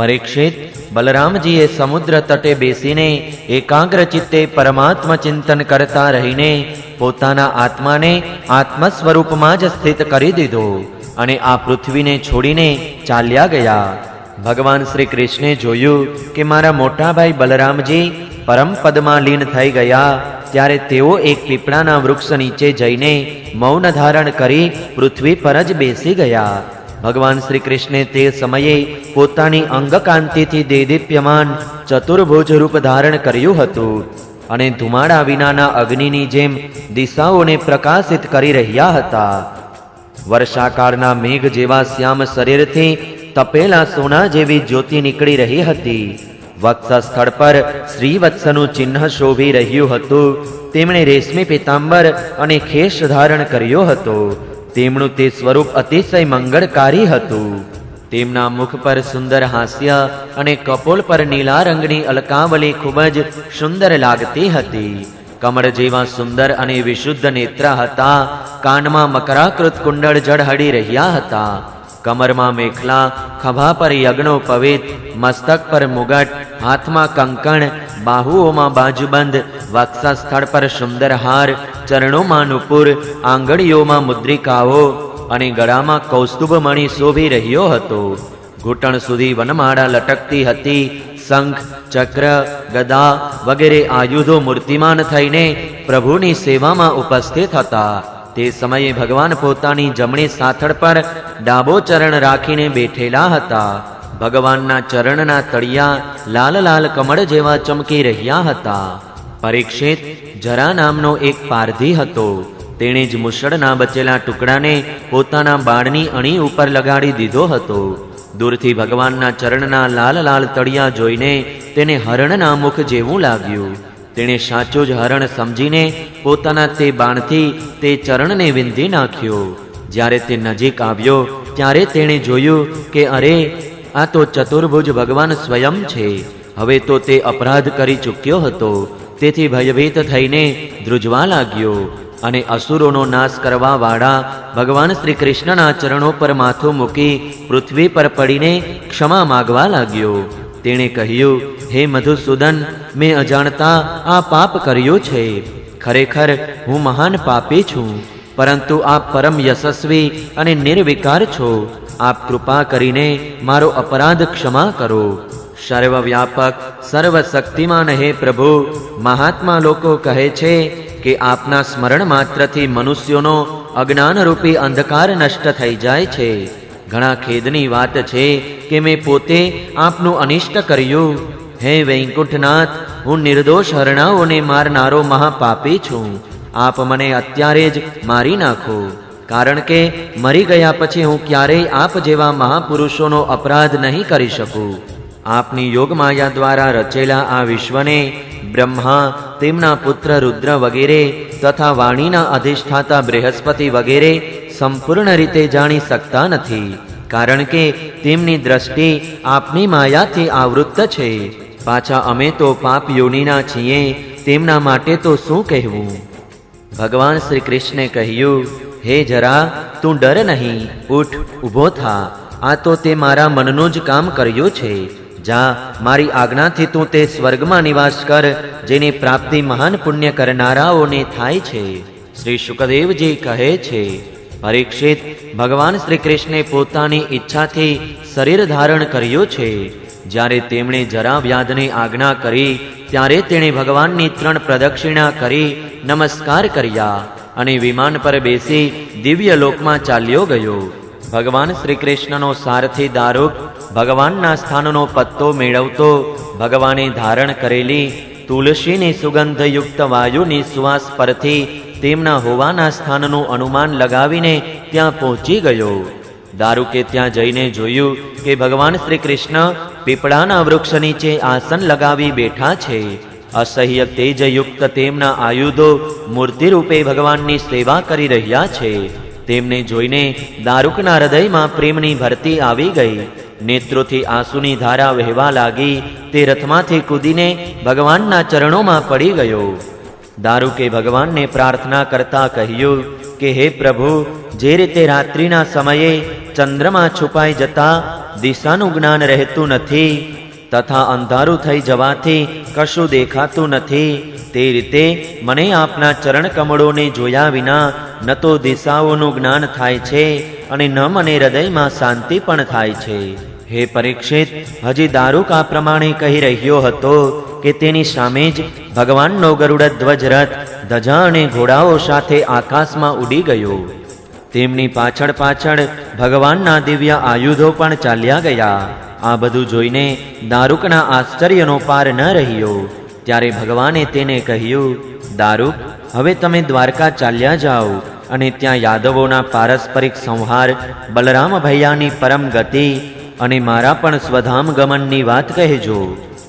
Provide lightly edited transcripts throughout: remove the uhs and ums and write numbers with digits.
परीक्षित, बलरामजीए समुद्र तटे बेसीने एकाग्र चित्ते परमात्मा चिंतन करता रहीने पोताना आत्माने आत्म स्वरूपमां ज स्थित करी दीधो अने आ पृथ्वीने छोड़ीने चाल्या गया। भगवान श्री कृष्णे जोयुं के मारा मोटा भाई बलरामजी परम पदमां लीन थई गया त्यारे तेओ एक पीपळाना वृक्ष नीचे जईने मौन धारण करी पृथ्वी पर ज बेसी गया। भगवान श्री कृष्णे ते समये पोतानी अंग कांतिथी देदीप्यमान चतुर्भुज रूप धारण कर्युं हतुं अने धुमाड़ा विनाना अग्निनी जेम दिशाओने प्रकाशित करी रह्या हता। वर्षाकाळना मेघ जेवा श्याम शरीरथी तपेला सोना जेवी ज्योति निकળી रही हती। वक्षस्थળ पर श्रीवत्सनु चिन्ह शोभी रह्યું હતું। તેમણે રેશમી પીતાંબર અને ખેશ ધારણ કર્યો હતો। તેમનું તે સ્વરૂપ અતિશય મંગળકારી હતું। તેમના મુખ પર સુંદર હાસ્ય અને કપોળ પર નીલા રંગની અલકાવલી ખૂબ જ સુંદર લાગતી હતી। કમળ જેવા સુંદર અને વિશુદ્ધ નેત્ર હતા। કાનમાં મકરાકૃત કુંડળ જળહળી રહ્યા હતા। कमरमा मेखला, खभा पर यज्ञोपवीत, मस्तक पर मुगट, हाथ में कंकण, बाहुओं में बाजूबंद, वक्षस्थल पर सुंदर हार, चरणों में नुपुर, आंगळीओं में मुद्रिकाओ अने गळा में कौस्तुभ मणि शोभी रह्यो हतो। घूंटण सुधी वनमाळा लटकती हती। शंख, चक्र, गदा वगैरह आयुधो मूर्तिमान थईने प्रभुनी सेवा में उपस्थित हता। ते समये भगवान पोतानी जमणी સાથળ पर डाबो चरण राखीने बेठेला हता। भगवानना चरणना तळिया लाल लाल कमळ जेवा चमकी रह्या हता। परीक्षित, जरा नामनो एक पारधी हतो। तेणे ज मुसळना बचेला टुकडाने पोताना बाळनी अणी उपर लगाड़ी दीधो हतो। दूरथी भगवानना चरणना लाल लाल तळिया जोईने तेने हरणना मुख जेवुं लाग्युं। तेणे साचो ज हरण समजीने पोताना ते बाणथी ते चरणने विंधी नाख्यो। ज्यारे ते नजीक आव्यो त्यारे तेणे जोयुं के अरे आ तो चतुर्भुज भगवान स्वयं छे। हवे तो ते अपराध करी चूक्यो हतो। तेथी भयभीत थईने ध्रुजवा लाग्यो अने असुरोनो नाश करवा वाळा भगवान श्री कृष्णना चरणों पर माथुं मूकी पृथ्वी पर पड़ीने क्षमा मागवा लाग्यो। तेणे कह्युं, हे मधुसूदन, मैं अजाणता आ पाप कर्यो छे। खरेखर हूँ महान पापी छूं, परंतु आप परम यशस्वी अने निर्विकार छो। आप कृपा करीने मारो अपराध क्षमा करो। सर्वव्यापक सर्वशक्तिमान हे प्रभु, महात्मा लोको कहे छे कि आपना स्मरण मात्रथी मनुष्योनो अज्ञान रूपी अंधकार नष्ट थई जाय छे। घणा खेदनी वात छे कि मैं पोते आपनु अनिष्ट कर्युं। हे वैकुंठनाथ, हूँ निर्दोष हरणाओने मारनारो महापापी छूं। आप मने अत्यारे ज मारी नाखो, कारण के मरी गया पछी हूँ क्यारेय आप जेवा महापुरुषोनो अपराध नहीं करी शकूं। आपनी योगमाया द्वारा रचेला आ विश्वने ब्रह्मा, तेमना पुत्र रुद्र वगैरे तथा वाणीना अधिष्ठाता बृहस्पति वगैरे संपूर्ण रीते जाणी सकता नहीं, कारण के तेमनी दृष्टि आपनी मायाथी आवृत्त छे। पाछा अमे तो पाप योनिना छीए, तेमना माटे तो शुं कहेवुं। भगवान श्री कृष्णे कह्युं, हे जरा तू डर नहीं, उठ ऊभो था। आ तो ते मारा मननु ज काम कर्यो छे। जा, मारी आज्ञाथी तू ते स्वर्गमां निवास कर, जेनी प्राप्ति महान पुण्य करनाराओने थाय छे। श्री शुकदेवजी कहे छे, परीक्षित, भगवान श्री कृष्णे पोतानी इच्छाथी शरीर धारण कर्यो छे। ज्यारे तेमणे जरा व्याधने आज्ञा करी त्यारे तेणे भगवाननी 3 प्रदक्षिणा करी नमस्कार कर्या अने विमान पर बेसी दिव्य लोकमां चाल्यो गयो। भगवान श्री कृष्णनो सारथी दारुक भगवानना स्थाननो पत्तो मेळवतो भगवाने धारण करेली तुलसीनी सुगंधयुक्त वायुनी सुवास परथी तेमना होवाना स्थानનું अनुमान लगावीने त्यां पहोंची गयो। दारुके त्यां जईने जोयुं के भगवान श्री कृष्ण पीपळाना वृक्ष नीचे आसन लगावी बेठा छे। असह्य तेजयुक्त तेमना आयुधो मूर्ति रूपे भगवाननी सेवा करी रह्या छे। तेमने जोईने दारुकना हृदयमां प्रेमनी भरती आवी गई। नेत्रोथी आंसुनी धारा वहेवा लागी। ते रथमांथी कूदीने भगवानना चरणोमां पड़ी गयो। दारुके भगवान ने प्रार्थना करता कह्युं कि हे प्रभु, जे रीते रात्रिना समये चंद्रमा छुपाई जता દિશાનું જ્ઞાન રહેતું નથી તથા અંધારું થઈ જવાથી કશું દેખાતું નથી, તે રીતે મને આપના ચરણ કમળોને જોયા વિના ન તો દિશાઓનું જ્ઞાન થાય છે અને ન મને હૃદયમાં શાંતિ પણ થાય છે. હે પરીક્ષિત, હજી દારૂક આ પ્રમાણે કહી રહ્યો હતો કે તેની સામે જ ભગવાનનો ગરુડ ધ્વજ રથ ધજા અને ઘોડાઓ સાથે આકાશમાં ઉડી ગયો. તેમની પાછળ પાછળ ભગવાનના દિવ્ય આયુધો પણ ચાલ્યા ગયા. આ બધું જોઈને દારૂકના આશ્ચર્યનો પાર ન રહ્યો. ત્યારે ભગવાને તેને કહ્યું, દારૂક, હવે તમે દ્વારકા ચાલ્યા જાઓ અને ત્યાં યાદવોના પારસ્પરિક સંહાર, બલરામ ભૈયાની પરમ ગતિ અને મારા પણ સ્વધામ ગમનની વાત કહેજો.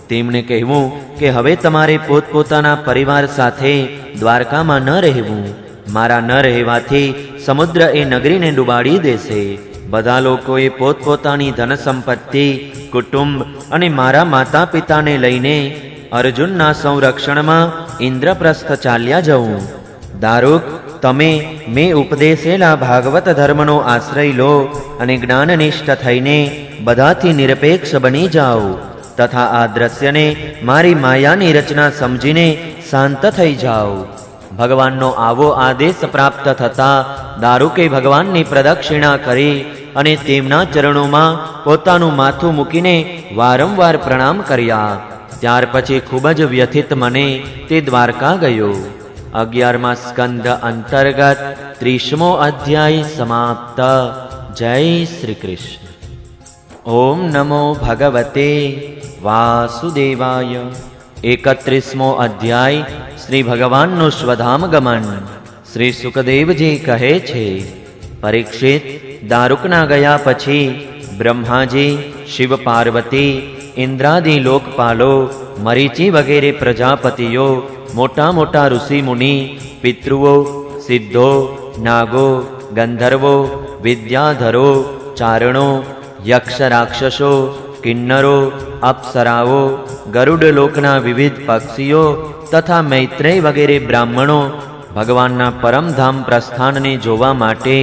તેમને કહેવું કે હવે તમારે પોતપોતાના પરિવાર સાથે દ્વારકામાં ન રહેવું. મારા ન રહેવાથી સમુદ્ર એ નગરીને ડૂબાડી દેશે. બધા લોકોએ પોતપોતાની ધન સંપત્તિ, કુટુંબ અને મારા માતા પિતાને લઈને અર્જુનના સંરક્ષણમાં ઇન્દ્રપ્રસ્થ ચાલ્યા જવું. દારૂક, તમે મેં ઉપદેશેલા ભાગવત ધર્મનો આશ્રય લો અને જ્ઞાનનિષ્ઠ થઈને બધાથી નિરપેક્ષ બની જાઓ તથા આ દ્રશ્યને મારી માયાની રચના સમજીને શાંત થઈ જાઓ. ભગવાનનો આવો આદેશ પ્રાપ્ત થતા દારૂકે ભગવાનની પ્રદક્ષિણા કરી અને તેમના ચરણોમાં પોતાનું માથું મૂકીને વારંવાર પ્રણામ કર્યા. ત્યાર પછી ખૂબ જ વ્યથિત મને તે દ્વારકા ગયો. 11મા સ્કંદ અંતર્ગત 30મો અધ્યાય સમાપ્ત. જય શ્રી કૃષ્ણ. ઓમ નમો ભગવતે વાસુદેવાય. 31મો અધ્યાય શ્રી ભગવાનનું સ્વધામ ગમન. શ્રી સુખદેવજી કહે છે, પરીક્ષિત, દારૂકના ગયા પછી બ્રહ્માજી, શિવ પાર્વતી, ઇન્દ્રાદિ લોકપાલો, મરીચી વગેરે પ્રજાપતિઓ, મોટા મોટા ઋષિ મુનિ, પિતૃઓ, સિદ્ધો, નાગો, ગંધર્વો, વિદ્યાધરો, ચારણો, યક્ષ રાક્ષસો, કિન્નરો, અપ્સરાઓ, ગરુડ લોકના વિવિધ પક્ષીઓ તથા મૈત્રેય વગેરે બ્રાહ્મણો ભગવાનના પરમધામ પ્રસ્થાનને જોવા માટે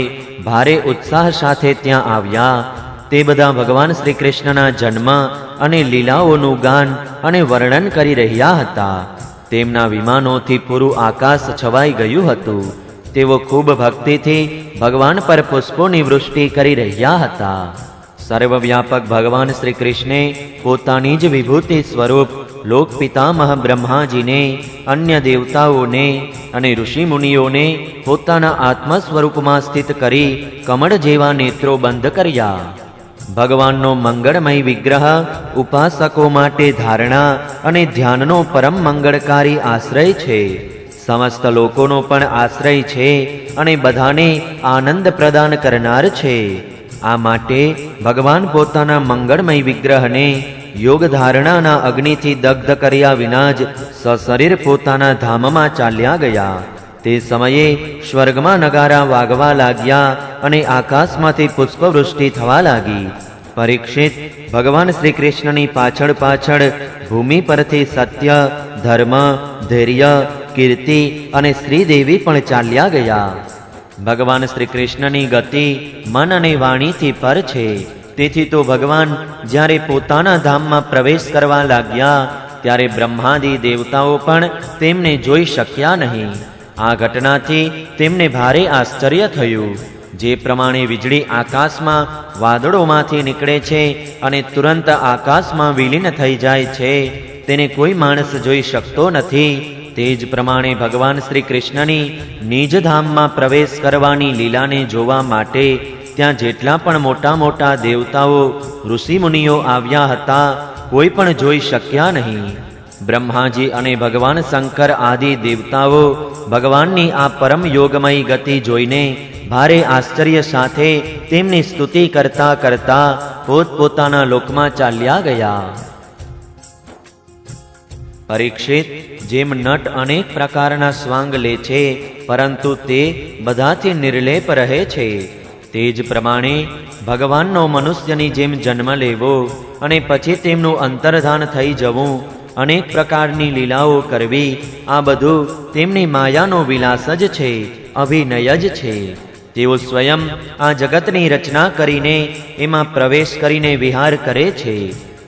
ભારે ઉત્સાહ સાથે ત્યાં આવ્યા. તે બધા ભગવાન શ્રી કૃષ્ણના જન્મ અને લીલાઓનું ગાન અને વર્ણન કરી રહ્યા હતા. તેમના વિમાનોથી પૂરું આકાશ છવાઈ ગયું હતું. તેઓ ખૂબ ભક્તિથી ભગવાન પર પુષ્પોની વૃષ્ટિ કરી રહ્યા હતા. સર્વવ્યાપક ભગવાન શ્રી કૃષ્ણે પોતાની જ વિભૂતિ સ્વરૂપ લોક પિતામહ બ્રહ્માજીને, અન્ય દેવતાઓને અને ઋષિમુનિઓને પોતાના આત્મ સ્વરૂપમાં સ્થિત કરી કમળ જેવા નેત્રો બંધ કર્યા. ભગવાનનો મંગળમય વિગ્રહ ઉપાસકો માટે ધારણા અને ધ્યાનનો પરમ મંગળકારી આશ્રય છે. સમસ્ત લોકોનો પણ આશ્રય છે અને બધાને આનંદ પ્રદાન કરનાર છે. આ માટે ભગવાન પોતાના મંગળમય વિગ્રહને યોગ ધારણાના અગ્નિથી દગ્ધ કર્યા વિના જ સશરીર પોતાના ધામમાં ચાલ્યા ગયા. તે સમયે સ્વર્ગમાં નગારા વાગવા લાગ્યા અને આકાશમાંથી પુષ્પવૃષ્ટિ થવા લાગી. પરીક્ષિત, ભગવાન શ્રી કૃષ્ણની પાછળ પાછળ ભૂમિ પરથી સત્ય, ધર્મ, ધૈર્ય, કીર્તિ અને શ્રીદેવી પણ ચાલ્યા ગયા. ભગવાન શ્રી કૃષ્ણની ગતિ મન અને વાણીથી પર છે. તેથી તો ભગવાન જ્યારે પોતાના ધામમાં પ્રવેશ કરવા લાગ્યા ત્યારે બ્રહ્માદિ દેવતાઓ પણ તેમને જોઈ શક્યા નહીં. આ ઘટનાથી તેમને ભારે આશ્ચર્ય થયું. જે પ્રમાણે વીજળી આકાશમાં વાદળોમાંથી નીકળે છે અને તુરંત આકાશમાં વિલીન થઈ જાય છે, તેને કોઈ માણસ જોઈ શકતો નથી, તે જ પ્રમાણે ભગવાન શ્રી કૃષ્ણની નિજધામમાં પ્રવેશ કરવાની લીલાને જોવા માટે ત્યાં જેટલા પણ મોટા મોટા દેવતાઓ, ઋષિમુનિઓ આવ્યા હતા, કોઈ પણ જોઈ શક્યા નહીં. બ્રહ્માજી અને ભગવાન શંકર આદિ દેવતાઓ ભગવાનની આ પરમ યોગમય ગતિ જોઈને ભારે આશ્ચર્ય સાથે તેમની સ્તુતિ કરતા કરતા પોતપોતાના લોકમાં ચાલ્યા ગયા. પરીક્ષિત, જેમ નટ અનેક પ્રકારના સ્વાંગ લે છે પરંતુ તે બધાથી નિર્લેપ રહે છે, તે જ પ્રમાણે ભગવાનનો મનુષ્યની જેમ જન્મ લેવો અને પછી તેમનું અંતર્ધાન થઈ જવું, અનેક પ્રકારની લીલાઓ કરવી, આ બધું તેમની માયાનો વિલાસ જ છે, અભિનય જ છે. તેઓ સ્વયં આ જગતની રચના કરીને એમાં પ્રવેશ કરીને વિહાર કરે છે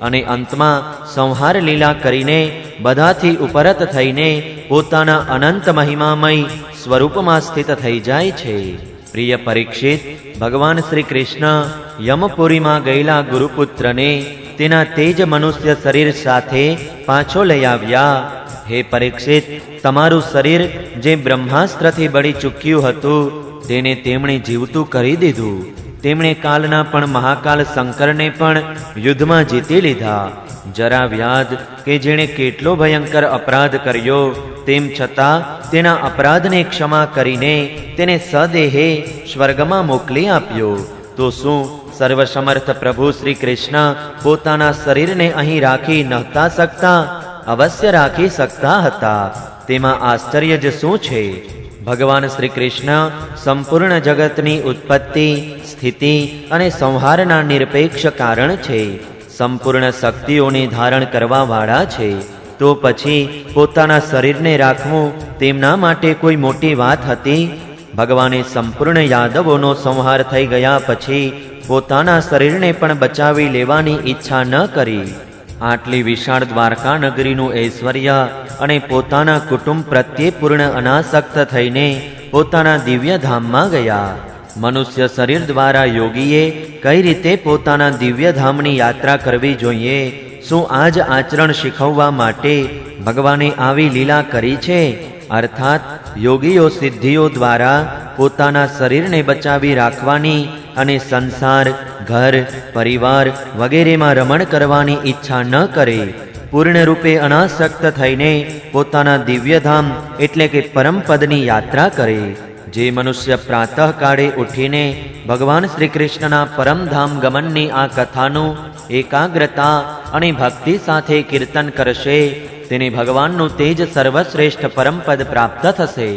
અને અંતમાં સંહાર લીલા કરીને બધાથી ઉપરત થઈને પોતાના અનંત મહિમામય સ્વરૂપમાં સ્થિત થઈ જાય છે. પ્રિય પરીક્ષિત, ભગવાન શ્રી કૃષ્ણ યમપુરીમાં ગયેલા ગુરુપુત્રને તેના તેજ મનુષ્ય શરીર સાથે પાછો લઈ આવ્યા. હે પરીક્ષિત, તમારું શરીર જે બ્રહ્માસ્ત્રથી બળી ચૂક્યું હતું તેને તેમણે જીવતું કરી દીધું. તેમણે કાલના પણ મહાકાલ શંકરને પણ યુદ્ધમાં જીતી લીધા. જરાવ્યાધ કે જેણે કેટલો ભયંકર અપરાધ કર્યો તેમ છતાં તેના અપરાધને ક્ષમા કરીને તેને સદેહે સ્વર્ગમાં મોકલી આપ્યો. તો શું સર્વસમર્થ પ્રભુ શ્રી કૃષ્ણ પોતાના શરીરને અહીં રાખી નહોતા શકતા? અવશ્ય રાખી શકતા હતા. તેમાં આશ્ચર્ય જ શું છે? ભગવાન શ્રી કૃષ્ણ સંપૂર્ણ જગતની ઉત્પત્તિ, સ્થિતિ અને સંહારના નિરપેક્ષ કારણ છે. સંપૂર્ણ શક્તિઓને ધારણ કરવા વાળા છે. તો પછી પોતાના શરીરને રાખવું તેમના માટે કોઈ મોટી વાત હતી? ભગવાને સંપૂર્ણ યાદવોનો સંહાર થઈ ગયા પછી પોતાના શરીરને પણ બચાવી લેવાની ઈચ્છા ન કરી. આટલી વિશાળ દ્વારકા નગરીનું ઐશ્વર્ય અને પોતાના કુટુંબ પ્રત્યે પૂર્ણ અનાસક્ત થઈને પોતાના દિવ્ય ધામમાં ગયા. મનુષ્ય શરીર દ્વારા યોગીએ કઈ રીતે પોતાના દિવ્ય ધામની યાત્રા કરવી જોઈએ? શું આ જ આચરણ શીખવવા માટે ભગવાને આવી લીલા કરી છે? અર્થાત યોગીઓ સિદ્ધિઓ દ્વારા પોતાના શરીરને બચાવી રાખવાની અને સંસાર, ઘર, પરિવાર વગેરેમાં રમણ કરવાની ઈચ્છા ન કરે, પૂર્ણ રૂપે અનાસક્ત થઈને પોતાના દિવ્યધામ એટલે કે પરમપદની યાત્રા કરે. જે મનુષ્ય પ્રાતઃકાળે ઉઠીને ભગવાન શ્રી કૃષ્ણના પરમધામ ગમનની આ કથાનું એકાગ્રતા અને ભક્તિ સાથે કીર્તન કરશે તેને ભગવાનનું તેજ સર્વશ્રેષ્ઠ પરમપદ પ્રાપ્ત થશે.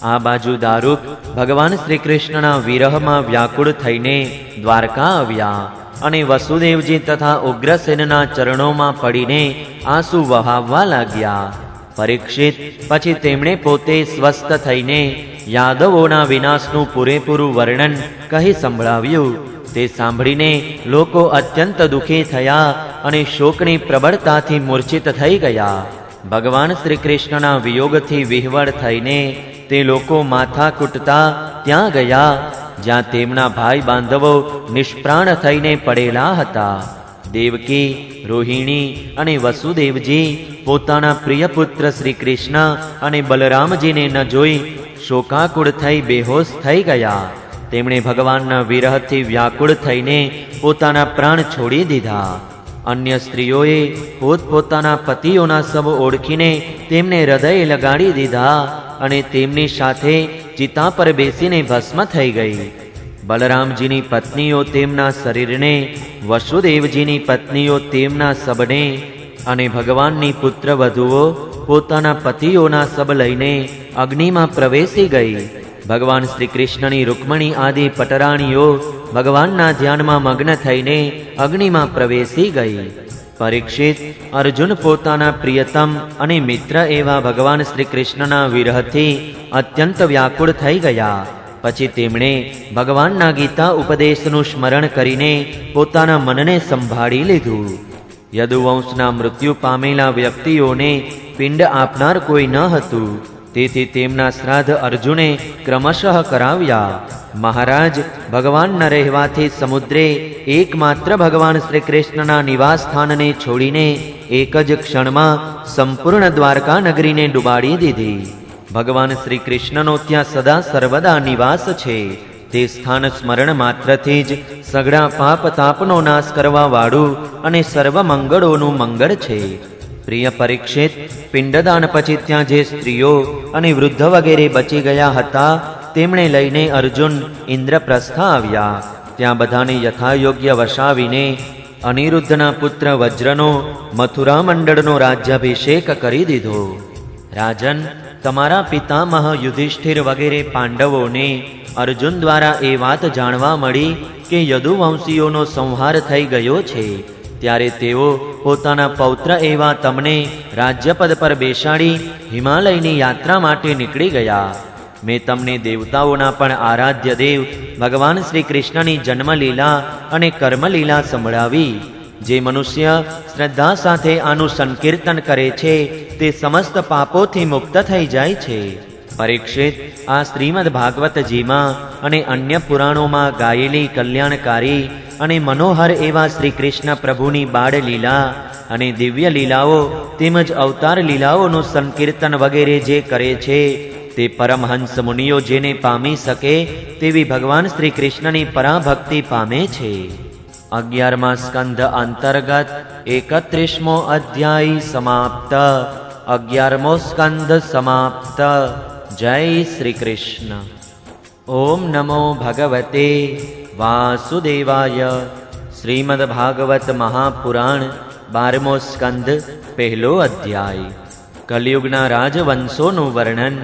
આ બાજુ દારૂક ભગવાન શ્રી કૃષ્ણના વિરહમાં વ્યાકુળ થઈને દ્વારકા આવ્યા અને વસુદેવજી તથા ઉગ્રસેનના ચરણોમાં પડીને આંસુ વહાવવા લાગ્યા. પરીક્ષિત, પછી તેમણે પોતે સ્વસ્થ થઈને યાદવોના વિનાશનું પૂરેપૂરું વર્ણન કહી સંભળાવ્યું. તે સાંભળીને લોકો અત્યંત દુઃખી થયા અને શોકની પ્રબળતાથી મૂર્છિત થઈ ગયા. ભગવાન શ્રી કૃષ્ણના વિયોગથી વિહવળ થઈને તે લોકો માથા કૂટતા ત્યાં ગયા જ્યાં તેમના ભાઈ બાંધવો નિષ્પ્રાણ થઈને પડેલા હતા. દેવકી, રોહિણી અને વસુદેવજી પોતાના પ્રિય પુત્ર શ્રી કૃષ્ણ અને બલરામજીને ન જોઈ શોકાકુળ થઈ બેહોશ થઈ ગયા. તેમણે ભગવાનના વિરહથી વ્યાકુળ થઈને પોતાના પ્રાણ છોડી દીધા. અન્ય સ્ત્રીઓએ પોતપોતાના પતિઓના શવ ઓળખીને તેમને હૃદયે લગાડી દીધા અને તેમની સાથે ચિતા પર બેસીને ભસ્મ થઈ ગઈ. બલરામજીની પત્નીઓ તેમના શરીરને, વસુદેવજીની પત્નીઓ તેમના શબને અને ભગવાનની પુત્ર વધુઓ પોતાના પતિઓના શબ લઈને અગ્નિમાં પ્રવેશી ગઈ. ભગવાન શ્રી કૃષ્ણની રૂકમણી આદિ પટરાણીઓ ભગવાનના ધ્યાનમાં મગ્ન થઈને અગ્નિમાં પ્રવેશી ગઈ. પરીક્ષિત, અર્જુન પોતાના પ્રિયતમ અને મિત્ર એવા ભગવાન શ્રી કૃષ્ણના વિરહથી અત્યંત વ્યાકુળ થઈ ગયા. પછી તેમણે ભગવાનના ગીતા ઉપદેશનું સ્મરણ કરીને પોતાના મનને સંભાળી લીધું. યદુવંશના મૃત્યુ પામેલા વ્યક્તિઓને પિંડ આપનાર કોઈ ન હતું, તેથી તેમના શ્રાદ્ધ અર્જુને ક્રમશઃ કરાવ્યા. મહારાજ, ભગવાન ન રહેવાથી સમુદ્રે એકમાત્ર ભગવાન શ્રી કૃષ્ણના નિવાસ સ્થાનને છોડીને એક જ ક્ષણમાં સંપૂર્ણ દ્વારકા નગરીને ડૂબાડી દીધી. ભગવાન શ્રી કૃષ્ણનો ત્યાં સદા સર્વદા નિવાસ છે. તે સ્થાન સ્મરણ માત્રથી જ સઘળા પાપ તાપનો નાશ કરવા વાળું અને સર્વ મંગળોનું મંગળ છે. પ્રિય પરીક્ષિત, પિંડદાન પછી ત્યાં જે સ્ત્રીઓ અને વૃદ્ધ વગેરે બચી ગયા હતા તેમણે લઈને અર્જુન ઇન્દ્રપ્રસ્થ આવ્યા. ત્યાં બધાને યથાયોગ્ય વસાવીને અનિરુદ્ધના પુત્ર વજ્રનો મથુરા મંડળનો રાજ્યાભિષેક કરી દીધો. રાજન, તમારા પિતામહ યુધિષ્ઠિર વગેરે પાંડવોને અર્જુન દ્વારા એ વાત જાણવા મળી કે યદુવંશીઓનો સંહાર થઈ ગયો છે. ત્યારે તેઓ પોતાના પૌત્ર એવા તમને રાજ્યપદ પર બેસાડી હિમાલયની યાત્રા માટે નીકળી ગયા. મેં તમને દેવતાઓના પણ આરાધ્ય દેવ ભગવાન શ્રી કૃષ્ણની જન્મલીલા અને કર્મલીલા સંભળાવી. જે મનુષ્ય શ્રદ્ધા સાથે આનું સંકીર્તન કરે છે તે સમસ્ત પાપોથી મુક્ત થઈ જાય છે. પરીક્ષિત, આ શ્રીમદ ભાગવતજીમાં અને અન્ય પુરાણોમાં ગાયેલી કલ્યાણકારી અને મનોહર એવા શ્રી કૃષ્ણ પ્રભુની બાળ લીલા અને દિવ્ય લીલાઓ તેમજ અવતાર લીલાઓનું સંકીર્તન વગેરે જે કરે છે તે પરમહંસ મુનિઓ જેને પામી શકે તેવી ભગવાન શ્રી કૃષ્ણની પરાભક્તિ પામે છે. 11મા સ્કંધ અંતર્ગત 31મો અધ્યાય સમાપ્ત. 11મો સ્કંધ સમાપ્ત. જય શ્રી કૃષ્ણ. ઓમ નમો ભગવતે વાસુદેવાય. શ્રીમદ ભાગવત મહાપુરાણ 12મો સ્કંધ પહેલો અધ્યાય. કલિયુગના રાજવંશોનું વર્ણન.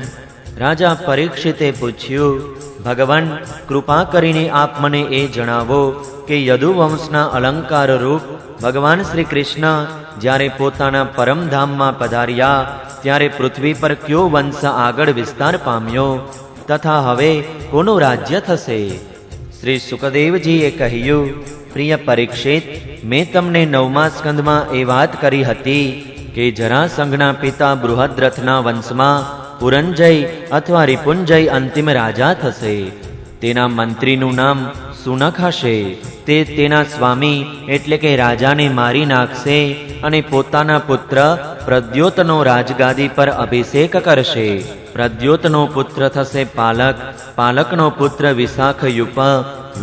રાજા પરીક્ષિતે પૂછ્યું, ભગવાન, કૃપા કરીને આપ મને એ જણાવો કે યદુવંશના અલંકાર રૂપ ભગવાન શ્રી કૃષ્ણ જ્યારે પોતાના પરમધામમાં પધાર્યા ત્યારે પૃથ્વી પર કયો વંશ આગળ વિસ્તાર પામ્યો તથા હવે કોનું રાજ્ય થશે? શ્રી સુખદેવજીએ કહ્યું, પ્રિય પરીક્ષિત, મેં તમને 9મા સ્કંધમાં એ વાત કરી હતી કે જરાસંઘના પિતા બૃહદ્રથના વંશમાં પુરંજય અથવા રિપુંજય અંતિમ રાજા થશે. તેના મંત્રીનું નામ સુનખ હશે. તે તેના સ્વામી એટલે કે રાજાને મારી નાખશે અને પોતાના પુત્ર પ્રદ્યોતનો રાજગાદી પર અભિષેક કરશે. પ્રદ્યોતનો પુત્ર થશે પાલક, પાલકનો પુત્ર વિશાખયુપ,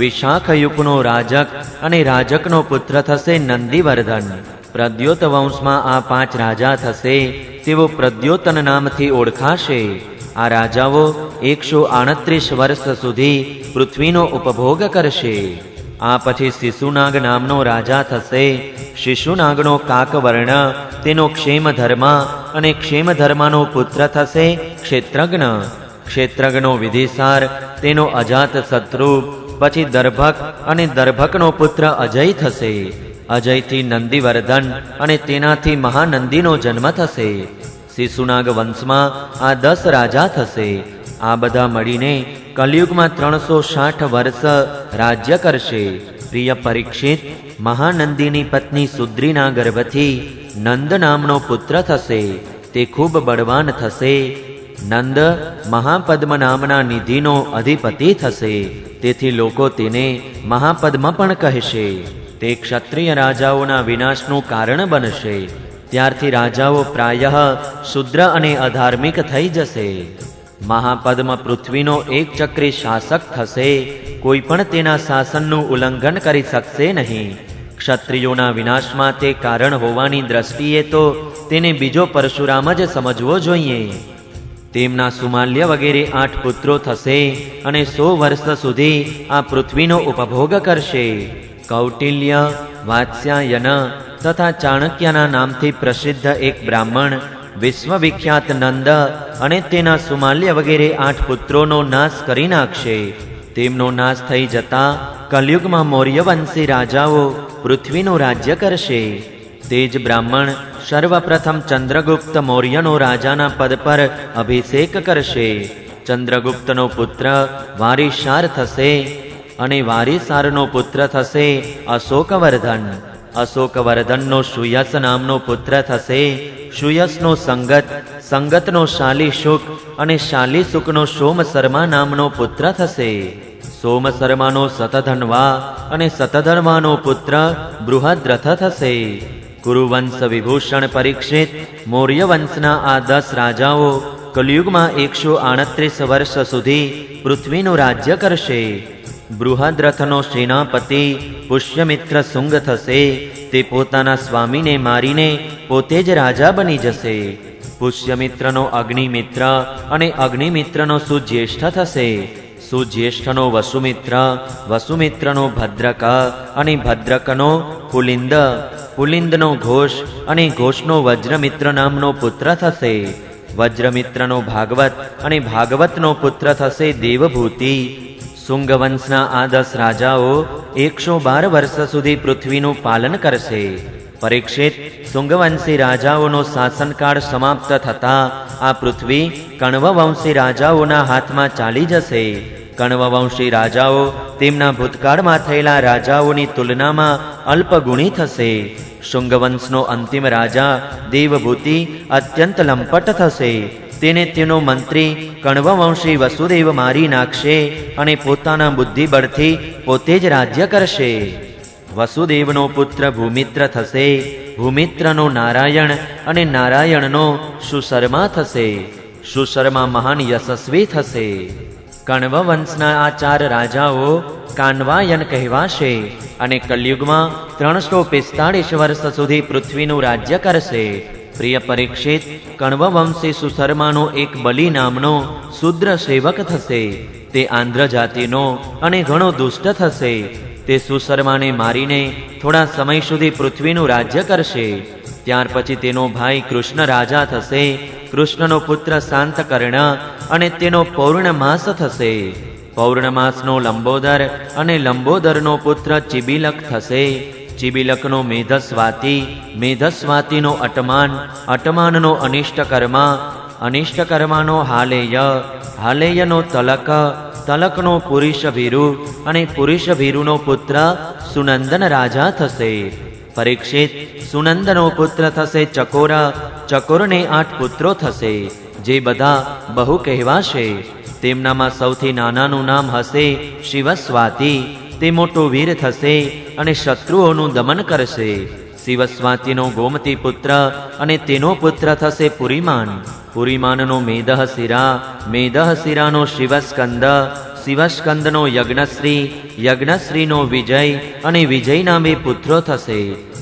વિશાખયુપનો રાજક અને રાજકનો પુત્ર થશે નંદીવર્ધન. પ્રદ્યોત વંશમાં આ 5 રાજા થશે. તેઓ પ્રદ્યોતન નામથી ઓળખાશે. આ રાજાઓ 138 વર્ષ સુધી પૃથ્વીનો ઉપભોગ કરશે. આ પછી શિશુનાગ નામનો રાજા થશે. શિશુનાગનો કાકવર્ણ, તેનો ક્ષેમધર્મ અને ક્ષેમધર્માનો પુત્ર થશે ક્ષેત્રજ્ઞ. ક્ષેત્રજ્ઞનો વિધિસાર, તેનો અજાત શત્રુ. પછી દર્ભક અને દર્ભકનો પુત્ર અજય થશે. અજયથી નંદીવર્ધન અને તેનાથી મહાનંદીનો જન્મ થશે. શિશુનાગ વંશમાં આ 10 રાજા થશે. આ બધા મળીને કલિયુગમાં 360 વર્ષ રાજ્ય કરશે. પ્રિય પરીક્ષિત, મહાનંદીની પત્ની સુદ્રીના ગર્ભથી નંદ નામનો પુત્ર થશે. તે ખૂબ બળવાન થશે. નંદ મહાપદ્મ નામના નિધિનો અધિપતિ થશે. તેથી લોકો તેને મહાપદ્મ પણ કહેશે. તે ક્ષત્રિય રાજાઓના વિનાશનું કારણ બનશે. ત્યારથી રાજાઓ પ્રાયઃ શુદ્ર અને અધાર્મિક થઈ જશે. મહાપદ્મ પૃથ્વીનો એકચક્રી શાસક થશે. કોઈ પણ તેના શાસનનું ઉલ્લંઘન કરી શકશે નહીં. ક્ષત્રિયોના વિનાશમાં તે કારણ હોવાની દ્રષ્ટિએ તો તેને બીજો પરશુરામ જ સમજવો જોઈએ. તેમના સુમાલ્ય વગેરે 8 પુત્રો થશે અને 100 વર્ષ સુધી આ પૃથ્વીનો ઉપભોગ કરશે. કૌટિલ્ય, વાત્સ્યાયન તથા ચાણક્યના નામથી પ્રસિદ્ધ એક બ્રાહ્મણ વિશ્વવિખ્યાત નંદ અને તેના સુમાલ્ય વગેરે 8 પુત્રોનો નાશ કરી નાખશે. તેમનો નાશ થઈ જતા કલયુગમાં મૌર્યવંશી રાજાઓ પૃથ્વીનું રાજ્ય કરશે. તે જ બ્રાહ્મણ સર્વપ્રથમ ચંદ્રગુપ્ત મૌર્યનો રાજાના પદ પર અભિષેક કરશે. ચંદ્રગુપ્તનો પુત્ર વારિસાર થશે અને વારિસારનો પુત્ર થશે અશોકવર્ધન. અશોકવર્ધનનો સુયસ નામનો પુત્ર થશે. સુયસનો સંગત, સંગતનો શાલીશુક અને શાલીશુકનો સોમશર્મા નામનો પુત્ર થશે. સોમશર્માનો શતધન્વા અને શતધન્વાનો પુત્ર બૃહદ્રથ થશે. કુરુવંશ વિભૂષણ પરીક્ષિત, મૌર્ય વંશના આ 10 રાજાઓ કલયુગમાં 138 વર્ષ સુધી પૃથ્વીનું રાજ્ય કરશે. બૃહદ્રથનો સેનાપતિ પુષ્યમિત્ર શુંગ થશે. તે પોતાના સ્વામીને મારીને પોતે જ રાજા બની જશે. પુષ્યમિત્રનો અગ્નિમિત્ર અને અગ્નિમિત્રનો સુજ્યેષ્ઠ થશે. સુજ્યેષ્ઠનો વસુમિત્ર, વસુમિત્રનો ભદ્રક અને ભદ્રકનો પુલિંદ, પુલિંદનો ઘોષ અને ઘોષનો વજ્રમિત્ર નામનો પુત્ર થશે. વજ્રમિત્રનો ભાગવત અને ભાગવતનો પુત્ર થશે દેવભૂતિ. શુંગવંશના આ 10 રાજાઓ 112 વર્ષ સુધી પૃથ્વીનું પાલન કરશે. પરીક્ષિત, શુંગવંશી રાજાઓનો શાસનકાળ સમાપ્ત થતાં આ પૃથ્વી કણ્વવંશી રાજાઓના હાથમાં ચાલી જશે. કણ્વવંશી રાજાઓ તેમના ભૂતકાળમાં થયેલા રાજાઓની તુલનામાં અલ્પગુણી થશે. શુંગવંશનો અંતિમ રાજા દેવભૂતિ અત્યંત લંપટ થશે. તેને તેનો મંત્રી કણ્વવંશી વસુદેવ મારી નાખશે અને પોતાના બુદ્ધિબળથી પોતે જ રાજ્ય કરશે. વસુદેવનો પુત્ર ભૂમિત્ર થશે. ભૂમિત્રનો નારાયણ અને નારાયણનો સુશર્મા થશે. સુશર્મા મહાન યશસ્વી થશે. કણ્વવંશના આ 4 રાજાઓ કાન્વાયન કહેવાશે અને કલયુગમાં 345 વર્ષ સુધી પૃથ્વીનું રાજ્ય કરશે. પ્રિય પરીક્ષિત, કણ્વવંશી સુશર્માનો એક બલિ નામનો શુદ્ર સેવક થશે. તે આંધ્ર જાતિનો અને ઘણો દુષ્ટ થશે. તે સુશર્માને મારીને થોડા સમય સુધી પૃથ્વીનું રાજ્ય કરશે. ત્યાર પછી તેનો ભાઈ કૃષ્ણ રાજા થશે. કૃષ્ણનો પુત્ર શાંતકર્ણ અને તેનો પૌર્ણમાસ થશે. પૌર્ણમાસનો લંબોદર અને લંબોદરનો પુત્ર ચિબિલક થશે. ચિબિલકનો મેધસ્વાતી, મેધસ્વાતીનો અટમાન, અટમાનનો અનિષ્ટકર્મા, અનિષ્ટકર્માનો હાલેય, હાલેયનો તલક, તલકનો પુરુષભીરુ અને પુરુષભીરુનો પુત્ર સુનંદન રાજા થશે. પરીક્ષિત, સુનંદનો પુત્ર થશે ચકોર. ચકોરને 8 પુત્રો થશે, જે બધા બહુ કહેવાશે. તેમનામાં સૌથી નાનાનું નામ હશે શિવસ્વાતી. તે મોટો વીર થશે અને શત્રુઓનું દમન કરશે. શિવસ્વાતીનો ગોમતી પુત્ર અને તેનો પુત્ર થશે પુરીમાન. પુરીમાનનો મેદહશિરા, મેદહશિરાનો શિવસ્કંદ, શિવસ્કંદનો યજ્ઞશ્રી, યજ્ઞશ્રીનો વિજય અને વિજયના 2 પુત્રો થશે,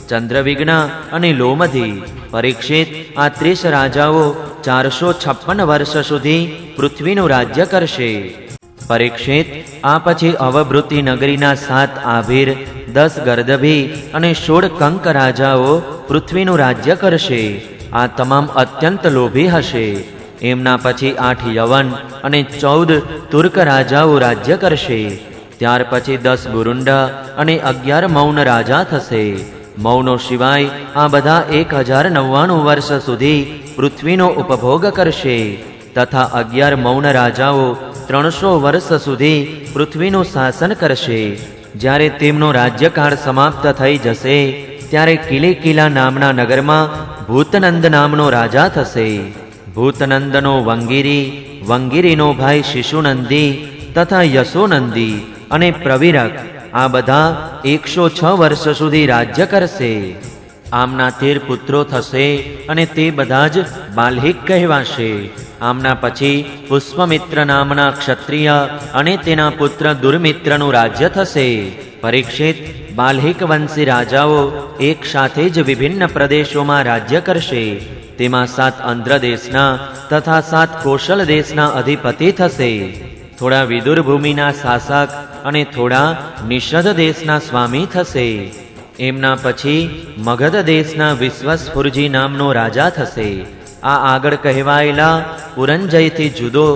ચંદ્રવિઘ્ન અને લોમધી. પરીક્ષિત, આ 30 રાજાઓ 456 વર્ષ સુધી પૃથ્વીનું રાજ્ય કરશે. પરીક્ષિત, આ પછી અવભૃતિ નગરીના 7 આભીર, 10 ગર્દભી અને 16 કંક રાજાઓ પૃથ્વીનું રાજ્ય કરશે. આ તમામ અત્યંત લોભી હશે. એમના પછી 8 યવન અને 14 તુર્ક રાજાઓ રાજ્ય કરશે. ત્યાર પછી 10 બુરુંડ અને 11 મૌન રાજા થશે. મૌનો સિવાય આ બધા 1099 વર્ષ સુધી પૃથ્વીનો ઉપભોગ કરશે તથા 11 મૌન રાજાઓ 300 વર્ષ સુધી પૃથ્વીનું શાસન કરશે. જ્યારે તેમનો રાજ્યકાળ સમાપ્ત થઈ જશે ત્યારે કિલિકિલા નામના નગરમાં ભૂતનંદ નામનો રાજા થશે. ભૂતનંદનો વંગીરી, વંગીરીનો ભાઈ શિશુનંદી તથા યશોનંદી અને પ્રવિરક, આ બધા 106 વર્ષ સુધી રાજ્ય કરશે. આમના 13 પુત્રો થશે અને તે બધા જ બાલ્હિક કહેવાશે. આમના પછી પુષ્પમિત્ર નામના ક્ષત્રિય અને તેના પુત્ર દુર્મિત્રનું રાજ્ય થશે. પરીક્ષિત, બાલ્હિક વંશી રાજાઓ એક સાથે જ વિભિન્ન પ્રદેશોમાં રાજ્ય કરશે. તેમાં 7 આંધ્ર દેશના તથા 7 કૌશલ દેશના અધિપતિ થશે. થોડા વિદુર ભૂમિના શાસક અને થોડા નિષધ દેશના સ્વામી થશે. એમના પછી મગધ દેશના વિશ્વસ્ફુરજી નામનો રાજા થશે. આ આગળ કહેવાયેલા પુરંજયથી જુદો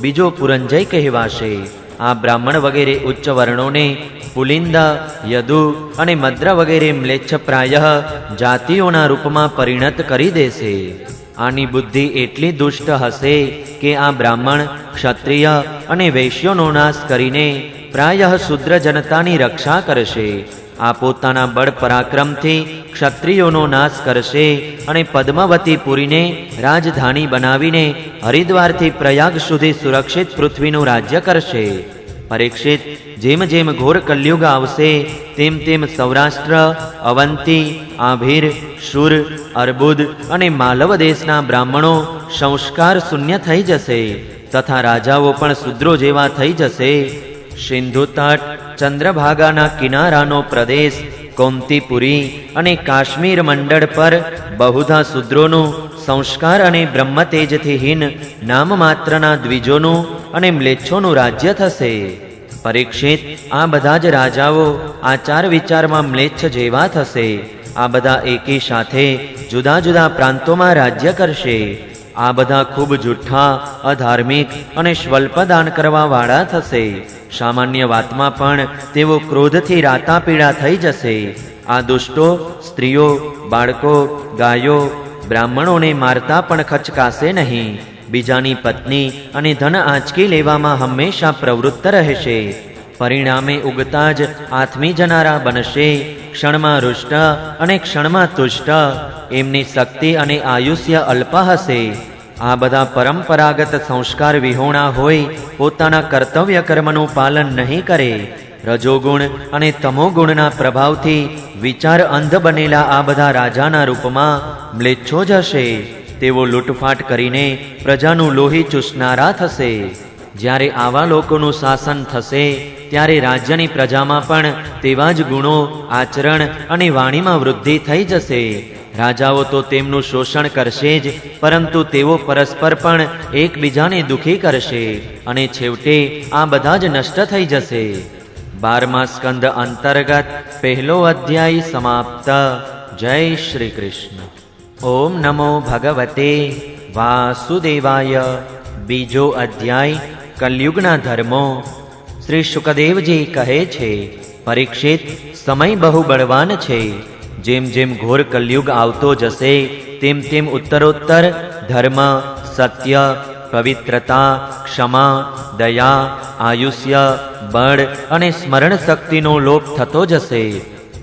બીજો પુરંજય કહેવાશે. આ બ્રાહ્મણ વગેરે ઉચ્ચ વર્ણોને પુલિંદ, યદુ અને મદ્ર વગેરે મ્લેચ્છ પ્રાય જાતિઓના રૂપમાં પરિણત કરી દેશે. આની બુદ્ધિ એટલી દુષ્ટ હશે કે આ બ્રાહ્મણ, ક્ષત્રિય અને વૈશ્યોનો નાશ કરીને પ્રાયઃ શુદ્ર જનતાની રક્ષા કરશે. આ પોતાના બળ પરાક્રમથી ક્ષત્રિયોનો નાશ કરશે અને પદ્માવતી પુરીને રાજધાની બનાવીને હરિદ્વારથી પ્રયાગ સુધી સુરક્ષિત પૃથ્વીનું રાજ્ય કરશે. પરીક્ષિત, જેમ જેમ ઘોર કલયુગ આવશે તેમ તેમ સૌરાષ્ટ્ર, અવંતી, આભીર, શુર, અર્બુદ અને માલવ દેશના બ્રાહ્મણો સંસ્કાર શૂન્ય થઈ જશે તથા રાજાઓ પણ શુદ્રો જેવા થઈ જશે. સિંધુ તટ, ચંદ્રભાગાના કિનારાનો પ્રદેશ, કૌંતીપુરી અને કાશ્મીર મંડળ પર બહુધા શુદ્રોનું સંસ્કાર અને બ્રહ્મતેજથી હીન નામ માત્રના દ્વિજોનું અને મ્લેચ્છોનું રાજ્ય થશે. પરીક્ષિત, આ બધા જ રાજાઓ આચાર વિચારમાં મ્લેચ્છ જેવા થશે. આ બધા એકી સાથે જુદા જુદા પ્રાંતોમાં રાજ્ય કરશે. આ બધા ખૂબ જુઠ્ઠા, અધાર્મિક અને સ્વલ્પદાન કરવાવાળા થશે. સામાન્ય વાતમાં પણ તેઓ ક્રોધથી રાતાપીડા થઈ જશે. આ દુષ્ટો સ્ત્રીઓ, બાળકો, ગાયો, બ્રાહ્મણોને મારતા પણ ખચકાશે નહીં. બીજાની પત્ની અને ધન આંચકી લેવામાં હંમેશા પ્રવૃત્ત રહેશે. પરિણામે ઉગતા જ આથમી જનારા બનશે. ક્ષણમાં રૂષ્ટ અને ક્ષણમાં તુષ્ટ. એમની શક્તિ અને આયુષ્ય અલ્પ હશે. આ બધા પરંપરાગત સંસ્કાર વિહોણા હોય, પોતાના કર્તવ્ય કર્મનું પાલન નહીં કરે. રજોગુણ અને તમોગુણના પ્રભાવથી વિચાર અંધ બનેલા આ બધા રાજાના રૂપમાં મ્લેચ્છો જ હશે. તેઓ લૂંટફાટ કરીને પ્રજાનું લોહી ચૂસનારા થશે. જ્યારે આવા લોકોનું શાસન થશે, ત્યારે રાજ્યની પ્રજામાં પણ તેવા જ ગુણો, આચરણ અને વાણીમાં વૃદ્ધિ થઈ જશે. રાજાઓ તો તેમનું શોષણ કરશે જ, પરંતુ તેઓ પરસ્પર પણ એકબીજાને દુઃખી કરશે અને છેવટે આ બધા જ નષ્ટ થઈ જશે. 12મા સ્કંદ અંતર્ગત પહેલો અધ્યાય સમાપ્ત. જય શ્રી કૃષ્ણ. ઓમ નમો ભગવતે વાસુદેવાય. બીજો અધ્યાય કલયુગના ધર્મો. શ્રી શુકદેવજી કહે છે, પરીક્ષિત, સમય બહુ બળવાન છે. જેમ જેમ ઘોર કલયુગ આવતો જશે, તેમ તેમ ઉત્તરોત્તર ધર્મ, સત્ય, પવિત્રતા, ક્ષમા, દયા, આયુષ્ય, બળ અને સ્મરણ શક્તિનો લોપ થતો જશે.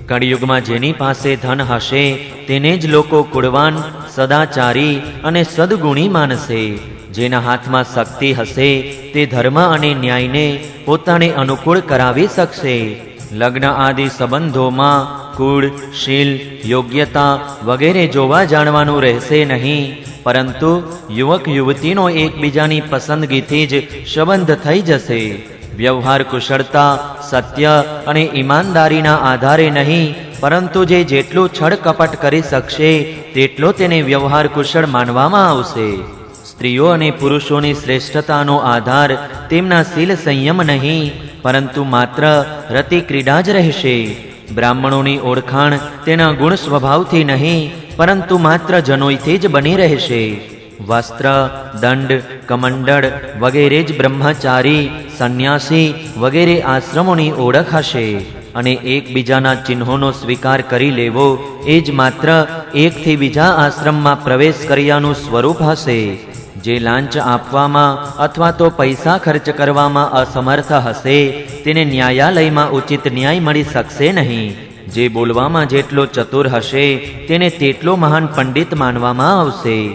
કળિયુગમાં જેની પાસે ધન હશે તેને જ લોકો કુળવાન, સદાચારી અને સદગુણી માનશે. જેના હાથમાં શક્તિ હશે તે ધર્મ અને ન્યાયને પોતાને અનુકૂળ કરાવી શકશે. લગ્ન આદિ સંબંધોમાં કુળ, શીલ, યોગ્યતા વગેરે જોવા જાણવાનું રહેશે નહીં, પરંતુ યુવક યુવતીનો એકબીજાની પસંદગીથી જ સંબંધ થઈ જશે. વ્યવહાર કુશળતા, સત્ય અને ઈમાનદારીના આધારે નહીં, પરંતુ જે જેટલું છળ કપટ કરી શકશે તેટલો તેને વ્યવહાર કુશળ માનવામાં આવશે. સ્ત્રીઓ અને પુરુષોની શ્રેષ્ઠતાનો આધાર તેમના શીલ સંયમ નહીં, પરંતુ માત્ર રતિ ક્રીડા જ રહેશે. બ્રાહ્મણોની ઓળખાણ તેના ગુણ સ્વભાવથી નહીં, પરંતુ માત્ર જનોઈથી જ બની રહેશે. વસ્ત્ર, દંડ, કમંડળ વગેરે જ બ્રહ્મચારી, સંન્યાસી વગેરે આશ્રમોની ઓળખ હશે. અને એકબીજાના ચિહ્નોનો સ્વીકાર કરી લેવો એ જ માત્ર એકથી બીજા આશ્રમમાં પ્રવેશ કર્યાનું સ્વરૂપ હશે. જે લાંચ આપવામાં અથવા તો પૈસા ખર્ચ કરવામાં અસમર્થ હશે તેને ન્યાયાલયમાં ઉચિત ન્યાય મળી શકશે નહીં. જે બોલવામાં જેટલો ચતુર હશે તેને તેટલો મહાન પંડિત માનવામાં આવશે.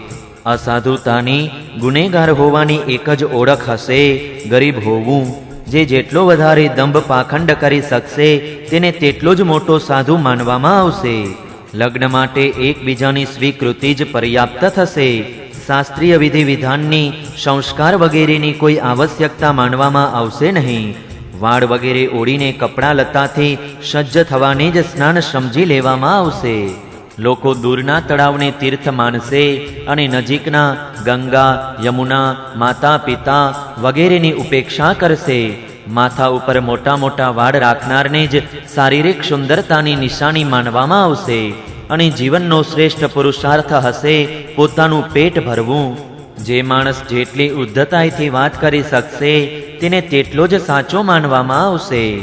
અસાધુતાની, ગુનેગાર હોવાની એક જ ઓળખ હશે, ગરીબ હોવું. જે જેટલો વધારે દંભ પાખંડ કરી શકશે તેને તેટલો જ મોટો સાધુ માનવામાં આવશે. લગ્ન માટે એકબીજાની સ્વીકૃતિ જ પર્યાપ્ત થશે. શાસ્ત્રીય વિધિ વિધાનની, સંસ્કાર વગેરેની કોઈ આવશ્યકતા માનવામાં આવશે નહીં. વાળ વગેરે ઓળીને કપડાં લતાથી સજ્જ થવાને જ સ્નાન સમજી લેવામાં આવશે. લોકો દૂરના તળાવને તીર્થ માનશે અને નજીકના ગંગા, યમુના, માતા પિતા વગેરેની ઉપેક્ષા કરશે. માથા ઉપર મોટા મોટા વાળ રાખનારને જ શારીરિક સુંદરતાની નિશાની માનવામાં આવશે. અને જીવનનો શ્રેષ્ઠ પુરુષાર્થ હશે પોતાનું પેટ ભરવું. જે માણસ જેટલી ઉદ્ધતાઈથી વાત કરી શકશે તેને તેટલો જ સાચો માનવામાં આવશે.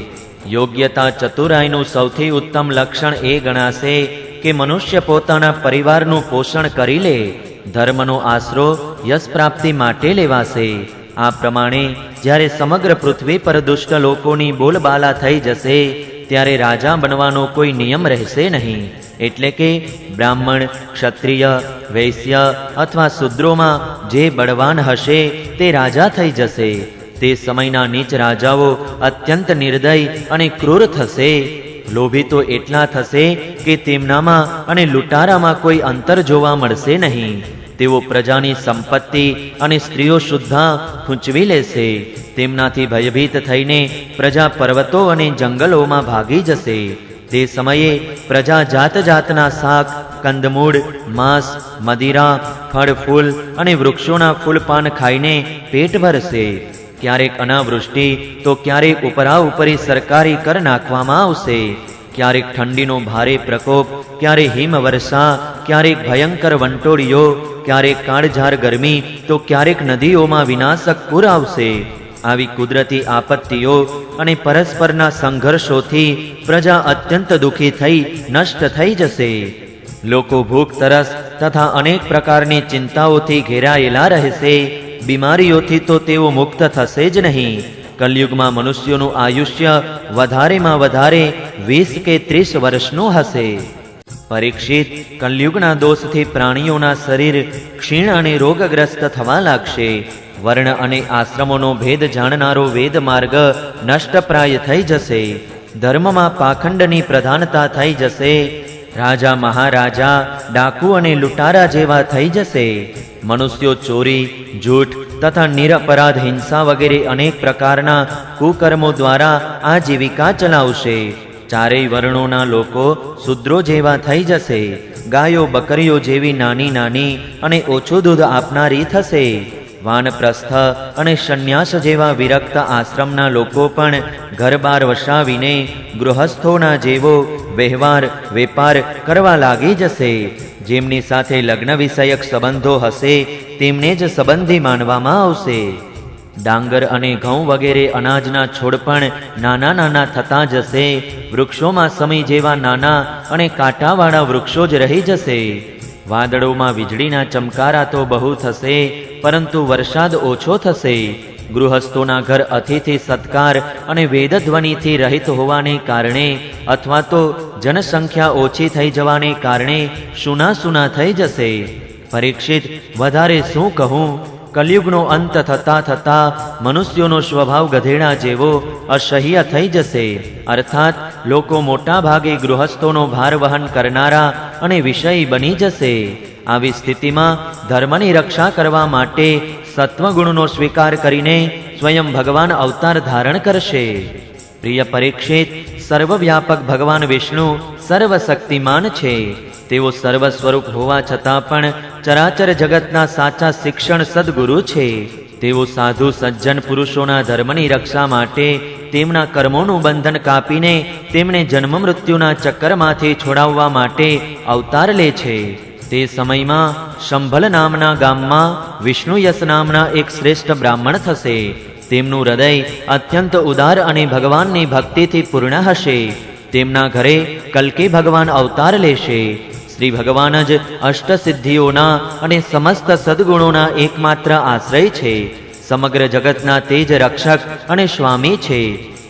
યોગ્યતા ચતુરાઈનું સૌથી ઉત્તમ લક્ષણ એ ગણાશે કે મનુષ્ય પોતાના પરિવારનું પોષણ કરી લે. ધર્મનો આશરો યશ પ્રાપ્તિ માટે લેવાશે. આ પ્રમાણે જ્યારે સમગ્ર પૃથ્વી પર દુષ્ટ લોકોની બોલબાલા થઈ જશે ત્યારે રાજા બનવાનો કોઈ નિયમ રહેશે નહીં. એટલે કે બ્રાહ્મણ, ક્ષત્રિય, વૈશ્ય અથવા શૂદ્રોમાં જે બળવાન હશે તે રાજા થઈ જશે. તે સમયના નીચ રાજાઓ અત્યંત નિર્દય અને ક્રૂર થશે. લોભી તો એટલા થશે કે તેમનામાં અને લૂંટારામાં કોઈ અંતર જોવા મળશે નહીં. તેઓ પ્રજાની સંપત્તિ અને સ્ત્રીઓ સુદ્ધા ખૂંચવી લેશે. તેમનાથી ભયભીત થઈને પ્રજા પર્વતો અને જંગલોમાં ભાગી જશે. તે સમયે પ્રજા જાત જાતના શાક, કંદમૂળ, માંસ, મદિરા, ફળ ફૂલ અને વૃક્ષોના ફૂલપાન ખાઈને પેટ ભરશે. ક્યારેક અનાવૃષ્ટિ તો ક્યારેક ઉપરા ઉપરી સરકારી કર નાખવામાં આવશે. ક્યારેક ઠંડીનો ભારે પ્રકોપ, ક્યારેક હિમવર્ષા, ક્યારેક ભયંકર વંટોળીઓ, ક્યારેક કાળઝાળ ગરમી તો ક્યારેક નદીઓમાં વિનાશક પૂર આવશે. આવી કુદરતી આપત્તિઓ અને પરસ્પરના સંઘર્ષોથી પ્રજા અત્યંત દુઃખી થઈ નષ્ટ થઈ જશે. લોકો ભૂખ તરસ તથા અનેક પ્રકારની ચિંતાઓથી ઘેરાયેલા રહેશે. બીમારીઓથી તો તેઓ મુક્ત થશે જ નહીં. કલયુગમાં મનુષ્યોનું આયુષ્ય વધારેમાં વધારે 20 કે 30 વર્ષનું હશે. પરીક્ષિત, કલયુગના દોષથી પ્રાણીઓના શરીર ક્ષીણ અને રોગગ્રસ્ત થવા લાગશે. વર્ણ અને આશ્રમોનો ભેદ જાણનારો વેદ માર્ગ નષ્ટપ્રાય થઈ જશે. ધર્મમાં પાખંડની પ્રધાનતા થઈ જશે. રાજા મહારાજા ડાકુ અને લૂંટારા જેવા થઈ જશે. મનુષ્યો ચોરી, જૂઠ તથા નિરપરાધ હિંસા વગેરે અનેક પ્રકારના કુકર્મો દ્વારા આજીવિકા ચલાવશે. ચારેય વર્ણોના લોકો શૂદ્રો જેવા થઈ જશે. ગાયો બકરીઓ જેવી નાની નાની અને ઓછું દૂધ આપનારી થશે. વાનપ્રસ્થ અને સંન્યાસ જેવા વિરક્ત આશ્રમના લોકો પણ ઘરબાર વસાવીને ગૃહસ્થોના જેવો વ્યવહાર વેપાર કરવા લાગી જશે. જેમની સાથે લગ્ન વિષયક સંબંધો હશે તેમને જ સંબંધી માનવામાં આવશે. ડાંગર અને ઘઉં વગેરે અનાજના છોડ પણ નાના નાના થતા જશે. વૃક્ષોમાં સમી જેવા નાના અને કાંટાવાળા વૃક્ષો જ રહી જશે. વાદળોમાં વીજળીના ચમકારા તો બહુ થશે, પરંતુ વરસાદ ઓછો થશે. ગૃહસ્થોના ઘર અતિથિ સત્કાર અને વેદધ્વનિથી રહિત હોવાને કારણે અથવા તો જનસંખ્યા ઓછી થઈ જવાને કારણે સૂના સૂના થઈ જશે. પરીક્ષિત, વધારે શું કહું? કલયુગનો અંત થતાં થતાં મનુષ્યોનો સ્વભાવ ગધેડા જેવો અસહ્ય થઈ જશે. અર્થાત લોકો મોટા ભાગે ગૃહસ્થોનો ભાર વહન કરનારા અને વિષયી બની જશે. આવી સ્થિતિમાં ધર્મની રક્ષા કરવા માટે સત્વગુણનો સ્વીકાર કરીને સ્વયં ભગવાન અવતાર ધારણ કરશે. પ્રિય પરીક્ષિત, સર્વવ્યાપક ભગવાન વિષ્ણુ સર્વશક્તિમાન છે. તેઓ સર્વ સ્વરૂપ હોવા છતાં પણ ચરાચર જગતના સાચા શિક્ષણ સદગુરુ છે. તેઓ સાધુ સજ્જન પુરુષોના ધર્મની રક્ષા માટે તેમના કર્મોનું બંધન કાપીને તેમને જન્મ મૃત્યુના ચક્કરમાંથી છોડાવવા માટે અવતાર લે છે. તે સમયમાં શંભલ નામના ગામમાં વિષ્ણુયસ નામના એક શ્રેષ્ઠ બ્રાહ્મણ થશે. તેમનું હૃદય અત્યંત ઉદાર અને ભગવાનની ભક્તિથી પૂર્ણ હશે. તેમના ઘરે કલ્કી ભગવાન અવતાર લેશે. શ્રી ભગવાન જ અષ્ટસિદ્ધિઓના અને સમસ્ત સદગુણોના એકમાત્ર આશ્રય છે. સમગ્ર જગતના તેજ રક્ષક અને સ્વામી છે.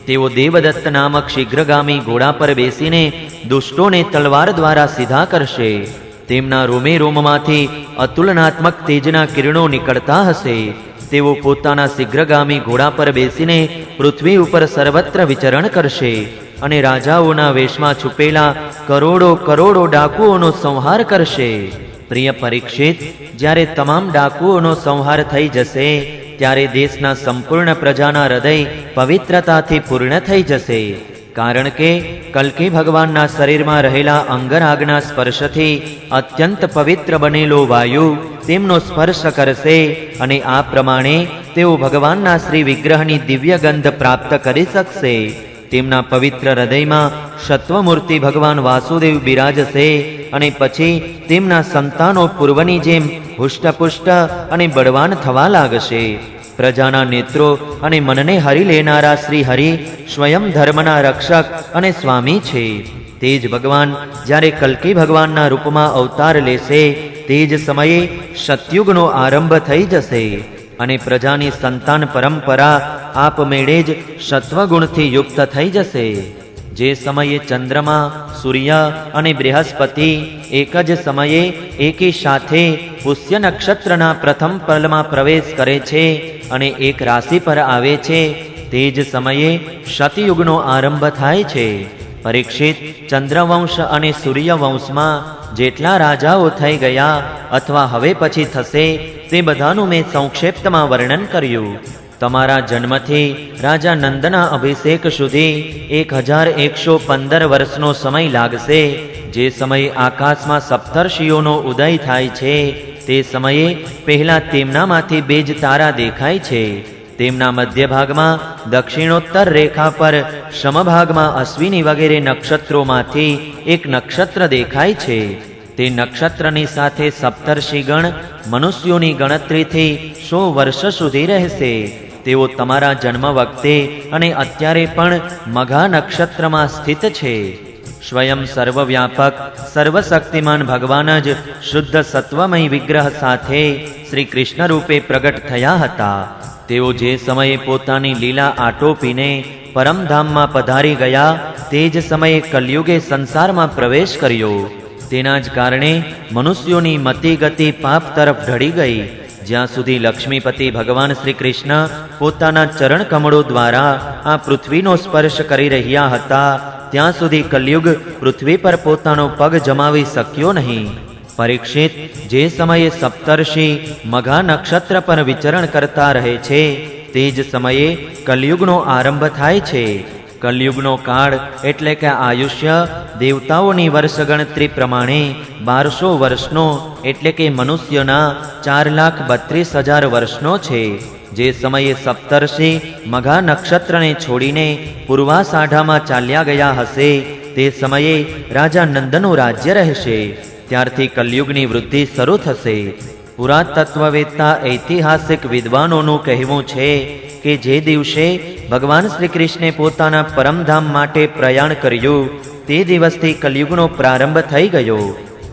તેઓ દેવદત્ત નામક શીઘ્રગામી ઘોડા પર બેસીને દુષ્ટોને તલવાર દ્વારા સીધા કરશે. તેમના રોમે રોમમાંથી અતુલનાત્મક તેજના કિરણો નીકળતા હશે. તેઓ પોતાના શીઘ્રગામી ઘોડા પર બેસીને પૃથ્વી ઉપર સર્વત્ર વિચરણ કરશે અને રાજાઓના વેશમાં છુપેલા કરોડો કરોડો ડાકુઓનો સંહાર કરશે. પ્રિય પરીક્ષિત, જ્યારે તમામ ડાકુઓનો સંહાર થઈ જશે ત્યારે દેશના સંપૂર્ણ પ્રજાના હૃદય પવિત્રતાથી પૂર્ણ થઈ જશે. કારણ કે કલ્કી ભગવાનના શરીરમાં રહેલા અંગરાગના સ્પર્શથી અત્યંત પવિત્ર બનેલો વાયુ તેમનો સ્પર્શ કરશે અને આ પ્રમાણે તેઓ ભગવાનના શ્રી વિગ્રહની દિવ્ય ગંધ પ્રાપ્ત કરી શકશે. તેમના પવિત્ર હૃદયમાં સત્વમૂર્તિ ભગવાન વાસુદેવ બિરાજશે અને પછી તેમના સંતાનો પૂર્વની જેમ હુષ્ટપુષ્ટ અને બળવાન થવા લાગશે. પ્રજાના નેત્રો અને મનને હરી લેનારા શ્રી હરિ સ્વયં ધર્મના રક્ષક અને સ્વામી છે. તે જ ભગવાન જ્યારે કલ્કી ભગવાનના રૂપમાં અવતાર લેશે તે જ સમયે સતયુગનો આરંભ થઈ જશે અને પ્રજાની સંતાન પરંપરા આપમેળે જ સત્વગુણથી યુક્ત થઈ જશે. જે સમયે ચંદ્રમા, સૂર્ય અને બૃહસ્પતિ એક જ સમયે એકી સાથે પુષ્ય નક્ષત્રના પ્રથમ પલમાં પ્રવેશ કરે છે અને એક રાશિ પર આવે છે, તે જ સમયે સતયુગનો આરંભ થાય છે. પરીક્ષિત, ચંદ્રવંશ અને સૂર્યવંશમાં જેટલા રાજાઓ થઈ ગયા અથવા હવે પછી થશે તે બધાનું મેં સંક્ષેપ્તમાં વર્ણન કર્યું. તમારા જન્મથી રાજા નંદના અભિષેક સુધી 1115 વર્ષનો સમય લાગશે. જે સમયે આકાશમાં સપ્તર્ષિઓનો ઉદય થાય છે તે સમયે પહેલા તેમનામાંથી 2 જ તારા દેખાય છે. તેમના મધ્ય ભાગમાં દક્ષિણોત્તર રેખા પર સમભાગમાં અશ્વિની વગેરે નક્ષત્રોમાંથી એક નક્ષત્ર દેખાય છે. તે નક્ષત્રની સાથે સપ્તર્ષિગણ મનુષ્યોની ગણતરીથી 100 વર્ષ સુધી રહેશે. તેઓ તમારા જન્મ વખતે અને અત્યારે પણ મઘા નક્ષત્રમાં સ્થિત છે. સ્વયં સર્વવ્યાપક સર્વશક્તિમાન ભગવાન જ શુદ્ધ સત્વમય વિગ્રહ સાથે શ્રી કૃષ્ણ રૂપે પ્રગટ થયા હતા. તેઓ જે સમયે પોતાની લીલા આટોપીને પરમધામમાં પધારી ગયા તે જ સમયે કલયુગે સંસારમાં પ્રવેશ કર્યો. તેના જ કારણે મનુષ્યોની મતિ ગતિ પાપ તરફ ઢળી ગઈ. જ્યાં સુધી લક્ષ્મીપતિ ભગવાન શ્રી કૃષ્ણ પોતાના ચરણ કમળો દ્વારા આ પૃથ્વીનો સ્પર્શ કરી રહ્યા હતા ત્યાં સુધી કલયુગ પૃથ્વી પર પોતાનો પગ જમાવી શક્યો નહીં. પરીક્ષિત, જે સમયે સપ્તર્ષિ મઘા નક્ષત્ર પર વિચરણ કરતા રહે છે તે જ સમયે કલયુગનો આરંભ થાય છે. કલયુગનો કાળ એટલે કે આયુષ્ય દેવતાઓની વર્ષ ગણતરી પ્રમાણે 1200 વર્ષનો એટલે કે મનુષ્યના 4,32,000 વર્ષનો છે. જે સમયે સપ્તર્ષિ મઘા નક્ષત્રને છોડીને પૂર્વાષાઢામાં ચાલ્યા ગયા હશે તે સમયે રાજા નંદનું રાજ્ય રહેશે. ત્યારથી કલયુગની વૃદ્ધિ શરૂ થશે. પુરાતત્વવેત્તા ઐતિહાસિક વિદ્વાનોનું કહેવું છે કે જે દિવસે ભગવાન શ્રી કૃષ્ણે પોતાના પરમધામ માટે પ્રયાણ કર્યું તે દિવસથી કલયુગનો પ્રારંભ થઈ ગયો.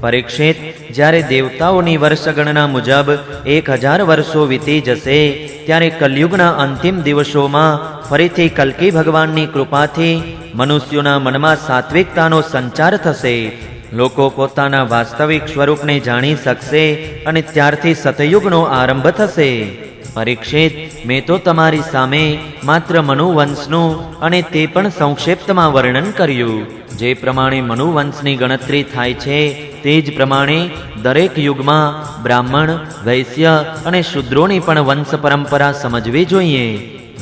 પરીક્ષિત, જ્યારે દેવતાઓની વર્ષગણના મુજબ 1000 વર્ષો વીતી જશે ત્યારે કલયુગના અંતિમ દિવસોમાં ફરીથી કલ્કી ભગવાનની કૃપાથી મનુષ્યોના મનમાં સાત્વિકતાનો સંચાર થશે. લોકો પોતાના વાસ્તવિક સ્વરૂપને જાણી શકશે અને ત્યારથી સતયુગનો આરંભ થશે. પરીક્ષિત, મેં તો તમારી સામે માત્ર મનુવંશનું અને તે પણ સંક્ષિપ્તમાં વર્ણન કર્યું. જે પ્રમાણે મનુવંશની ગણતરી થાય છે તે જ પ્રમાણે દરેક યુગમાં બ્રાહ્મણ, વૈશ્ય અને શૂદ્રોની પણ વંશ પરંપરા સમજવી જોઈએ.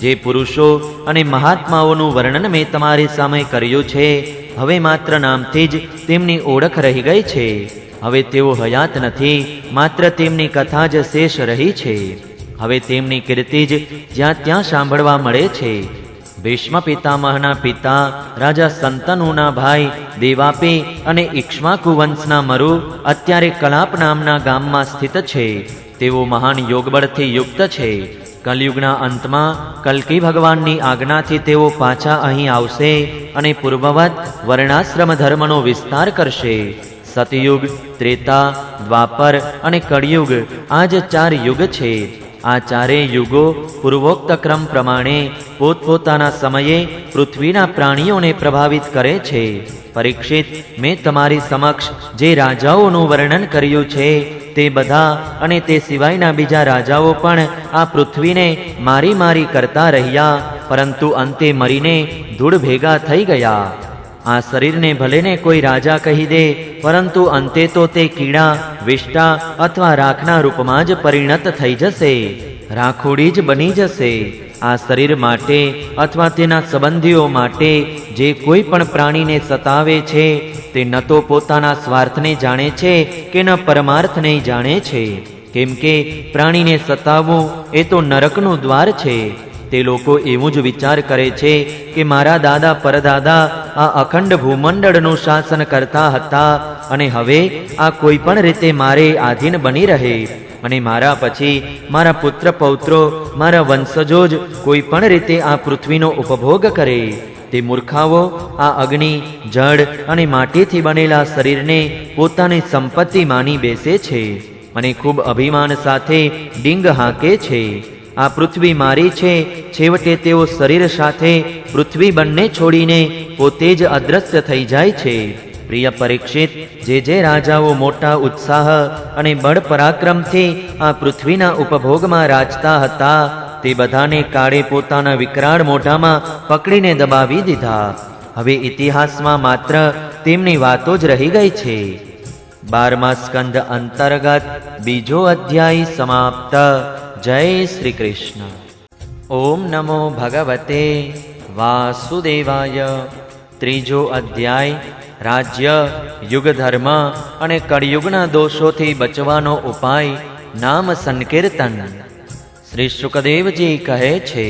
જે પુરુષો અને મહાત્માઓનું વર્ણન મેં તમારી સામે કર્યું છે હવે માત્ર નામથી જ તેમની ઓળખ રહી ગઈ છે. હવે તેઓ હયાત નથી, માત્ર તેમની કથા જ શેષ રહી છે. હવે તેમની કીર્તિ જ જ્યાં ત્યાં સાંભળવા મળે છે. ભીષ્મ પિતામહના પિતા રાજા સંતનુના ભાઈ દેવાપી અને ઇક્ષ્વાકુ વંશના મરુ અત્યારે કલાપ નામના ગામમાં સ્થિત છે. તેઓ મહાન યોગબળથી યુક્ત છે. કલયુગના અંતમાં કલ્કી ભગવાનની આજ્ઞાથી તેઓ પાછા અહીં આવશે અને પૂર્વવત વર્ણાશ્રમ ધર્મનો વિસ્તાર કરશે. સતયુગ, ત્રેતા, દ્વાપર અને કળિયુગ આ જ 4 યુગ છે. આ ચારેય યુગો પૂર્વોક્ત ક્રમ પ્રમાણે પોતપોતાના સમયે પૃથ્વીના પ્રાણીઓને પ્રભાવિત કરે છે. પરીક્ષિત, મેં તમારી સમક્ષ જે રાજાઓનું વર્ણન કર્યું છે તે બધા અને તે સિવાયના બીજા રાજાઓ પણ આ પૃથ્વીને મારી કરતા રહ્યા, પરંતુ અંતે મરીને ધૂળ ભેગા થઈ ગયા. આ શરીરને ભલેને કોઈ રાજા કહી દે, પરંતુ અંતે તો તે કીડા, વિષ્ટા અથવા રાખના રૂપમાં જ પરિણત થઈ જશે, રાખોડી જ બની જશે. આ શરીર માટે અથવા તેના સંબંધીઓ માટે જે કોઈ પણ પ્રાણીને સતાવે છે તે ન તો પોતાના સ્વાર્થને જાણે છે કે ન પરમાર્થને જાણે છે. કેમ કે પ્રાણીને સતાવવું એ તો નરકનું દ્વાર છે. તે લોકો એવું જ વિચાર કરે છે કે મારા દાદા પરદાદા આ અખંડ ભૂમંડળનું શાસન કરતા હતા અને હવે આ કોઈ પણ રીતે મારે આધીન બની રહે અને મારા પછી મારા પુત્ર પૌત્રો, મારા વંશજો જ કોઈ પણ રીતે આ પૃથ્વીનો ઉપભોગ કરે. તે મૂર્ખાઓ આ અગ્નિ, જળ અને માટીથી બનેલા શરીરને પોતાની સંપત્તિ માની બેસે છે અને ખૂબ અભિમાન સાથે ડીંગ હાંકે છે. આ પૃથ્વી મારી છે. છેવટે તેઓ શરીર સાથે પૃથ્વી બંને છોડીને પોતે જ અદ્રશ્ય થઈ જાય છે. પ્રિય પરીક્ષિત, જે રાજાઓ મોટા ઉત્સાહ અને બળ પરાક્રમથી આ પૃથ્વીના ઉપભોગમાં રાજતા હતા તે બધાને કાળે પોતાના વિકરાળ મોઢામાં પકડીને દબાવી દીધા. હવે ઇતિહાસમાં માત્ર તેમની વાતો જ રહી ગઈ છે. 12મા સ્કંદ અંતર્ગત 2જો અધ્યાય સમાપ્ત. જય શ્રી કૃષ્ણ. ઓમ નમો ભગવતે વાસુદેવાય. 3જો અધ્યાય રાજ્ય, યુગ ધર્મ અને કળિયુગના દોષોથી બચવાનો ઉપાય. નામ સંકીર્તન. શ્રી શુકદેવજી કહે છે,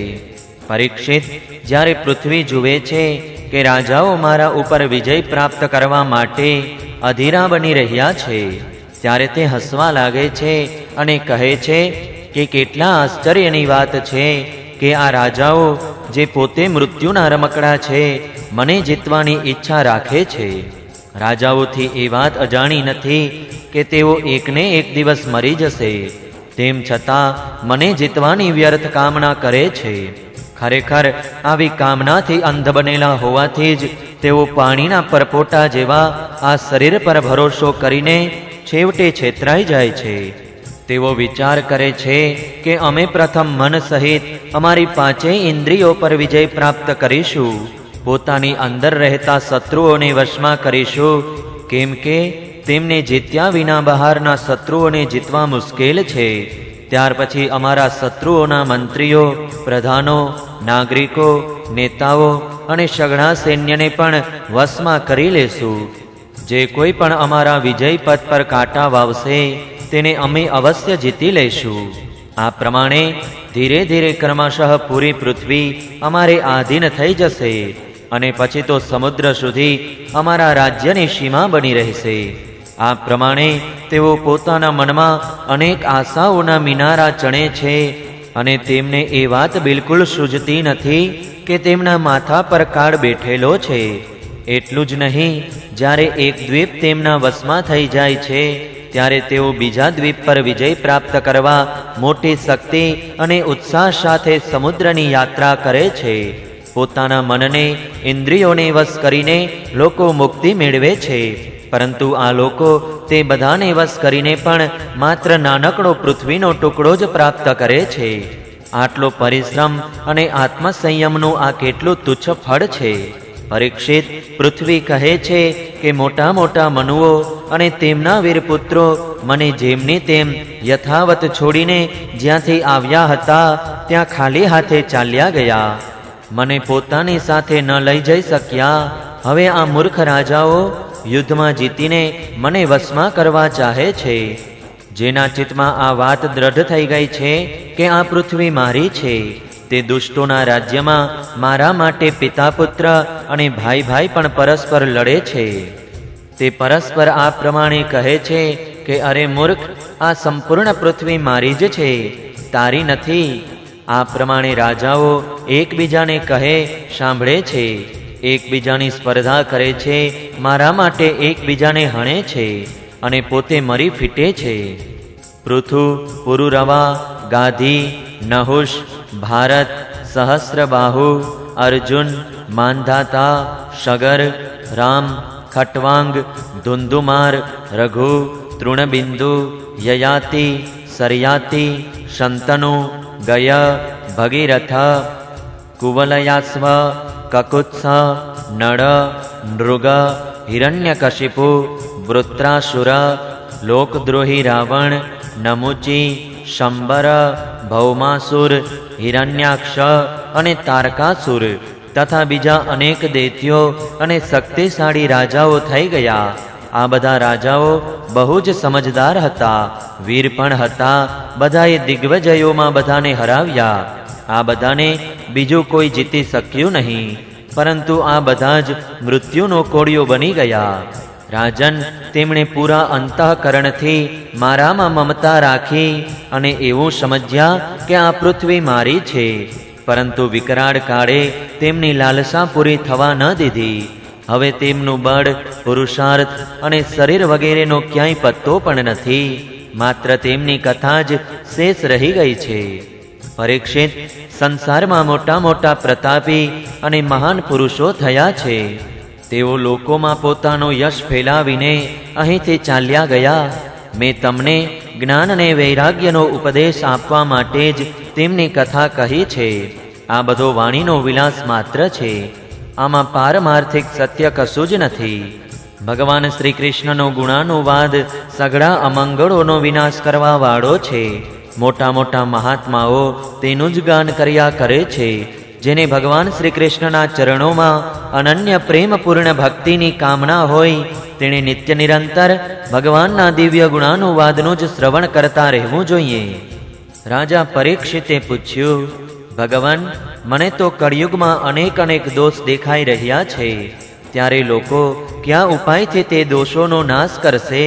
પરીક્ષિત, જ્યારે પૃથ્વી જુએ છે કે રાજાઓ મારા ઉપર વિજય પ્રાપ્ત કરવા માટે અધીરા બની રહ્યા છે ત્યારે તે હસવા લાગે છે અને કહે છે કે કેટલા આશ્ચર્યની વાત છે કે આ રાજાઓ જે પોતે મૃત્યુના રમકડા છે, મને જીતવાની ઈચ્છા રાખે છે. રાજાઓથી એ વાત અજાણી નથી કે તેઓ એકને એક દિવસ મરી જશે, તેમ છતાં મને જીતવાની વ્યર્થ કામના કરે છે. ખરેખર આવી કામનાથી અંધ બનેલા હોવાથી જ તેઓ પાણીના પરપોટા જેવા આ શરીર પર ભરોસો કરીને છેવટે છેતરાઈ જાય છે. તેઓ વિચાર કરે છે કે અમે પ્રથમ મન સહિત અમારી પાંચેય ઇન્દ્રિયો પર વિજય પ્રાપ્ત કરીશું, પોતાની અંદર રહેતા શત્રુઓને વશમાં કરીશું, કેમ કે તેમને જીત્યા વિના બહારના શત્રુઓને જીતવા મુશ્કેલ છે. ત્યાર પછી અમારા શત્રુઓના મંત્રીઓ, પ્રધાનો, નાગરિકો, નેતાઓ અને સઘળા સૈન્યને પણ વશમાં કરી લેશું. જે કોઈ પણ અમારા વિજય પથ પર કાંટા વાવશે તેને અમે અવશ્ય જીતી લઈશું. આ પ્રમાણે ધીરે ધીરે ક્રમશઃ પૂરી પૃથ્વી અમારે આધીન થઈ જશે અને પછી તો સમુદ્ર સુધી અમારા રાજ્યની સીમા બની રહેશે. આ પ્રમાણે તેઓ પોતાના મનમાં અનેક આશાઓના મિનારા ચણે છે અને તેમને એ વાત બિલકુલ સૂઝતી નથી કે તેમના માથા પર કાળ બેઠેલો છે. એટલું જ નહીં, જ્યારે એક દ્વીપ તેમના વશમાં થઈ જાય છે ત્યારે તેઓ બીજા દ્વીપ પર વિજય પ્રાપ્ત કરવા મોટી શક્તિ અને ઉત્સાહ સાથે સમુદ્રની યાત્રા કરે છે. પોતાના મનને, ઇન્દ્રિયોને વશ કરીને લોકો મુક્તિ મેળવે છે, પરંતુ આ લોકો તે બધાને વશ કરીને પણ માત્ર નાનકડો પૃથ્વીનો ટુકડો જ પ્રાપ્ત કરે છે. આટલો પરિશ્રમ અને આત્મસંયમનું આ કેટલું તુચ્છ ફળ છે. પરીક્ષિત, પૃથ્વી કહે છે કે મોટા મોટા મનુઓ અને તેમના વીરપુત્રો મને જેમની તેમ યથાવત છોડીને જ્યાંથી આવ્યા હતા ત્યાં ખાલી હાથે ચાલ્યા ગયા. મને પોતાની સાથે ન લઈ જઈ શક્યા. હવે આ મૂર્ખ રાજાઓ યુદ્ધમાં જીતીને મને વશમાં કરવા ચાહે છે. જેના ચિત્તમાં આ વાત દ્રઢ થઈ ગઈ છે કે આ પૃથ્વી મારી છે, તે દુષ્ટોના રાજ્યમાં મારા માટે પિતા પુત્ર અને ભાઈ ભાઈ પણ પરસ્પર લડે છે. તે પરસ્પર આ પ્રમાણે કહે છે કે અરે મૂર્ખ, આ સંપૂર્ણ પૃથ્વી મારી જ છે, તારી નથી. આ પ્રમાણે રાજાઓ એકબીજાને કહે સાંભળે છે, એકબીજાની સ્પર્ધા કરે છે, મારા માટે એકબીજાને હણે છે અને પોતે મરી ફીટે છે. પૃથુ, પુરુરવા, ગાધી, નહુષ, ભારત, સહસ્રબાહુ, અર્જુન, માંધાતા, શગર, રામ, ખટવાંગ, ધુંધુમાર, રઘુ, તૃણબિંદુ, યયાતિ, સરયાતિ, શંતનુ, ગય, ભગીરથ, કુવલયાસ્વ, કકુત્સ, નળ, નૃગ, હિરણ્યકશિપુ, વૃત્રાસુર, લોકદ્રોહી રાવણ, નમુચી, શંબર, ભૌમાસુર, હિરણ્યાક્ષ અને તારકાસુર તથા બીજા અનેક દૈત્યો અને શક્તિશાળી રાજાઓ થઈ ગયા. આ બધા રાજાઓ બહુ જ સમજદાર હતા, વીર પણ હતા. બધાએ દિગ્વિજયોમાં બધાને હરાવ્યા. આ બધાને બીજું કોઈ જીતી શક્યું નહીં, પરંતુ આ બધા જ મૃત્યુનો કોળિયો બની ગયા. રાજન, તેમણે પૂરા અંતઃકરણથી મારામાં મમતા રાખી અને એવું સમજ્યા કે આ પૃથ્વી મારી છે, પરંતુ વિકરાળ કાળે તેમની લાલસા પૂરી થવા ન દીધી. હવે તેમનું બળ, પુરુષાર્થ અને શરીર વગેરેનો ક્યાંય પત્તો પણ નથી, માત્ર તેમની કથા જ શેષ રહી ગઈ છે. પરીક્ષિત, સંસારમાં મોટા મોટા પ્રતાપી અને મહાન પુરુષો થયા છે. તેઓ લોકોમાં પોતાનો યશ ફેલાવીને અહીંથી ચાલ્યા ગયા. મેં તમને જ્ઞાન અને વૈરાગ્યનો ઉપદેશ આપવા માટે જ તેમની કથા કહી છે. આ બધો વાણીનો વિલાસ માત્ર છે, આમાં પારમાર્થિક સત્ય કશું જ નથી. ભગવાન શ્રી કૃષ્ણનો ગુણાનુવાદ સઘળા અમંગળોનો વિનાશ કરવા વાળો છે. મોટા મોટા મહાત્માઓ તેનું જ ગાન કર્યા કરે છે. જેને ભગવાન શ્રી કૃષ્ણના ચરણોમાં અનન્ય પ્રેમપૂર્ણ ભક્તિની કામના હોય તેણે નિત્ય નિરંતર ભગવાનના દિવ્ય ગુણાનુવાદનું જ શ્રવણ કરતા રહેવું જોઈએ. રાજા પરીક્ષિતે પૂછ્યું, ભગવાન, મને તો કળિયુગમાં અનેક અનેક દોષ દેખાઈ રહ્યા છે, ત્યારે લોકો કયા ઉપાયથી તે દોષોનો નાશ કરશે?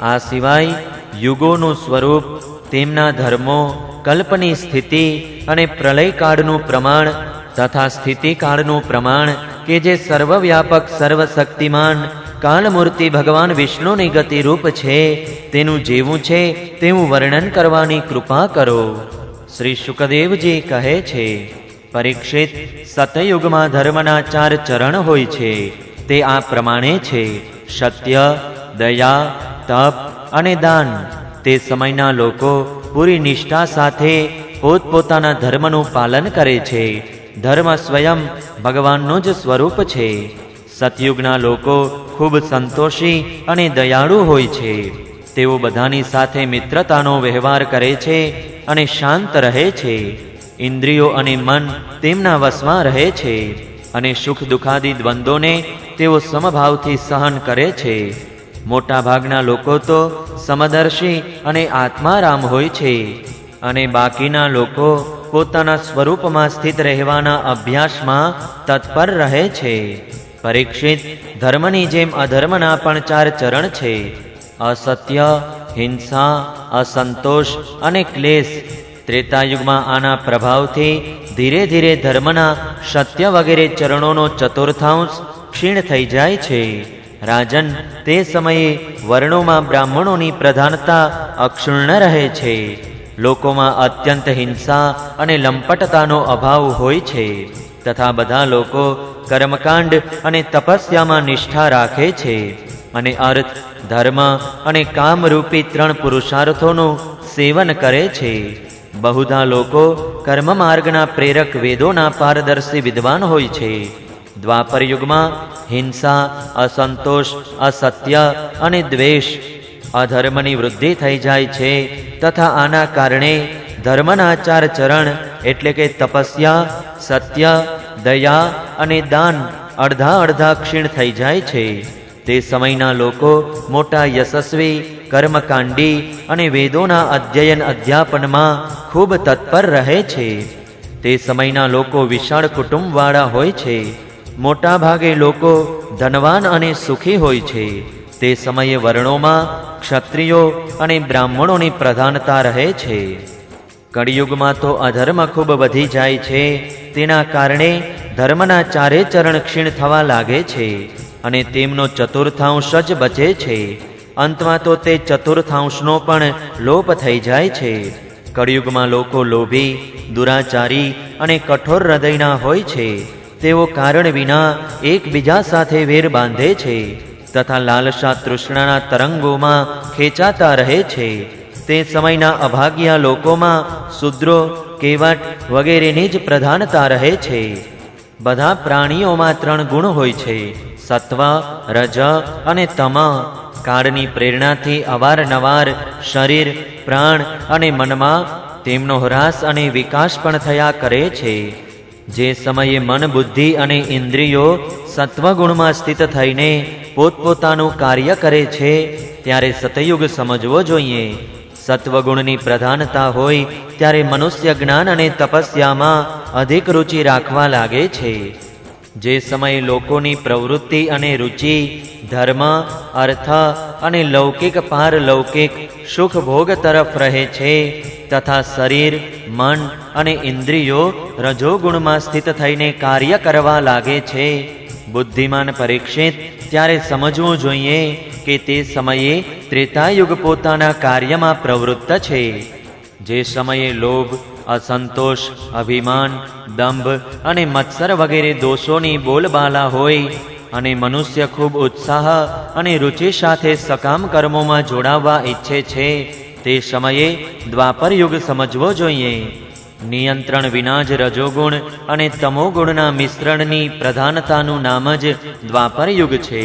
આ સિવાય યુગોનું સ્વરૂપ, તેમના ધર્મો, કલ્પની સ્થિતિ અને પ્રલયકાળનું પ્રમાણ તથા સ્થિતિકાળનું પ્રમાણ કે જે સર્વવ્યાપક સર્વશક્તિમાન કાળમૂર્તિ ભગવાન વિષ્ણુની ગતિરૂપ છે તેનું જેવું છે તેવું વર્ણન કરવાની કૃપા કરો. શ્રી શુકદેવજી કહે છે, પરીક્ષિત, સતયુગમાં ધર્મના 4 ચરણ હોય છે. તે આ પ્રમાણે છે: સત્ય, દયા, તપ અને દાન. તે સમયના લોકો પૂરી નિષ્ઠા સાથે પોતપોતાના ધર્મનું પાલન કરે છે. ધર્મ સ્વયં ભગવાનનું જ સ્વરૂપ છે. સતયુગના લોકો ખૂબ સંતોષી અને દયાળુ હોય છે. તેઓ બધાની સાથે મિત્રતાનો વ્યવહાર કરે છે અને શાંત રહે છે. ઇન્દ્રિયો અને મન તેમના વશમાં રહે છે અને સુખ દુઃખાદી દ્વંદ્વોને તેઓ સમભાવથી સહન કરે છે. મોટા ભાગના લોકો તો સમદર્શી અને આત્મારામ હોય છે અને બાકીના લોકો પોતાના સ્વરૂપમાં સ્થિત રહેવાના અભ્યાસમાં તત્પર રહે છે. પરીક્ષિત, ધર્મની જેમ અધર્મના પણ 4 ચરણ છે: અસત્ય, હિંસા, અસંતોષ અને ક્લેશ. ત્રેતાયુગમાં આના પ્રભાવથી ધીરે ધીરે ધર્મના સત્ય વગેરે ચરણોનો ચતુર્થાંશ ક્ષીણ થઈ જાય છે. રાજન, તે સમયે વર્ણોમાં બ્રાહ્મણોની પ્રધાનતા અક્ષુણ્ણ રહે છે. લોકોમાં અત્યંત હિંસા અને લંપટતાનો અભાવ હોય છે તથા બધા લોકો કર્મકાંડ અને તપસ્યામાં નિષ્ઠા રાખે છે અને અર્થ, ધર્મ અને કામરૂપી 3 પુરુષાર્થોનું સેવન કરે છે. બહુધા લોકો કર્મ માર્ગના પ્રેરક વેદોના પારદર્શી વિદ્વાન હોય છે. દ્વાપર યુગમાં હિંસા, અસંતોષ, અસત્ય અને દ્વેષ, અધર્મની વૃદ્ધિ થઈ જાય છે તથા આના કારણે ધર્મના 4 ચરણ એટલે કે તપસ્યા, સત્ય, દયા અને દાન અડધા ક્ષીણ થઈ જાય છે. તે સમયના લોકો મોટા યશસ્વી, કર્મકાંડી અને વેદોના અધ્યયન અધ્યાપનમાં ખૂબ તત્પર રહે છે. તે સમયના લોકો વિશાળ કુટુંબવાળા હોય છે. મોટા ભાગે લોકો ધનવાન અને સુખી હોય છે. તે સમયે વર્ણોમાં ક્ષત્રિયો અને બ્રાહ્મણોની પ્રધાનતા રહે છે. કળિયુગમાં તો અધર્મ ખૂબ વધી જાય છે. તેના કારણે ધર્મના 4 ચરણ ક્ષીણ થવા લાગે છે અને તેમનો ચતુર્થાંશ જ બચે છે. અંતમાં તો તે ચતુર્થાંશનો પણ લોપ થઈ જાય છે. કળિયુગમાં લોકો લોભી, દુરાચારી અને કઠોર હૃદયના હોય છે. તેઓ કારણ વિના એકબીજા સાથે વેર બાંધે છે તથા લાલસા તૃષ્ણાના તરંગોમાં ખેંચાતા રહે છે. તે સમયના અભાગ્યા લોકોમાં શુદ્રો, કેવટ વગેરેની જ પ્રધાનતા રહે છે. બધા પ્રાણીઓમાં 3 ગુણ હોય છે: સત્વ, રજ અને તમ. કાળની પ્રેરણાથી અવારનવાર શરીર, પ્રાણ અને મનમાં તેમનો હ્રાસ અને વિકાસ પણ થયા કરે છે. જે સમયે મન, બુદ્ધિ અને ઇન્દ્રિયો સત્વગુણમાં સ્થિત થઈને પોતપોતાનું કાર્ય કરે છે ત્યારે સતયુગ સમજવો જોઈએ. સત્વગુણની પ્રધાનતા હોય ત્યારે મનુષ્ય જ્ઞાન અને તપસ્યામાં અધિક રુચિ રાખવા લાગે છે. જે સમયે લોકોની પ્રવૃત્તિ અને રુચિ ધર્મ, અર્થ અને લૌકિક પારલૌકિક સુખ ભોગ તરફ રહે છે તથા શરીર, મન અને ઇન્દ્રિયો રજોગુણમાં સ્થિત થઈને કાર્ય કરવા લાગે છે. બુદ્ધિમાન પરીક્ષિત, ત્યારે સમજવું જોઈએ કે તે સમયે ત્રેતાયુગ પોતાના કાર્યમાં પ્રવૃત્ત છે. જે સમયે લોભ, અસંતોષ, અભિમાન, દંભ અને મત્સર વગેરે દોષોની બોલબાલા હોય અને મનુષ્ય ખૂબ ઉત્સાહ અને રુચિ સાથે સકામ કર્મોમાં જોડાવવા ઈચ્છે છે તે સમયે દ્વાપર યુગ સમજવો જોઈએ. નિયંત્રણ વિના જ રજોગુણ અને તમોગુણના મિશ્રણની પ્રધાનતાનું નામ જ દ્વાપર યુગ છે.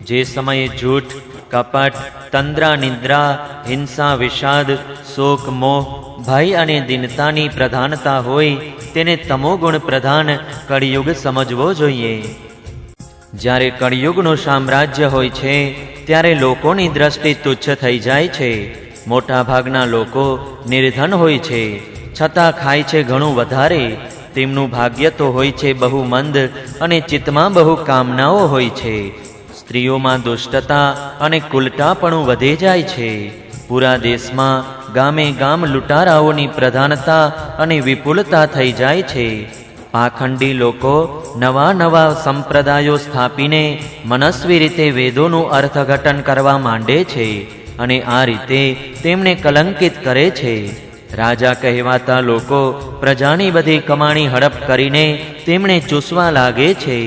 જે સમયે જૂઠ, કપટ, તંદ્રા, નિદ્રા, હિંસા, વિષાદ, શોક, મોહ, ભય અને દીનતાની પ્રધાનતા હોય તેને તમોગુણ પ્રધાન કળિયુગ સમજવો જોઈએ. જ્યારે કળિયુગનું સામ્રાજ્ય હોય છે ત્યારે લોકોની દ્રષ્ટિ તુચ્છ થઈ જાય છે. મોટા ભાગના લોકો નિર્ધન હોય છે છતાં ખાય છે ઘણું વધારે. તેમનું ભાગ્ય તો હોય છે બહુ મંદ અને ચિત્તમાં બહુ કામનાઓ હોય છે. સ્ત્રીઓમાં દુષ્ટતા અને કુલટાપણું વધી જાય છે. પૂરા દેશમાં ગામે ગામ લૂંટારાઓની પ્રધાનતા અને વિપુલતા થઈ જાય છે. પાખંડી લોકો નવા નવા સંપ્રદાયો સ્થાપીને મનસ્વી રીતે વેદોનું અર્થઘટન કરવા માંડે છે અને આ રીતે તેમને કલંકિત કરે છે. રાજા કહેવાતા લોકો પ્રજાની બધી કમાણી હડપ કરીને તેમણે ચૂસવા લાગે છે.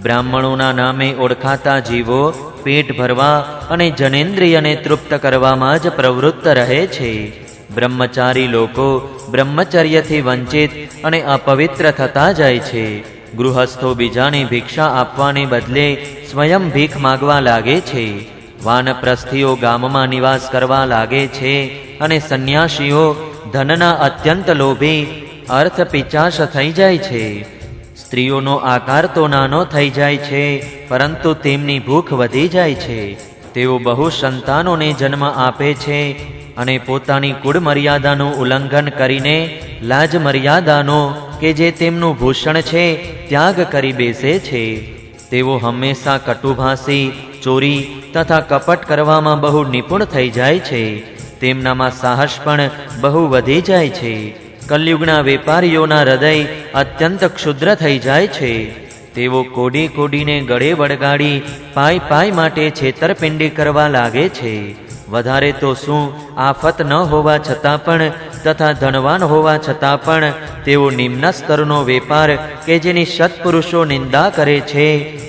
બ્રાહ્મણોના નામે ઓળખાતા જીવો પેટ ભરવા અને જનેન્દ્રિયને તૃપ્ત કરવામાં જ પ્રવૃત્ત રહે છે. બ્રહ્મચારી લોકો બ્રહ્મચર્યથી વંચિત અને અપવિત્ર થતા જાય છે. ગૃહસ્થો બીજાને ભિક્ષા આપવાને બદલે સ્વયં ભીખ માગવા લાગે છે. વાનપ્રસ્થીઓ ગામમાં નિવાસ કરવા લાગે છે અને સંન્યાસીઓ ધનના અત્યંત લોભી અર્થ પિચાશ થઈ જાય છે. સ્ત્રીઓનો આકાર તો નાનો થઈ જાય છે, પરંતુ તેમની ભૂખ વધી જાય છે. તેઓ બહુ સંતાનોને જન્મ આપે છે અને પોતાની કુળ મર્યાદાનું ઉલ્લંઘન કરીને લાજ મર્યાદાનો કે જે તેમનું ભૂષણ છે ત્યાગ કરી બેસે છે. તેઓ હંમેશા કટુભાષી, ચોરી તથા કપટ કરવામાં બહુ નિપુણ થઈ જાય છે. તેમનામાં સાહસ પણ બહુ વધી જાય છે. કલયુગના વેપારીઓના હૃદય અત્યંત ક્ષુદ્ર થઈ જાય છે. તેઓ કોડી કોડીને ગળે વળગાડી પાય પાય માટે છેતરપિંડી કરવા લાગે છે. વધારે તો શું, આફત ન હોવા છતાં પણ તથા ધનવાન હોવા છતાં પણ તેઓ નિમ્ન સ્તરનો વેપાર કે જેની સત્પુરુષો નિંદા કરે છે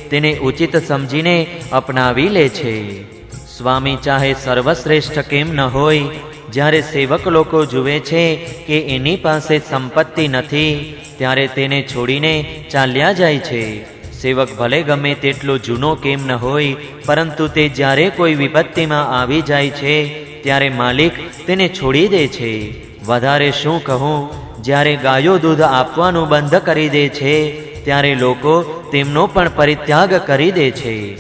તેને ઉચિત સમજીને અપનાવી લે છે. સ્વામી ચાહે સર્વશ્રેષ્ઠ કેમ ન હોય, જ્યારે સેવક લોકો જુએ છે કે એની પાસે સંપત્તિ નથી ત્યારે તેને છોડીને ચાલ્યા જાય છે. સેવક ભલે ગમે તેટલો જૂનો કેમ ન હોય, પરંતુ તે જ્યારે કોઈ વિપત્તિમાં આવી જાય છે ત્યારે માલિક તેને છોડી દે છે. વધારે શું કહું, જ્યારે ગાયો દૂધ આપવાનું બંધ કરી દે છે ત્યારે લોકો તેમનો પણ પરિત્યાગ કરી દે છે.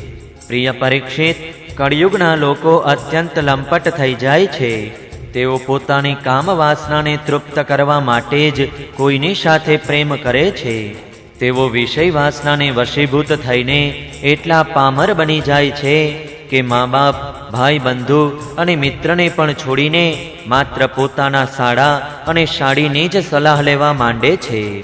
પ્રિય પરીક્ષિત, કળિયુગના લોકો અત્યંત લંપટ થઈ જાય છે. તેઓ પોતાની કામ વાસનાને તૃપ્ત કરવા માટે જ કોઈની સાથે પ્રેમ કરે છે. તેઓ વિષય વાસનાને વશીભૂત થઈને એટલા પામર બની જાય છે કે મા બાપ, ભાઈ બંધુ અને મિત્રને પણ છોડીને માત્ર પોતાના સાડા અને સાડીની જ સલાહ લેવા માંડે છે.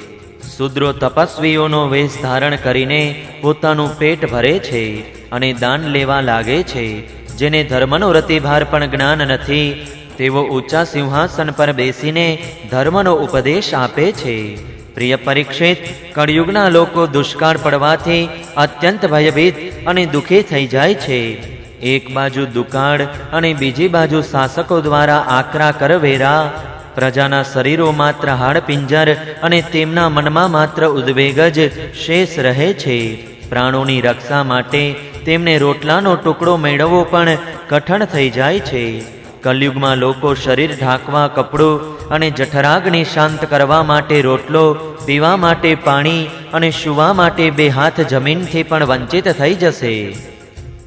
શૂદ્રો તપસ્વીઓનો વેશ ધારણ કરીને પોતાનું પેટ ભરે છે અને દાન લેવા લાગે છે. જેને ધર્મનો રતિભાર પણ જ્ઞાન નથી, તેઓ ઊંચા સિંહાસન પર બેસીને ધર્મનો ઉપદેશ આપે છે. પ્રિય પરીક્ષિત, કળિયુગના લોકો દુષ્કાળ પડવાથી અત્યંત ભયભીત અને દુઃખી થઈ જાય છે. એક બાજુ દુકાળ અને બીજી બાજુ શાસકો દ્વારા આકરા કરવેરા. પ્રજાના શરીરો માત્ર હાડપિંજર અને તેમના મનમાં માત્ર ઉદ્વેગ જ શેષ રહે છે. પ્રાણોની રક્ષા માટે તેમને રોટલાનો ટુકડો મેળવવો પણ કઠણ થઈ જાય છે. કલયુગમાં લોકો શરીર ઢાંકવા કપડું અને જઠરાગ્નિ શાંત કરવા માટે રોટલો, પીવા માટે પાણી અને સૂવા માટે બે હાથ જમીનથી પણ વંચિત થઈ જશે.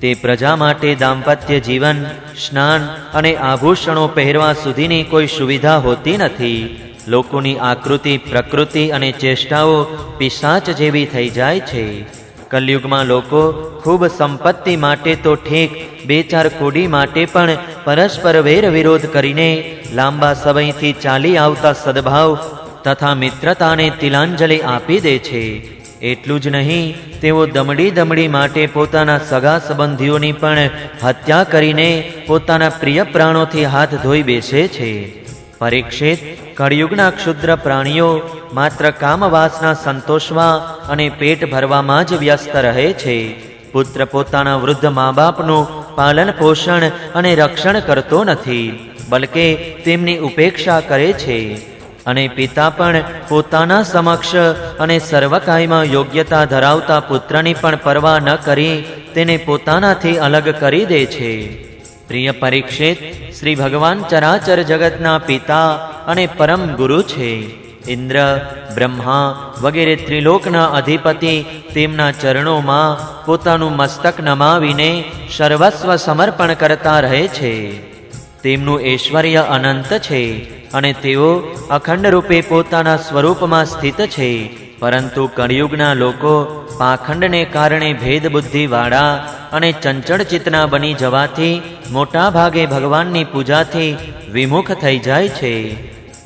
તે પ્રજા માટે દાંપત્ય જીવન, સ્નાન અને આભૂષણો પહેરવા સુધીની કોઈ સુવિધા હોતી નથી. લોકોની આકૃતિ, પ્રકૃતિ અને ચેષ્ટાઓ પિશાચ જેવી થઈ જાય છે. કલયુગમાં લોકો ખૂબ સંપત્તિ માટે તો ઠીક, બે ચાર કોડી માટે પણ પરસ્પર વેર વિરોધ કરીને લાંબા સમયથી ચાલી આવતા સદભાવ તથા મિત્રતાને તિલાંજલિ આપી દે છે. એટલું જ નહીં, તેઓ દમડી દમડી માટે પોતાના સગા સંબંધીઓની પણ હત્યા કરીને પોતાના પ્રિય પ્રાણોથી હાથ ધોઈ બેસે છે. પરીક્ષિત, કળિયુગના ક્ષુદ્ર પ્રાણીઓ માત્ર કામ વાસના સંતોષવા અને પેટ ભરવામાં જ વ્યસ્ત રહે છે. પુત્ર પોતાના વૃદ્ધ મા બાપનું પાલન પોષણ અને રક્ષણ કરતો નથી, બલકે તેમની ઉપેક્ષા કરે છે. અને પિતા પણ પોતાના સમક્ષ અને સર્વકાયમાં યોગ્યતા ધરાવતા પુત્રની પણ પરવા ન કરી તેને પોતાનાથી અલગ કરી દે છે. પ્રિય પરીક્ષિત, શ્રી ભગવાન ચરાચર જગતના પિતા અને પરમ ગુરુ છે. ઇન્દ્ર, બ્રહ્મા વગેરે ત્રિલોકના અધિપતિ તેમના ચરણોમાં પોતાનું મસ્તક નમાવીને સર્વસ્વ સમર્પણ કરતા રહે છે. તેમનું ઐશ્વર્ય અનંત છે અને તેઓ અખંડ રૂપે પોતાના સ્વરૂપમાં સ્થિત છે. પરંતુ કળિયુગના લોકો પાખંડને કારણે ભેદબુદ્ધિવાળા અને ચંચળ ચિત્તના બની જવાથી મોટા ભાગે ભગવાનની પૂજાથી વિમુખ થઈ જાય છે.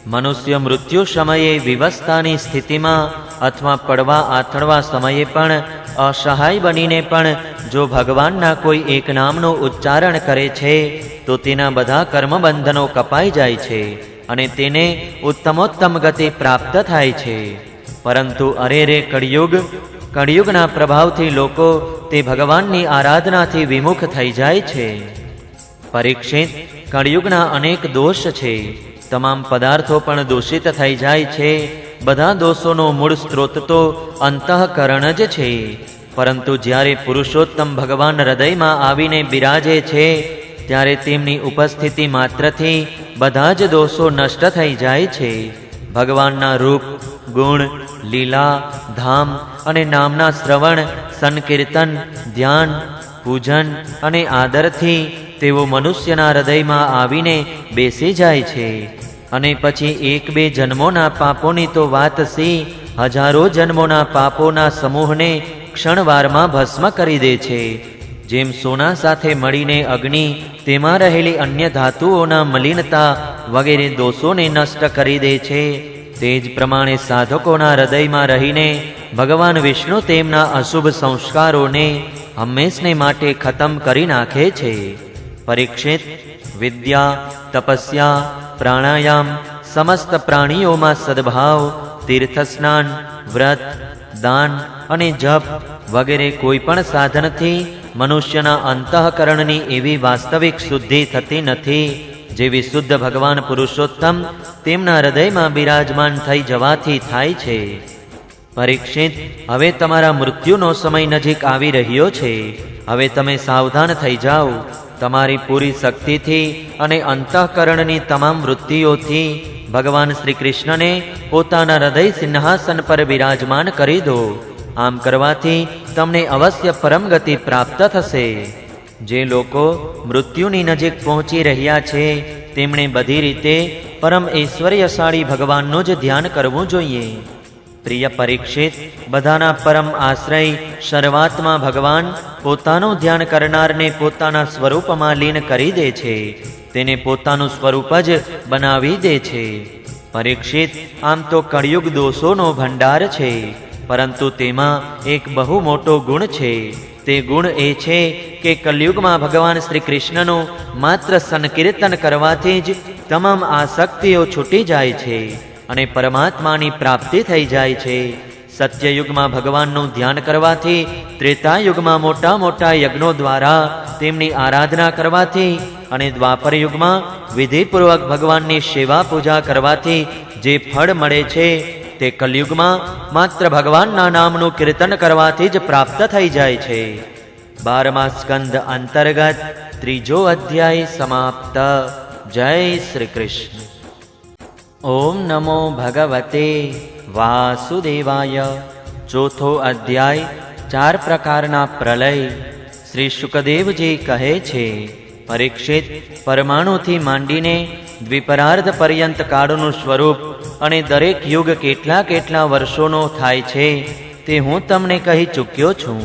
મનુષ્ય મૃત્યુ સમયે વિવસ્થાની સ્થિતિમાં અથવા પડવા આથડવા સમયે પણ અસહાય બનીને પણ જો ભગવાનના કોઈ એક નામનું ઉચ્ચારણ કરે છે તો તેના બધા કર્મબંધનો કપાઈ જાય છે અને તેને ઉત્તમોત્તમ ગતિ પ્રાપ્ત થાય છે. પરંતુ અરે રે કળિયુગના પ્રભાવથી લોકો તે ભગવાનની આરાધનાથી વિમુખ થઈ જાય છે. પરીક્ષિત, કળિયુગના અનેક દોષ છે. તમામ પદાર્થો પણ દૂષિત થઈ જાય છે. બધા દોષોનો મૂળ સ્ત્રોત તો અંતઃકરણ જ છે. પરંતુ જ્યારે પુરુષોત્તમ ભગવાન હૃદયમાં આવીને બિરાજે છે ત્યારે તેમની ઉપસ્થિતિ માત્રથી બધા જ દોષો નષ્ટ થઈ જાય છે. ભગવાનના રૂપ, ગુણ, લીલા, ધામ અને નામના શ્રવણ, સંકીર્તન, ધ્યાન, પૂજન અને આદરથી તેઓ મનુષ્યના હૃદયમાં આવીને બેસી જાય છે. અને પછી એક બે જન્મોના પાપોની તો વાત સી, હજારો જન્મોના પાપોના સમૂહને ક્ષણવારમાં ભસ્મ કરી દે છે. જેમ સોના સાથે મળીને અગ્નિ તેમાં રહેલી અન્ય ધાતુઓના મલિનતા વગેરે દોષોને નષ્ટ કરી દે છે, તે જ પ્રમાણે સાધકોના હૃદયમાં રહીને ભગવાન વિષ્ણુ તેમના અશુભ સંસ્કારોને હંમેશને માટે ખતમ કરી નાખે છે. પરીક્ષિત, વિદ્યા, તપસ્યા, પ્રાણાયામ, સમસ્ત પ્રાણીઓમાં સદભાવ, તીર્થસ્નાન, વ્રત, દાન અને જપ વગેરે કોઈ પણ સાધનથી મનુષ્યના અંતઃકરણની એવી વાસ્તવિક શુદ્ધિ થતી નથી જેવી શુદ્ધ ભગવાન પુરુષોત્તમ તેમના હૃદયમાં બિરાજમાન થઈ જવાથી થાય છે. પરીક્ષિત, હવે તમારા મૃત્યુનો સમય નજીક આવી રહ્યો છે. હવે તમે સાવધાન થઈ જાઓ. તમારી પૂરી શક્તિથી અને અંતઃકરણની તમામ વૃત્તિઓથી ભગવાન શ્રી કૃષ્ણને પોતાના હૃદય સિંહાસન પર બિરાજમાન કરી દો. આમ કરવાથી તમને અવશ્ય પરમ ગતિ પ્રાપ્ત થશે. જે લોકો મૃત્યુની નજીક પહોંચી રહ્યા છે તેમણે બધી રીતે પરમ ઐશ્વર્યશાળી ભગવાનનું જ ધ્યાન કરવું જોઈએ. પ્રિય પરીક્ષિત, બધાના પરમ આશ્રય શરૂઆતમાં ભગવાન પોતાનું ધ્યાન કરનારને પોતાના સ્વરૂપમાં લીન કરી દે છે. તેને પોતાનું સ્વરૂપ જ બનાવી દે છે. પરીક્ષિત, આમ તો કળિયુગ દોષોનો ભંડાર છે, પરંતુ તેમાં એક બહુ મોટો ગુણ છે. તે ગુણ એ છે કે કલયુગમાં ભગવાન શ્રી કૃષ્ણનું માત્ર સંકીર્તન કરવાથી જ તમામ આસક્તિઓ છૂટી જાય છે અને પરમાત્માની પ્રાપ્તિ થઈ જાય છે. સત્યયુગમાં ભગવાનનું ધ્યાન કરવાથી, ત્રેતાયુગમાં મોટા મોટા યજ્ઞો દ્વારા તેમની આરાધના કરવાથી અને દ્વાપર યુગમાં વિધિપૂર્વક ભગવાનની સેવા પૂજા કરવાથી જે ફળ મળે છે તે કલયુગમાં માત્ર ભગવાનના નામનું કીર્તન કરવાથી જ પ્રાપ્ત થઈ જાય છે. 12મા સ્કંદ અંતર્ગત 3જો અધ્યાય સમાપ્ત. જય શ્રી કૃષ્ણ. ઓમ નમો ભગવતે વાસુદેવાય. ચોથો અધ્યાય 4 પ્રકારના પ્રલય. શ્રી શુકદેવજી કહે છે, પરીક્ષિત, પરમાણુથી માંડીને દ્વિપરાર્ધ પર્યંત કાળનું સ્વરૂપ અને દરેક યુગ કેટલા કેટલા વર્ષોનો થાય છે તે હું તમને કહી ચૂક્યો છું.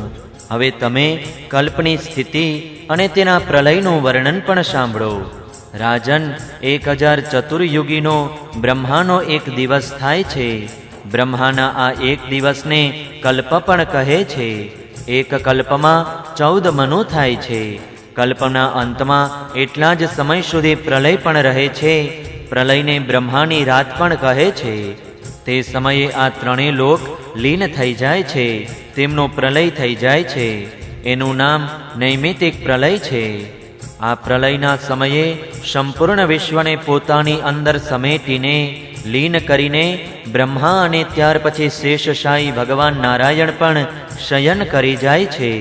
હવે તમે કલ્પની સ્થિતિ અને તેના પ્રલયનું વર્ણન પણ સાંભળો. રાજન, 1000 ચતુર્યુગીનો બ્રહ્માનો એક દિવસ થાય છે. બ્રહ્માના આ એક દિવસને કલ્પ પણ કહે છે. એક કલ્પમાં 14 મનુ થાય છે. કલ્પના અંતમાં એટલા જ સમય સુધી પ્રલય પણ રહે છે. પ્રલયને બ્રહ્માની રાત પણ કહે છે. તે સમયે આ ત્રણેય લોક લીન થઈ જાય છે. તેમનો પ્રલય થઈ જાય છે. એનું નામ નૈમિતિક પ્રલય છે. આ પ્રલયના સમયે સંપૂર્ણ વિશ્વને પોતાની અંદર સમેટીને લીન કરીને બ્રહ્મા અને ત્યાર પછી શેષશાહી ભગવાન નારાયણ પણ શયન કરી જાય છે.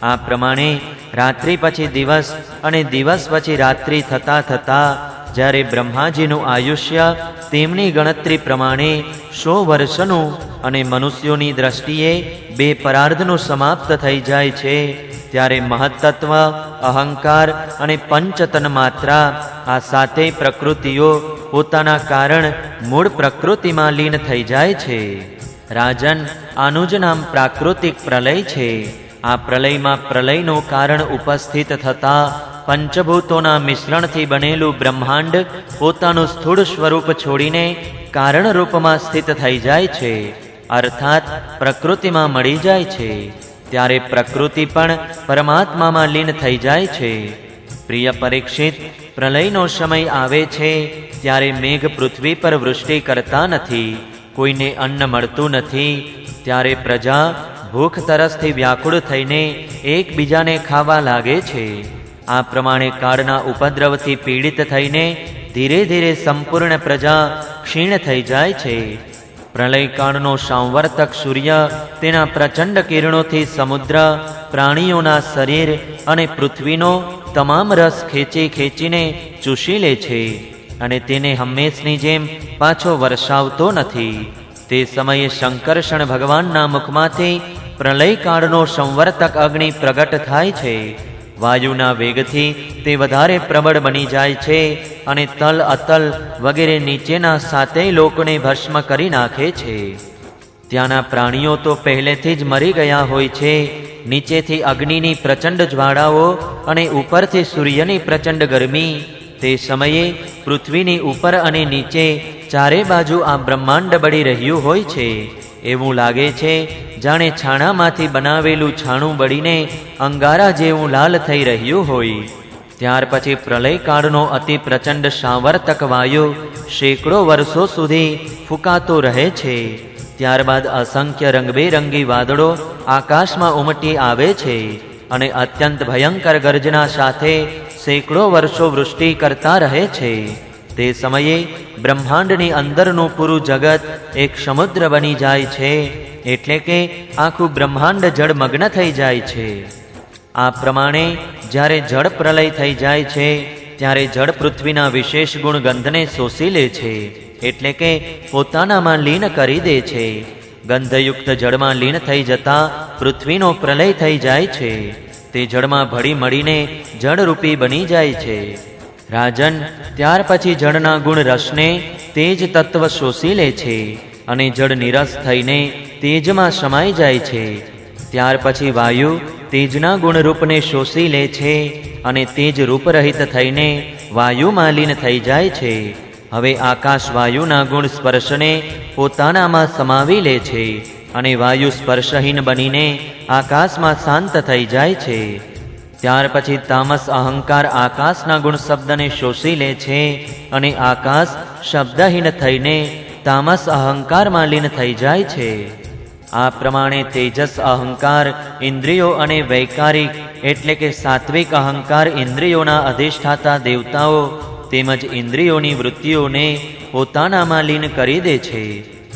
આ પ્રમાણે રાત્રિ પછી દિવસ અને દિવસ પછી રાત્રિ થતાં થતાં જ્યારે બ્રહ્માજીનું આયુષ્ય તેમની ગણતરી પ્રમાણે 100 વર્ષનું અને મનુષ્યોની દ્રષ્ટિએ 2 પરાર્ધનું સમાપ્ત થઈ જાય છે, ત્યારે મહત્તત્વ, અહંકાર અને પંચતન માત્રા આ 7 પ્રકૃતિઓ પોતાના કારણ મૂળ પ્રકૃતિમાં લીન થઈ જાય છે. રાજન, આનું જ નામ પ્રાકૃતિક પ્રલય છે. આ પ્રલયમાં પ્રલયનું કારણ ઉપસ્થિત થતા પંચભૂતોના મિશ્રણથી બનેલું બ્રહ્માંડ પોતાનું સ્થૂળ સ્વરૂપ છોડીને કારણ રૂપમાં સ્થિત થઈ જાય છે, અર્થાત પ્રકૃતિમાં મળી જાય છે. ત્યારે પ્રકૃતિ પણ પરમાત્મામાં લીન થઈ જાય છે. પ્રિય પરીક્ષિત, પ્રલયનો સમય આવે છે ત્યારે મેઘ પૃથ્વી પર વૃષ્ટિ કરતા નથી, કોઈને અન્ન મળતું નથી. ત્યારે પ્રજા ભૂખ તરસથી વ્યાકુળ થઈને એકબીજાને ખાવા લાગે છે. આ પ્રમાણે કાળના ઉપદ્રવથી પીડિત થઈને ધીરે ધીરે સંપૂર્ણ પ્રજા ક્ષીણ થઈ જાય છે. પ્રલયકાળનો સંવર્તક સૂર્ય તેના પ્રચંડ કિરણોથી સમુદ્ર, પ્રાણીઓના શરીર અને પૃથ્વીનો તમામ રસ ખેંચીને ચૂસી લે છે અને તેને હંમેશની જેમ પાછો વરસાવતો નથી. તે સમયે શંકરષણ ભગવાનના મુખમાંથી પ્રલયકાળનો સંવર્તક અગ્નિ પ્રગટ થાય છે. વાયુના વેગથી તે વધારે પ્રબળ બની જાય છે અને તલ અતલ વગેરે નીચેના સાતેય લોકોને ભસ્મ કરી નાખે છે. ત્યાંના પ્રાણીઓ તો પહેલેથી જ મરી ગયા હોય છે. નીચેથી અગ્નિની પ્રચંડ જ્વાળાઓ અને ઉપરથી સૂર્યની પ્રચંડ ગરમી. તે સમયે પૃથ્વીની ઉપર અને નીચે ચારે બાજુ આ બ્રહ્માંડ બળી રહ્યું હોય છે. એવું લાગે છે જાણે છાણામાંથી બનાવેલું છાણું બળીને અંગારા જેવું લાલ થઈ રહ્યું હોય. ત્યાર પછી પ્રલયકાળનો અતિ પ્રચંડ સાંવર્તક વાયુ સેંકડો વર્ષો સુધી ફૂંકાતો રહે છે. ત્યારબાદ અસંખ્ય રંગબેરંગી વાદળો આકાશમાં ઉમટી આવે છે અને અત્યંત ભયંકર ગર્જના સાથે સેંકડો વર્ષો વૃષ્ટિ કરતા રહે છે. તે સમયે બ્રહ્માંડની અંદરનું પૂરું જગત એક સમુદ્ર બની જાય છે, એટલે કે આખું બ્રહ્માંડ જળમગ્ન થઈ જાય છે. આ પ્રમાણે જ્યારે જળ પ્રલય થઈ જાય છે ત્યારે જળ પૃથ્વીના વિશેષ ગુણ ગંધને શોષી લે છે, એટલે કે પોતાનામાં લીન કરી દે છે. ગંધયુક્ત જળમાં લીન થઈ જતા પૃથ્વીનો પ્રલય થઈ જાય છે. તે જળમાં ભળી મળીને જળરૂપી બની જાય છે. રાજન, ત્યાર પછી જળના ગુણ રસને તેજ તત્વ શોષી લે છે અને જળ નિરસ થઈને તેજમાં સમાઈ જાય છે. ત્યાર પછી વાયુ તેજના ગુણરૂપને શોષી લે છે અને તેજ રૂપરહિત થઈને વાયુમાં લીન થઈ જાય છે. હવે આકાશ વાયુના ગુણ સ્પર્શને પોતાનામાં સમાવી લે છે અને વાયુ સ્પર્શહીન બનીને આકાશમાં શાંત થઈ જાય છે. ત્યાર પછી તામસ અહંકાર આકાશના ગુણ શબ્દને શોષી લે છે અને આકાશ શબ્દહીન થઈને તામસ અહંકારમાં લીન થઈ જાય છે. આ પ્રમાણે તેજસ અહંકાર ઇન્દ્રિયો અને વૈકારિક એટલે કે સાત્વિક અહંકાર ઇન્દ્રિયોના અધિષ્ઠાતા દેવતાઓ તેમજ ઇન્દ્રિયોની વૃત્તિઓને પોતાનામાં લીન કરી દે છે.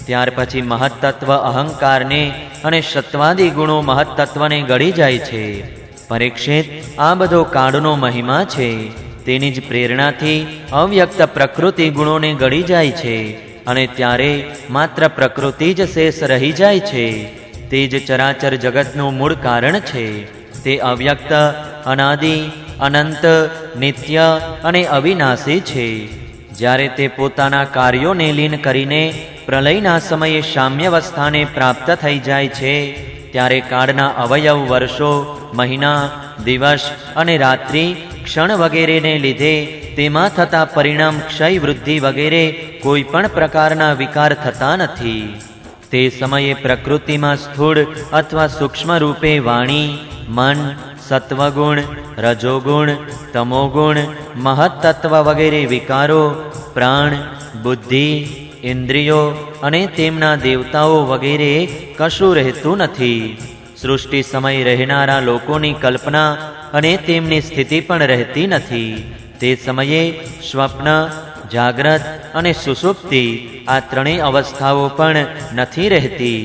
ત્યાર પછી મહત્તત્વ અહંકારને અને સત્વાદી ગુણો મહત્તત્વને ગળી જાય છે. પરીક્ષિત, આ બધો કાળનો મહિમા છે. તેની જ પ્રેરણાથી અવ્યક્ત પ્રકૃતિ ગુણોને ગળી જાય છે અને ત્યારે માત્ર પ્રકૃતિ જ શેષ રહી જાય છે. તે જ ચરાચર જગતનું મૂળ કારણ છે. તે અવ્યક્ત, અનાદિ, અનંત, નિત્ય અને અવિનાશી છે. જ્યારે તે પોતાના કાર્યોને લીન કરીને પ્રલયના સમયે સામ્યાવસ્થાને પ્રાપ્ત થઈ જાય છે ત્યારે કાળના અવયવ વર્ષો, મહિના, દિવસ અને રાત્રિ, ક્ષણ વગેરેને લીધે તેમાં થતા પરિણામ ક્ષય, વૃદ્ધિ વગેરે કોઈ પણ પ્રકારના વિકાર થતા નથી. તે સમયે પ્રકૃતિમાં સ્થૂળ અથવા સૂક્ષ્મ રૂપે વાણી, મન, સત્વગુણ, રજોગુણ, તમોગુણ, મહત્તત્વ વગેરે વિકારો, પ્રાણ, બુદ્ધિ, ઇન્દ્રિયો અને તેમના દેવતાઓ વગેરે કશું રહેતું નથી. સૃષ્ટિ સમય રહેનારા લોકોની કલ્પના અને તેમની સ્થિતિ પણ રહેતી નથી. તે સમયે સ્વપ્ન, જાગ્રત અને સુષુપ્તિ આ ત્રણેય અવસ્થાઓ પણ નથી રહેતી.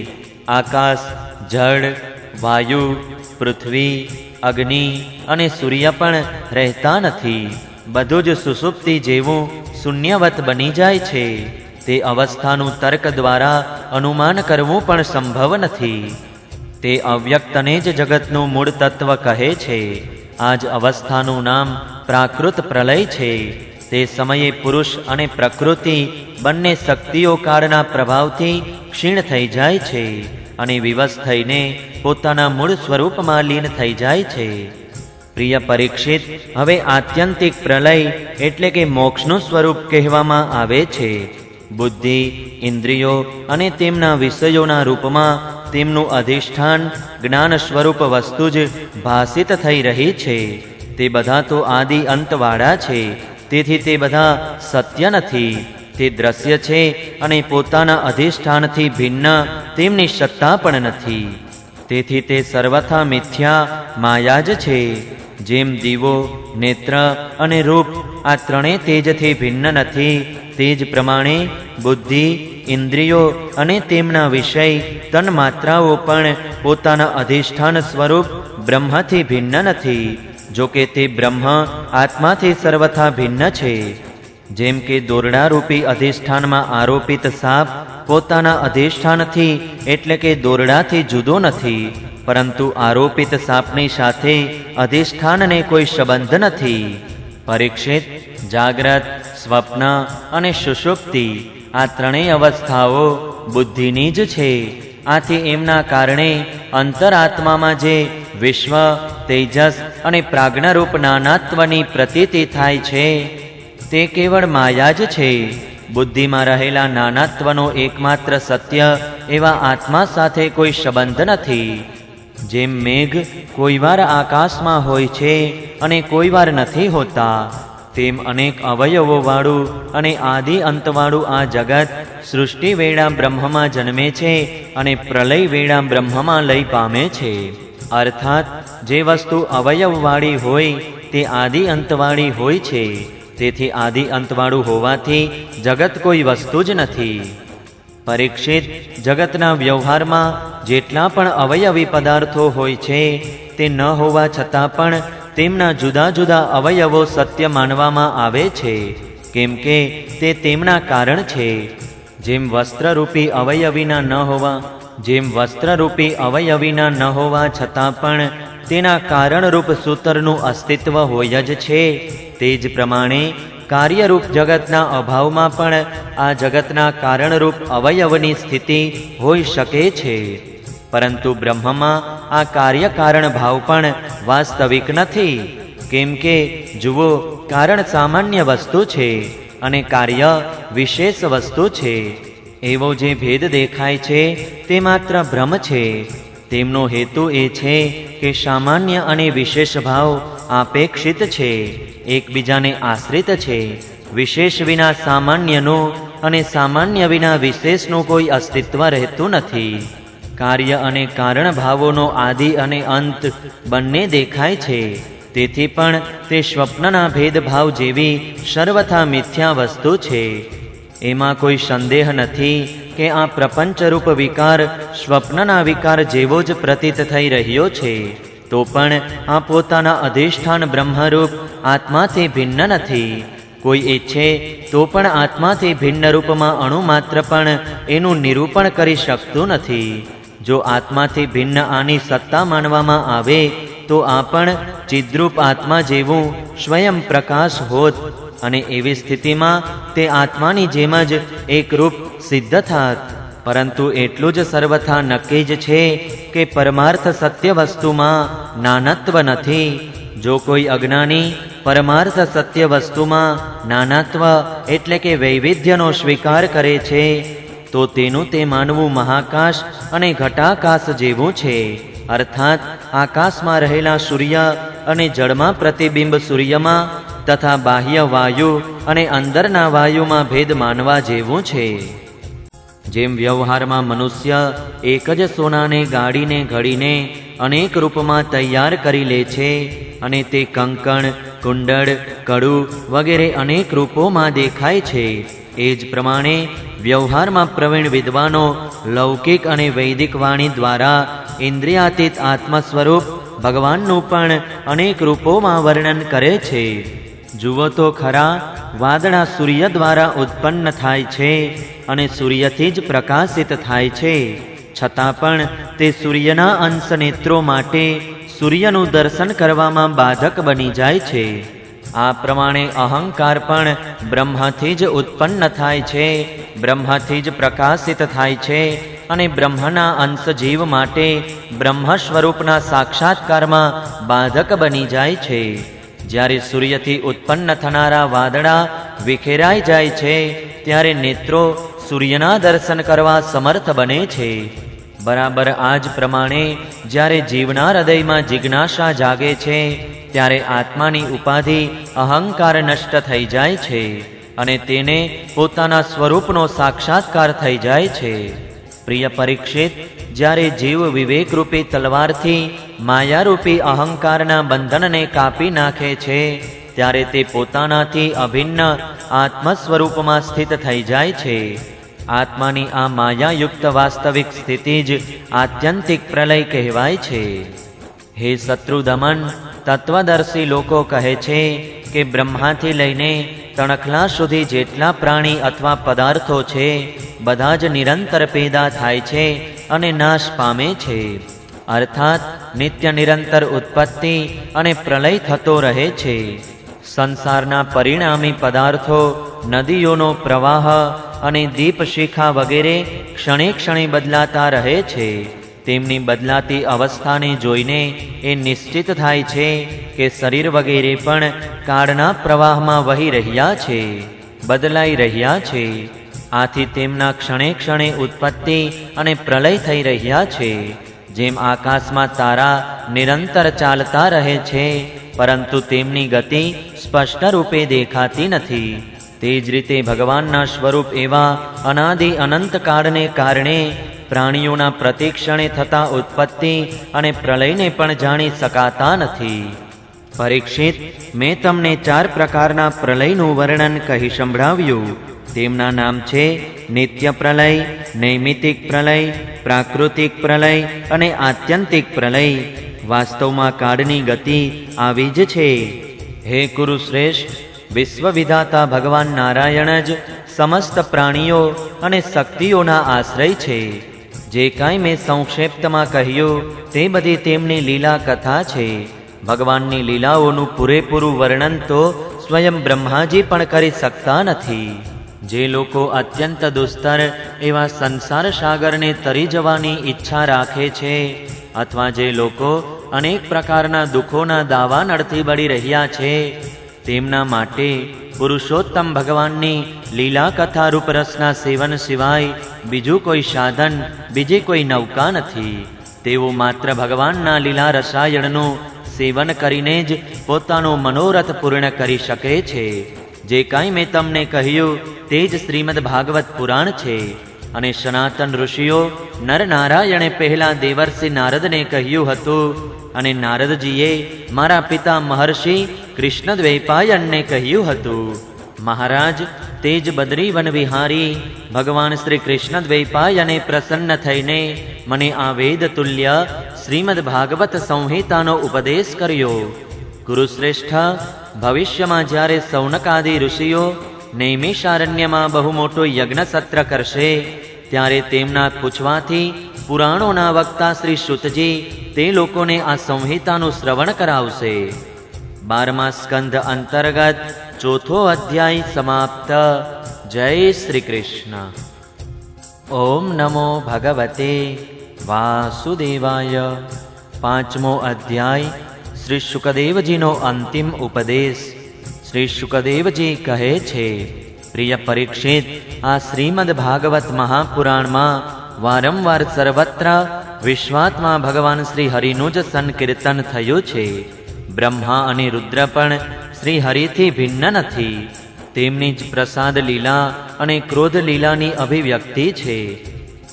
આકાશ, જળ, વાયુ, પૃથ્વી, અગ્નિ અને સૂર્ય પણ રહેતા નથી. બધું જ સુષુપ્તિ જેવું શૂન્યવત બની જાય છે. તે અવસ્થાનું તર્ક દ્વારા અનુમાન કરવું પણ સંભવ નથી. તે અવ્યક્તને જ જગતનું મૂળ તત્વ કહે છે. આ જ અવસ્થાનું નામ પ્રાકૃત પ્રલય છે. તે સમયે પુરુષ અને પ્રકૃતિ બંને શક્તિઓ કાળના પ્રભાવથી ક્ષીણ થઈ જાય છે અને વિવશ થઈને પોતાના મૂળ સ્વરૂપમાં લીન થઈ જાય છે. પ્રિય પરીક્ષિત, હવે આત્યંતિક પ્રલય એટલે કે મોક્ષનું સ્વરૂપ કહેવામાં આવે છે. બુદ્ધિ, ઇન્દ્રિયો અને તેમના વિષયોના રૂપમાં તેમનું અધિષ્ઠાન જ્ઞાન સ્વરૂપ વસ્તુ જ ભાસિત થઈ રહી છે. તે બધા તો આદિ અંતવાળા છે, તેથી તે બધા સત્ય નથી. તે દ્રશ્ય છે અને પોતાના અધિષ્ઠાનથી ભિન્ન તેમની સત્તા પણ નથી. તેથી તે સર્વથા મિથ્યા માયા જ છે. જેમ દીવો, નેત્ર અને રૂપ આ ત્રણેય તેજથી ભિન્ન નથી, તે જ પ્રમાણે બુદ્ધિ, ઇન્દ્રિયો અને તેમના વિષય તન્માત્રાઓ પણ પોતાના અધિષ્ઠાન સ્વરૂપ બ્રહ્મથી ભિન્ન નથી. જો કે તે બ્રહ્મ આત્માથી સર્વથા ભિન્ન છે. જેમ કે દોરડારૂપી અધિષ્ઠાનમાં આરોપિત સાપ પોતાના અધિષ્ઠાનથી એટલે કે દોરડાથી જુદો નથી, પરંતુ આરોપિત સાપની સાથે અધિષ્ઠાનને કોઈ સંબંધ નથી. પરીક્ષિત, જાગ્રત, સ્વપ્ન અને સુષુપ્તિ આ ત્રણેય અવસ્થાઓ બુદ્ધિની જ છે. આથી એમના કારણે અંતરાત્મામાં જે વિશ્વ, તેજસ અને પ્રાજ્ઞરૂપ નાનાત્વની પ્રતીતિ થાય છે તે કેવળ માયા જ છે. બુદ્ધિમાં રહેલા નાનાત્વનો એકમાત્ર સત્ય એવા આત્મા સાથે કોઈ સંબંધ નથી. જેમ મેઘ કોઈવાર આકાશમાં હોય છે અને કોઈવાર નથી હોતા, તેમ અનેક અવયવોવાળું અને આદિ અંતવાળું આ જગત સૃષ્ટિ વેળા બ્રહ્મમાં જન્મે છે અને પ્રલય વેળા બ્રહ્મમાં લય પામે છે. અર્થાત જે વસ્તુ અવયવવાળી હોય તે આદિ અંતવાળી હોય છે. તેથી આદિ અંતવાળું હોવાથી જગત કોઈ વસ્તુ જ નથી. પરીક્ષિત, જગતના વ્યવહારમાં જેટલા પણ અવયવી પદાર્થો હોય છે તે ન હોવા છતાં પણ તેમના જુદા જુદા અવયવો સત્ય માનવામાં આવે છે, કેમ કે તે તેમના કારણ છે. જેમ વસ્ત્રરૂપી અવયવીના ન હોવા છતાં પણ તેના કારણરૂપ સૂતરનું અસ્તિત્વ હોય જ છે, તે જ પ્રમાણે કાર્યરૂપ જગતના અભાવમાં પણ આ જગતના કારણરૂપ અવયવની સ્થિતિ હોઈ શકે છે. પરંતુ બ્રહ્મમાં આ કાર્યકારણ ભાવ પણ વાસ્તવિક નથી, કેમ કે જુઓ, કારણ સામાન્ય વસ્તુ છે અને કાર્ય વિશેષ વસ્તુ છે. એવો જે ભેદ દેખાય છે તે માત્ર ભ્રમ છે. તેમનો હેતુ એ છે કે સામાન્ય અને વિશેષ ભાવ આપેક્ષિત છે, એકબીજાને આશ્રિત છે. વિશેષ વિના સામાન્યનું અને સામાન્ય વિના વિશેષનું કોઈ અસ્તિત્વ રહેતું નથી. કાર્ય અને કારણ ભાવોનો આદિ અને અંત બંને દેખાય છે. તેથી પણ તે સ્વપ્નના ભેદભાવ જેવી સર્વથા મિથ્યા વસ્તુ છે. એમાં કોઈ સંદેહ નથી કે આ પ્રપંચરૂપ વિકાર સ્વપ્નના વિકાર જેવો જ પ્રતીત થઈ રહ્યો છે, તો પણ આ પોતાના અધિષ્ઠાન બ્રહ્મરૂપ આત્માથી ભિન્ન નથી. કોઈ ઈચ્છે તો પણ આત્માથી ભિન્ન રૂપમાં અણુ માત્ર પણ એનું નિરૂપણ કરી શકતું નથી. જો આત્માથી ભિન્ન આની સત્તા માનવામાં આવે તો આ પણ ચિદ્રૂપ આત્મા જેવું સ્વયં પ્રકાશ હોત અને એવી સ્થિતિમાં તે આત્માની જેમ જ એકરૂપ સિદ્ધ થાત. પરંતુ એટલું જ સર્વથા નક્કી જ છે કે પરમાર્થ સત્ય વસ્તુમાં નાનત્વ નથી. જો કોઈ અજ્ઞાની પરમાર્થ સત્ય વસ્તુમાં નાનાત્વ એટલે કે વૈવિધ્યનો સ્વીકાર કરે છે તો તેનું તે માનવું મહાકાશ અને ઘટાકાશ જેવું છે. અર્થાત આકાશમાં રહેલા સૂર્ય અને જળમાં પ્રતિબિંબ સૂર્યમાં તથા બાહ્ય વાયુ અને અંદરના વાયુમાં ભેદ માનવા જેવું છે. જેમ વ્યવહારમાં મનુષ્ય એક જ સોનાને ગાડીને ઘડીને અનેક રૂપમાં તૈયાર કરી લે છે અને તે કંકણ, કુંડળ, કડું વગેરે અનેક રૂપોમાં દેખાય છે, એ જ પ્રમાણે વ્યવહારમાં પ્રવીણ વિદ્વાનો લૌકિક અને વૈદિક વાણી દ્વારા ઇન્દ્રિયાતીત આત્મ સ્વરૂપ ભગવાનનું પણ અનેક રૂપોમાં વર્ણન કરે છે. જુઓ તો ખરા, વાદળા સૂર્ય દ્વારા ઉત્પન્ન થાય છે અને સૂર્યથી જ પ્રકાશિત થાય છે, છતાં પણ તે સૂર્યના અંશ નેત્રો માટે સૂર્યનું દર્શન કરવામાં બાધક બની જાય છે. આ પ્રમાણે અહંકાર પણ બ્રહ્મથી જ ઉત્પન્ન થાય છે, બ્રહ્મથી જ પ્રકાશિત થાય છે અને બ્રહ્મના અંશ જીવ માટે બ્રહ્મ સ્વરૂપના સાક્ષાત્કારમાં બાધક બની જાય છે. જ્યારે સૂર્યથી ઉત્પન્ન થનારા વાદળા વિખેરાઈ જાય છે ત્યારે નેત્રો સૂર્યના દર્શન કરવા સમર્થ બને છે. બરાબર આ જ પ્રમાણે જ્યારે જીવના હૃદયમાં જિજ્ઞાસા જાગે છે ત્યારે આત્માની ઉપાધિ અહંકાર નષ્ટ થઈ જાય છે અને તેને પોતાના સ્વરૂપનો સાક્ષાત્કાર થઈ જાય છે. પ્રિય પરીક્ષિત, જ્યારે જીવ વિવેકરૂપી તલવારથી માયારૂપી અહંકારના બંધનને કાપી નાખે છે ત્યારે તે પોતાનાથી અભિન્ન આત્મ સ્વરૂપમાં સ્થિત થઈ જાય છે. આત્માની આ માયાયુક્ત વાસ્તવિક સ્થિતિ જ આત્યંતિક પ્રલય કહેવાય છે. હે શત્રુદમન, તત્વદર્શી લોકો કહે છે કે બ્રહ્માથી લઈને તણખલા સુધી જેટલા પ્રાણી અથવા પદાર્થો છે બધા જ નિરંતર પેદા થાય છે અને નાશ પામે છે. અર્થાત નિત્ય નિરંતર ઉત્પત્તિ અને પ્રલય થતો રહે છે. સંસારના પરિણામી પદાર્થો, નદીઓનો પ્રવાહ અને દીપશિખા વગેરે ક્ષણે ક્ષણે બદલાતા રહે છે. તેમની બદલાતી અવસ્થાને જોઈને એ નિશ્ચિત થાય છે કે શરીર વગેરે પણ કાળના પ્રવાહમાં વહી રહ્યા છે, બદલાઈ રહ્યા છે. આથી તેમના ક્ષણે ક્ષણે ઉત્પત્તિ અને પ્રલય થઈ રહ્યા છે. જેમ આકાશમાં તારા નિરંતર ચાલતા રહે છે પરંતુ તેમની ગતિ સ્પષ્ટ રૂપે દેખાતી નથી, તે જ રીતે ભગવાનના સ્વરૂપ એવા અનાદિ અનંત કાળને કારણે પ્રાણીઓના પ્રતિક્ષણે થતા ઉત્પત્તિ અને પ્રલયને પણ જાણી શકાતા નથી. પરીક્ષિત, મેં તમને 4 પ્રકારના પ્રલયનું વર્ણન કહી સંભળાવ્યું. તેમના નામ છે નિત્ય પ્રલય, નૈમિતિક પ્રલય, પ્રાકૃતિક પ્રલય અને આત્યંતિક પ્રલય. વાસ્તવમાં કાળની ગતિ આવી જ છે. હે કુરુશ્રેષ્ઠ, વિશ્વવિધાતા ભગવાન નારાયણ જ સમસ્ત પ્રાણીઓ અને શક્તિઓના આશ્રય છે. જે કાંઈ મેં સંક્ષેપ્તમાં કહ્યું તે બધી તેમની લીલા કથા છે. ભગવાનની લીલાઓનું પૂરેપૂરું વર્ણન તો સ્વયં બ્રહ્માજી પણ કરી શકતા નથી. જે લોકો અત્યંત દુસ્તર એવા સંસાર સાગરને તરી જવાની ઈચ્છા રાખે છે અથવા જે લોકો અનેક પ્રકારના દુઃખોના દાવા નળથી બળી રહ્યા છે તેમના માટે પુરુષોત્તમ ભગવાનની લીલા કથા રૂપ રસના સેવન સિવાય બીજું કોઈ સાધન, બીજી કોઈ નૌકા નથી. તેઓ માત્ર ભગવાનના લીલા રસાયણનું સેવન કરીને જ પોતાનો મનોરથ પૂર્ણ કરી શકે છે. જે કાંઈ મેં તમને કહ્યું તે જ શ્રીમદ ભાગવત પુરાણ છે. અને સનાતન ઋષિઓ નરનારાયણે પહેલા દેવર્ષિ નારદને કહ્યું હતું અને નારદજીએ મારા પિતા મહર્ષિ કૃષ્ણદ્વૈપાયનને કહ્યું હતું. મહારાજ, તે જ બદ્રીવન વિહારી ભગવાન શ્રી કૃષ્ણદ્વૈપાયને પ્રસન્ન થઈને મને આ વેદ તુલ્ય શ્રીમદ ભાગવત સંહિતાનો ઉપદેશ કર્યો. ગુરુશ્રેષ્ઠ, ભવિષ્યમાં જ્યારે સૌનકાદિ ઋષિઓ નૈમિષારણ્યમાં બહુ મોટો યજ્ઞ સત્ર કરશે ત્યારે તેમના પૂછવાથી પુરાણોના વક્તા શ્રી શુતજી તે લોકોને આ સંહિતાનું શ્રવણ કરાવશે. 12મા સ્કંધ અંતર્ગત 4થો અધ્યાય સમાપ્ત. જય શ્રી કૃષ્ણ. ઓમ નમો ભગવતે વાસુદેવાય. 5મો અધ્યાય શ્રી શુકદેવજીનો અંતિમ ઉપદેશ. શ્રી શુકદેવજી કહે છે, પ્રિય પરીક્ષિત, આ શ્રીમદ ભાગવત મહાપુરાણમાં વારંવાર સર્વત્ર વિશ્વાત્મા ભગવાન શ્રી હરિનું જ સંકીર્તન થયું છે. બ્રહ્મા અને રુદ્ર પણ શ્રી હરિથી ભિન્ન નથી. તેમની જ પ્રસાદ લીલા અને ક્રોધ લીલાની અભિવ્યક્તિ છે.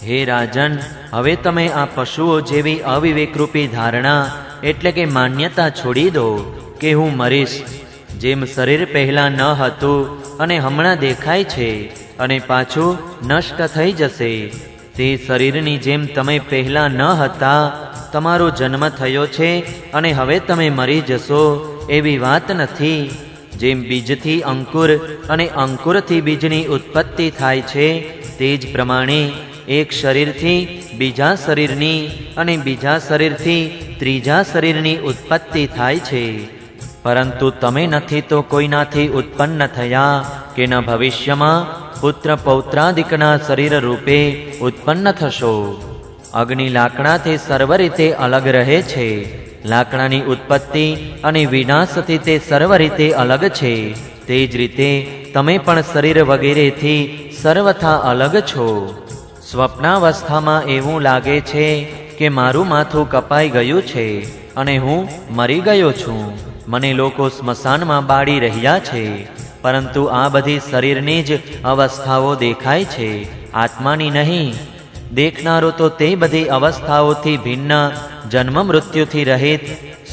હે રાજન, હવે તમે આ પશુઓ જેવી અવિવેકરૂપી ધારણા એટલે કે માન્યતા છોડી દો કે હું મરીશ. જેમ શરીર પહેલાં ન હતું અને હમણાં દેખાય છે અને પાછું નષ્ટ થઈ જશે, તે શરીરની જેમ તમે પહેલાં ન હતા, તમારો જન્મ થયો છે અને હવે તમે મરી જશો એવી વાત નથી. જેમ બીજથી અંકુર અને અંકુરથી બીજની ઉત્પત્તિ થાય છે તે જ પ્રમાણે એક શરીરથી બીજા શરીરની અને બીજા શરીરથી ત્રીજા શરીરની ઉત્પત્તિ થાય છે. પરંતુ તમે નથી તો કોઈનાથી ઉત્પન્ન થયા કે ન ભવિષ્યમાં પુત્ર પૌત્રાદિકના શરીર રૂપે ઉત્પન્ન થશો. અગ્નિ લાકડાથી સર્વ રીતે અલગ રહે છે. લાકડાની ઉત્પત્તિ અને વિનાશથી તે સર્વ રીતે અલગ છે. તે જ રીતે તમે પણ શરીર વગેરેથી સર્વથા અલગ છો. સ્વપ્નાવસ્થામાં એવું લાગે છે કે મારું માથું કપાઈ ગયું છે અને હું મરી ગયો છું. મને લોકો સ્મશાનમાં બાળી રહ્યા છે, પરંતુ આ બધી શરીરની જ અવસ્થાઓ દેખાય છે, આત્માની નહીં. દેખનારો તો તે બધી અવસ્થાઓથી ભિન્ન, જન્મ મૃત્યુથી રહિત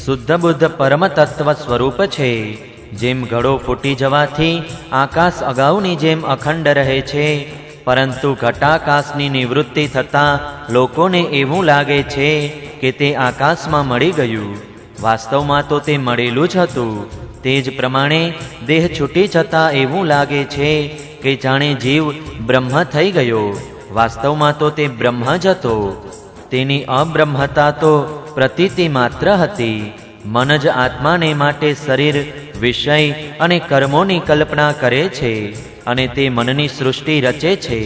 શુદ્ધ બુદ્ધ પરમ તત્વ સ્વરૂપ છે. જેમ ઘડો ફૂટી જવાથી આકાશ અગાઉની જેમ અખંડ રહે છે, પરંતુ ઘટાકાશની નિવૃત્તિ થતાં લોકોને એવું લાગે છે કે તે આકાશમાં મળી ગયું. વાસ્તવમાં તો તે મળેલું જ હતું. તે જ પ્રમાણે દેહ છૂટી જતાં એવું લાગે છે કે જાણે જીવ બ્રહ્મ થઈ ગયો. વાસ્તવમાં તો તે બ્રહ્મ જ હતો. તેની અબ્રહ્મતા તો પ્રતીતિ માત્ર હતી. મન જ આત્માને માટે શરીર, વિષય અને કર્મોની કલ્પના કરે છે અને તે મનની સૃષ્ટિ રચે છે.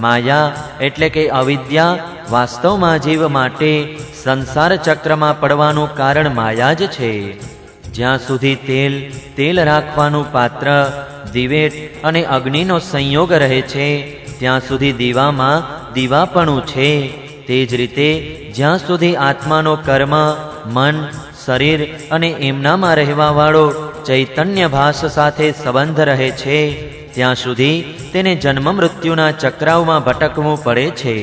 માયા એટલે કે અવિદ્યા વાસ્તવમાં જીવ માટે સંસાર ચક્રમાં પડવાનું કારણ માયા જ છે. જ્યાં સુધી તેલ રાખવાનું પાત્ર, દિવેટ અને અગ્નિનો સંયોગ રહે છે, ત્યાં સુધી દીવામાં દીવાપણું છે. તે જ રીતે જ્યાં સુધી આત્માનો કર્મ, મન, શરીર અને એમનામાં રહેવાવાળો ચૈતન્ય ભાસ સાથે સંબંધ રહે છે, ત્યાં સુધી તેને જન્મ મૃત્યુના ચક્રાવમાં ભટકવું પડે છે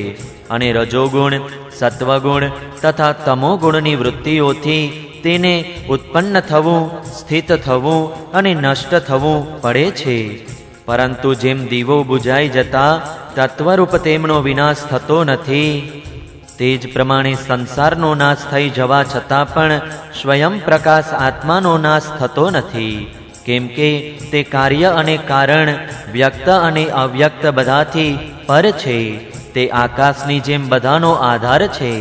અને રજોગુણ, સત્વગુણ તથા તમોગુણની વૃત્તિઓથી તેને ઉત્પન્ન થવું, સ્થિત થવું અને નષ્ટ થવું પડે છે. પરંતુ જેમ દીવો બુઝાઈ જતા તત્વરૂપ તેમનો વિનાશ થતો નથી, તે જ પ્રમાણે સંસારનો નાશ થઈ જવા છતાં પણ સ્વયં પ્રકાશ આત્માનો નાશ થતો નથી. કેમ કે તે કાર્ય અને કારણ, વ્યક્ત અને અવ્યક્ત બધાથી પર છે. તે આકાશની જેમ બધાનો આધાર છે,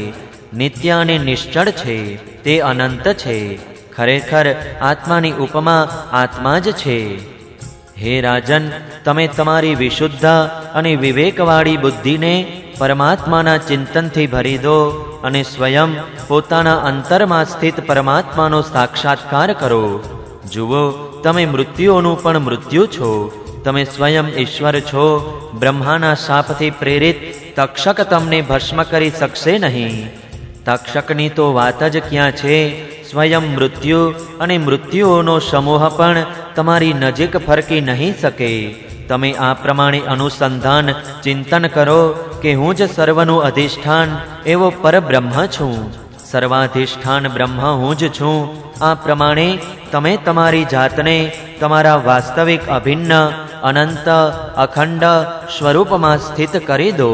નિત્ય અને નિશ્ચળ છે, તે અનંત છે. ખરેખર આત્માની ઉપમા આત્મા જ છે. હે રાજન, તમે તમારી વિશુદ્ધ અને વિવેકવાળી બુદ્ધિને પરમાત્માના ચિંતનથી ભરી દો અને સ્વયં પોતાના અંતરમાં સ્થિત પરમાત્માનો સાક્ષાત્કાર કરો. જુઓ, તમે મૃત્યુઓનું પણ મૃત્યુ છો. તમે સ્વયં ઈશ્વર છો. બ્રહ્માના શાપથી પ્રેરિત તક્ષક તમને ભસ્મ કરી શકશે નહીં. તક્ષકની તો વાત જ ક્યાં છે. સ્વયં મૃત્યુ અને મૃત્યુઓનો સમૂહ પણ તમારી નજીક ફરકી નહીં શકે. તમે આ પ્રમાણે અનુસંધાન ચિંતન કરો કે હું જ સર્વનું અધિષ્ઠાન એવો પરબ્રહ્મ છું. સર્વાધિષ્ઠાન બ્રહ્મ હું જ છું. આ પ્રમાણે તમે તમારી જાતને તમારા વાસ્તવિક અભિન્ન, અનંત, અખંડ સ્વરૂપમાં સ્થિત કરી દો.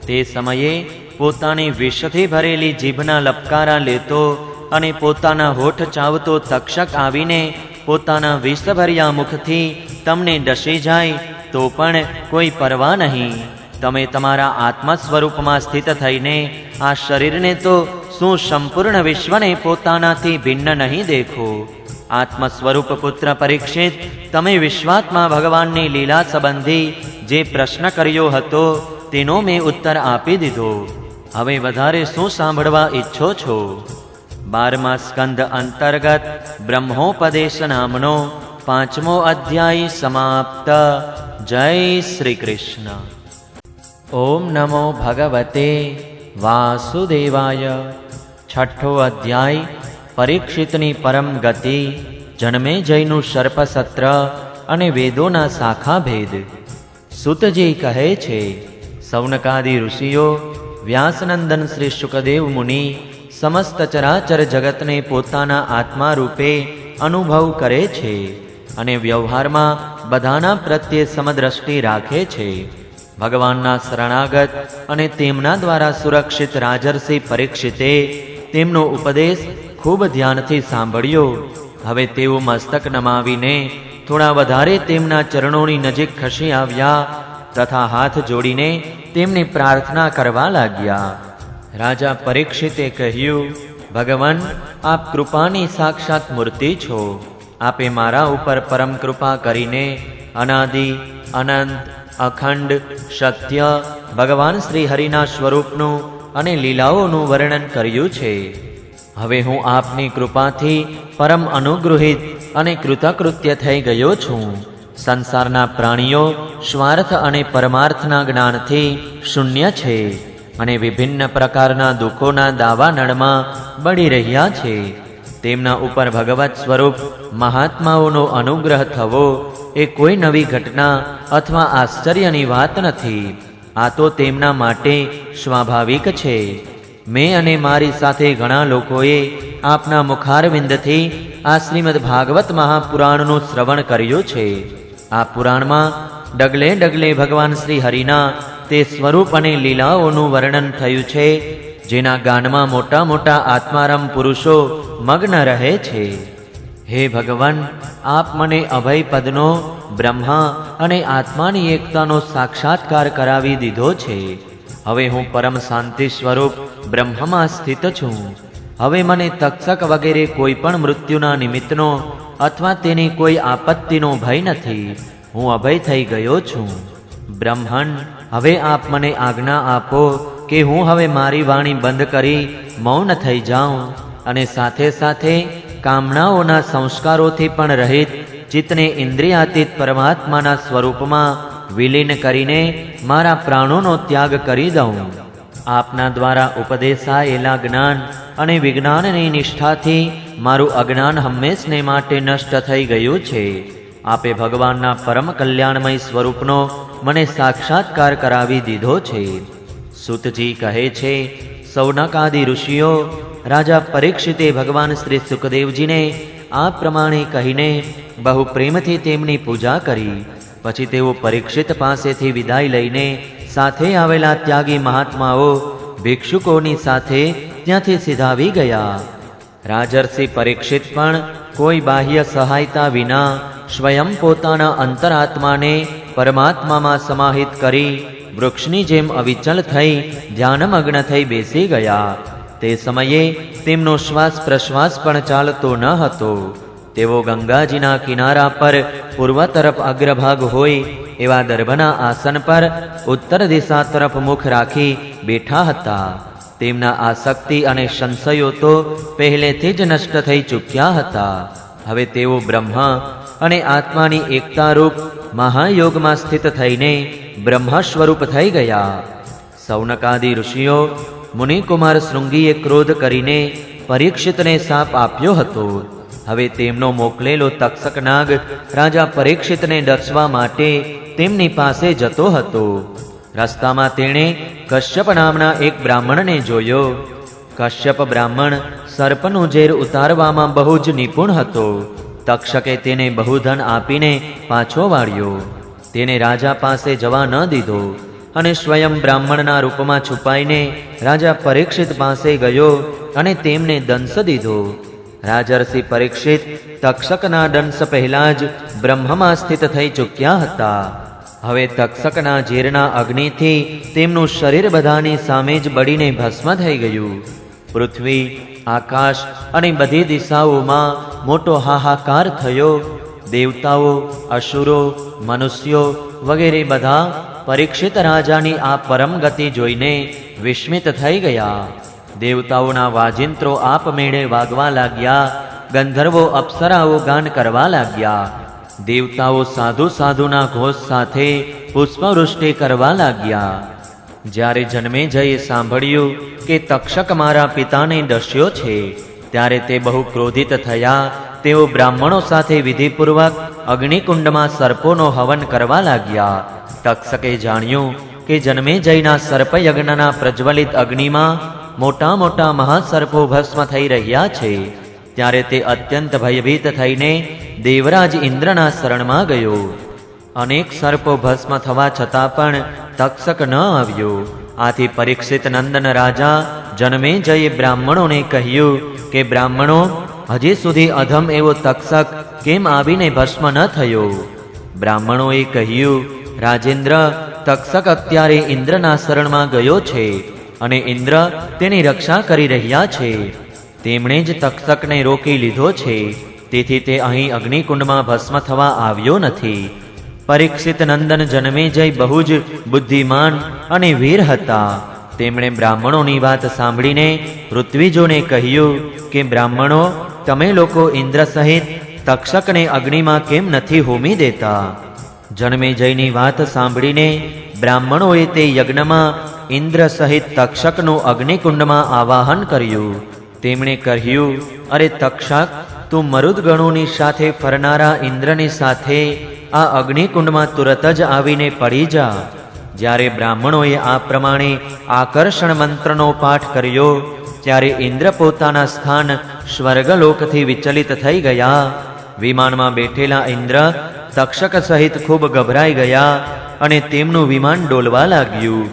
તે સમયે પોતાની વિષથી ભરેલી જીભના લપકારા લેતો અને પોતાના હોઠ ચાવતો તક્ષક આવીને પોતાના વિષભર્યા મુખથી તમને ડસી જાય તો પણ કોઈ પરવા નહીં. તમે તમારા આત્મા સ્વરૂપમાં સ્થિત થઈને આ શરીરને તો શું સંપૂર્ણ વિશ્વને પોતાનાથી ભિન્ન નહીં દેખો. આત્મ સ્વરૂપ પુત્ર પરીક્ષિત, તમે વિશ્વાત્મા ભગવાનની લીલા સંબંધી જે પ્રશ્ન કર્યો હતો તેનો મેં ઉત્તર આપી દીધો. હવે વધારે શું સાંભળવા ઈચ્છો છો? 12મા સ્કંદ અંતર્ગત બ્રહ્મોપદેશ નામનો 5મો અધ્યાય સમાપ્ત. જય શ્રી કૃષ્ણ. ઓમ નમો ભગવતે વાસુદેવાય. 6ઠો અધ્યાય પરીક્ષિતની પરમ ગતિ, જન્મેજયનું સર્પસત્ર અને વેદોના શાખા ભેદ. સુતજી કહે છે, સૌનકાદિ ઋષિઓ, વ્યાસનંદન શ્રી શુકદેવ મુનિ સમસ્ત ચરાચર જગતને પોતાના આત્મા રૂપે અનુભવ કરે છે અને વ્યવહારમાં બધાના પ્રત્યે સમદ્રષ્ટિ રાખે છે. ભગવાનના શરણાગત અને તેમના દ્વારા સુરક્ષિત રાજર્ષિ પરીક્ષિતે તેમનો ઉપદેશ ખૂબ ધ્યાનથી સાંભળ્યો. હવે તેઓ મસ્તક નમાવીને થોડા વધારે તેમના ચરણોની નજીક ખસી આવ્યા તથા હાથ જોડીને તેમની પ્રાર્થના કરવા લાગ્યા. રાજા પરીક્ષિતે કહ્યું, ભગવાન, આપ કૃપાની સાક્ષાત મૂર્તિ છો. આપે મારા ઉપર પરમ કૃપા કરીને અનાદિ, અનંત અખંડ સત્ય ભગવાન શ્રી હરિના સ્વરૂપનું અને લીલાઓનું વર્ણન કર્યું છે. હવે હું આપની કૃપાથી પરમ અનુગૃહિત અને કૃતકૃત્ય થઈ ગયો છું. સંસારના પ્રાણીઓ સ્વાર્થ અને પરમાર્થના જ્ઞાનથી શૂન્ય છે અને વિભિન્ન પ્રકારના દુઃખોના દાવાનળમાં બળી રહ્યા છે. તેમના ઉપર ભગવત સ્વરૂપ મહાત્માઓનો અનુગ્રહ થવો એ કોઈ નવી ઘટના અથવા આશ્ચર્યની વાત નથી. આ તો તેમના માટે સ્વાભાવિક છે. મેં અને મારી સાથે ઘણા લોકોએ આપના મુખારવિંદથી આ શ્રીમદ ભાગવત મહાપુરાણનું શ્રવણ કર્યું છે. આ પુરાણમાં ડગલે ડગલે ભગવાન શ્રી હરિના તે સ્વરૂપ અને લીલાઓનું વર્ણન થયું છે, જેના ગાનમાં મોટા મોટા આત્મારામ પુરુષો મગ્ન રહે છે. હે ભગવાન, આપ મને અભય પદનો બ્રહ્મા અને આત્માની એકતાનો સાક્ષાત્કાર કરાવી દીધો છે. હવે હું પરમ શાંતિ સ્વરૂપ બ્રહ્મમાં સ્થિત છું. હવે મને તક્ષક વગેરે કોઈ પણ મૃત્યુના નિમિત્તનો અથવા તેની કોઈ આપત્તિનો ભય નથી. હું અભય થઈ ગયો છું. બ્રહ્મણ, હવે આપ મને આજ્ઞા આપો કે હું હવે મારી વાણી બંધ કરી મૌન થઈ જાઉં અને સાથે સાથે કામનાઓના સંસ્કારોથી પણ રહિત ચિત્તને ઇન્દ્રિયાતીત પરમાત્માના સ્વરૂપમાં વિલીન કરીને મારા પ્રાણોનો ત્યાગ કરી દઉં. આપના દ્વારા ઉપદેશાયેલા જ્ઞાન અને વિજ્ઞાનની નિષ્ઠાથી મારું અજ્ઞાન હંમેશને માટે નષ્ટ થઈ ગયું છે. આપે ભગવાનના પરમ કલ્યાણમય સ્વરૂપનો મને સાક્ષાત્કાર કરાવી દીધો છે. સુતજી કહે છે, સૌનકાદિ ઋષિઓ રાજા પરીક્ષિતે ભગવાન શ્રી સુખદેવજીને આ પ્રમાણે કહીને બહુ પ્રેમથી તેમની પૂજા કરી. પછી તેઓ પરીક્ષિત પાસેથી વિદાય લઈને સાથે આવેલા ત્યાગી મહાત્માઓ ભિક્ષુકોની સાથે ત્યાંથી સીધાવી ગયા. રાજર્ષિ પરીક્ષિત પણ કોઈ બાહ્ય સહાયતા વિના સ્વયં પોતાના અંતરાત્માને પરમાત્મામાં સમાહિત કરી વૃક્ષની જેમ અવિચલ થઈ ધ્યાનમગ્ન થઈ બેસી ગયા. તે સમયે તેમનો શ્વાસ પ્રશ્વાસ પણ ચાલતો ન હતો. તેઓ ગંગાજીના કિનારા પર પૂર્વ તરફ અગ્રભાગ હોય એવા દર્ભના આસન પર ઉત્તર દિશા તરફ મુખ રાખી બેઠા હતા. તેમના આસક્તિ અને સંશયો તો પહેલેથી જ નષ્ટ થઈ ચૂક્યા હતા. હવે તેઓ બ્રહ્મા અને આત્માની એકતારૂપ મહાયોગમાં સ્થિત થઈને બ્રહ્મ સ્વરૂપ થઈ ગયા. સૌનકાદિ ઋષિઓ મુનિકુમાર શૃંગીએ ક્રોધ કરીને પરીક્ષિતને શાપ આપ્યો હતો. હવે તેમનો મોકલેલો તક્ષક નાગ રાજા પરીક્ષિતને ડસવા માટે તેમની પાસે જતો હતો. રસ્તામાં તેણે કશ્યપ નામના એક બ્રાહ્મણને જોયો. કશ્યપ બ્રાહ્મણ સર્પનું ઝેર ઉતારવામાં બહુ જ નિપુણ હતો. તક્ષકે તેને બહુ ધન આપીને પાછો વાળ્યો. તેને રાજા પાસે જવા ન દીધો અને સ્વયં બ્રાહ્મણના રૂપમાં છુપાઈને રાજા પરીક્ષિત પાસે ગયો અને તેમને દંશ દીધો. રાજર્ષિ પરીક્ષિત તક્ષકના દંશ પહેલા જ બ્રહ્મમાં સ્થિત થઈ ચૂક્યા હતા. હવે તક્ષકના ઝેરના અગ્નિથી તેમનું શરીર બધાની સામે જ બળીને ભસ્મ થઈ ગયું. પૃથ્વી, આકાશ અને બધી દિશાઓમાં મોટો હાહાકાર થયો. દેવતાઓ, અસુરો, મનુષ્યો વગેરે બધા પરીક્ષિત રાજાની આ પરમ ગતિ જોઈને વિસ્મિત થઈ ગયા. દેવતાઓના વાજિંત્રો આપમેળે વાગવા લાગ્યા. ગંધર્વો અપ્સરાઓ ગાન કરવા લાગ્યા. દેવતાઓ સાધુ સાધુના ઘોષ સાથે પુષ્પવૃષ્ટિ કરવા લાગ્યા. જ્યારે જન્મેજયે સાંભળ્યું કે તક્ષક મારા પિતાને ડસ્યો છે, ત્યારે તે બહુ ક્રોધિત થયા. તેઓ બ્રાહ્મણો સાથે વિધિપૂર્વક અગ્નિકુંડમાં સર્પોનો હવન કરવા લાગ્યા. તક્ષકે જાણ્યું કે જન્મેજયના સર્પયજ્ઞના પ્રજ્વલિત અગ્નિમાં મોટા મોટા મહાસર્પો ભસ્મ થઈ રહ્યા છે. ત્યારે તે અત્યંત ભયભીત થઈને દેવરાજ ઇન્દ્રના શરણમાં ગયો. અનેક સર્પો ભસ્મ થવા છતાં પણ તક્ષક ન આવ્યો. આથી પરીક્ષિત નંદન રાજા જન્મેજયે બ્રાહ્મણોને કહ્યું કે બ્રાહ્મણો, હજી સુધી અધમ એવો તક્ષક કેમ આવીને ભસ્મ ન થયો? બ્રાહ્મણોએ કહ્યું, રાજેન્દ્ર, તક્ષક અત્યારે ઇન્દ્રના શરણમાં ગયો છે અને ઇન્દ્ર તેની રક્ષા કરી રહ્યા છે. તેમણે જ તક્ષકને રોકી લીધો છે. તેથી તે અહીં અગ્નિકુંડમાં ભસ્મ થવા આવ્યો નથી. પરીક્ષિત નંદન જન્મેજય બહુ જ બુદ્ધિમાન અને વીર હતા. તેમણે બ્રાહ્મણોની વાત સાંભળીને ઋત્વિજોને કહ્યું કે બ્રાહ્મણો, તમે લોકો ઇન્દ્ર સહિત તક્ષકને અગ્નિમાં કેમ નથી હોમી દેતા? જન્મેજયની વાત સાંભળીને બ્રાહ્મણોએ તે યજ્ઞમાં ઇન્દ્ર સહિત તક્ષકનું અગ્નિકુંડમાં આવાહન કર્યું. તેમણે કહ્યું, અરે તક્ષક, તું મરુદગણોની સાથે ફરનારા ઇન્દ્રની સાથે આ અગ્નિકુંડમાં તુરત જ આવીને પડી જા. જ્યારે બ્રાહ્મણોએ આ પ્રમાણે આકર્ષણ મંત્રનો પાઠ કર્યો ત્યારે ઇન્દ્ર પોતાના સ્થાન સ્વર્ગલોકથી વિચલિત થઈ ગયા. વિમાનમાં બેઠેલા ઇન્દ્ર તક્ષક સહિત ખૂબ ગભરાઈ ગયા અને તેમનું વિમાન ડોલવા લાગ્યું.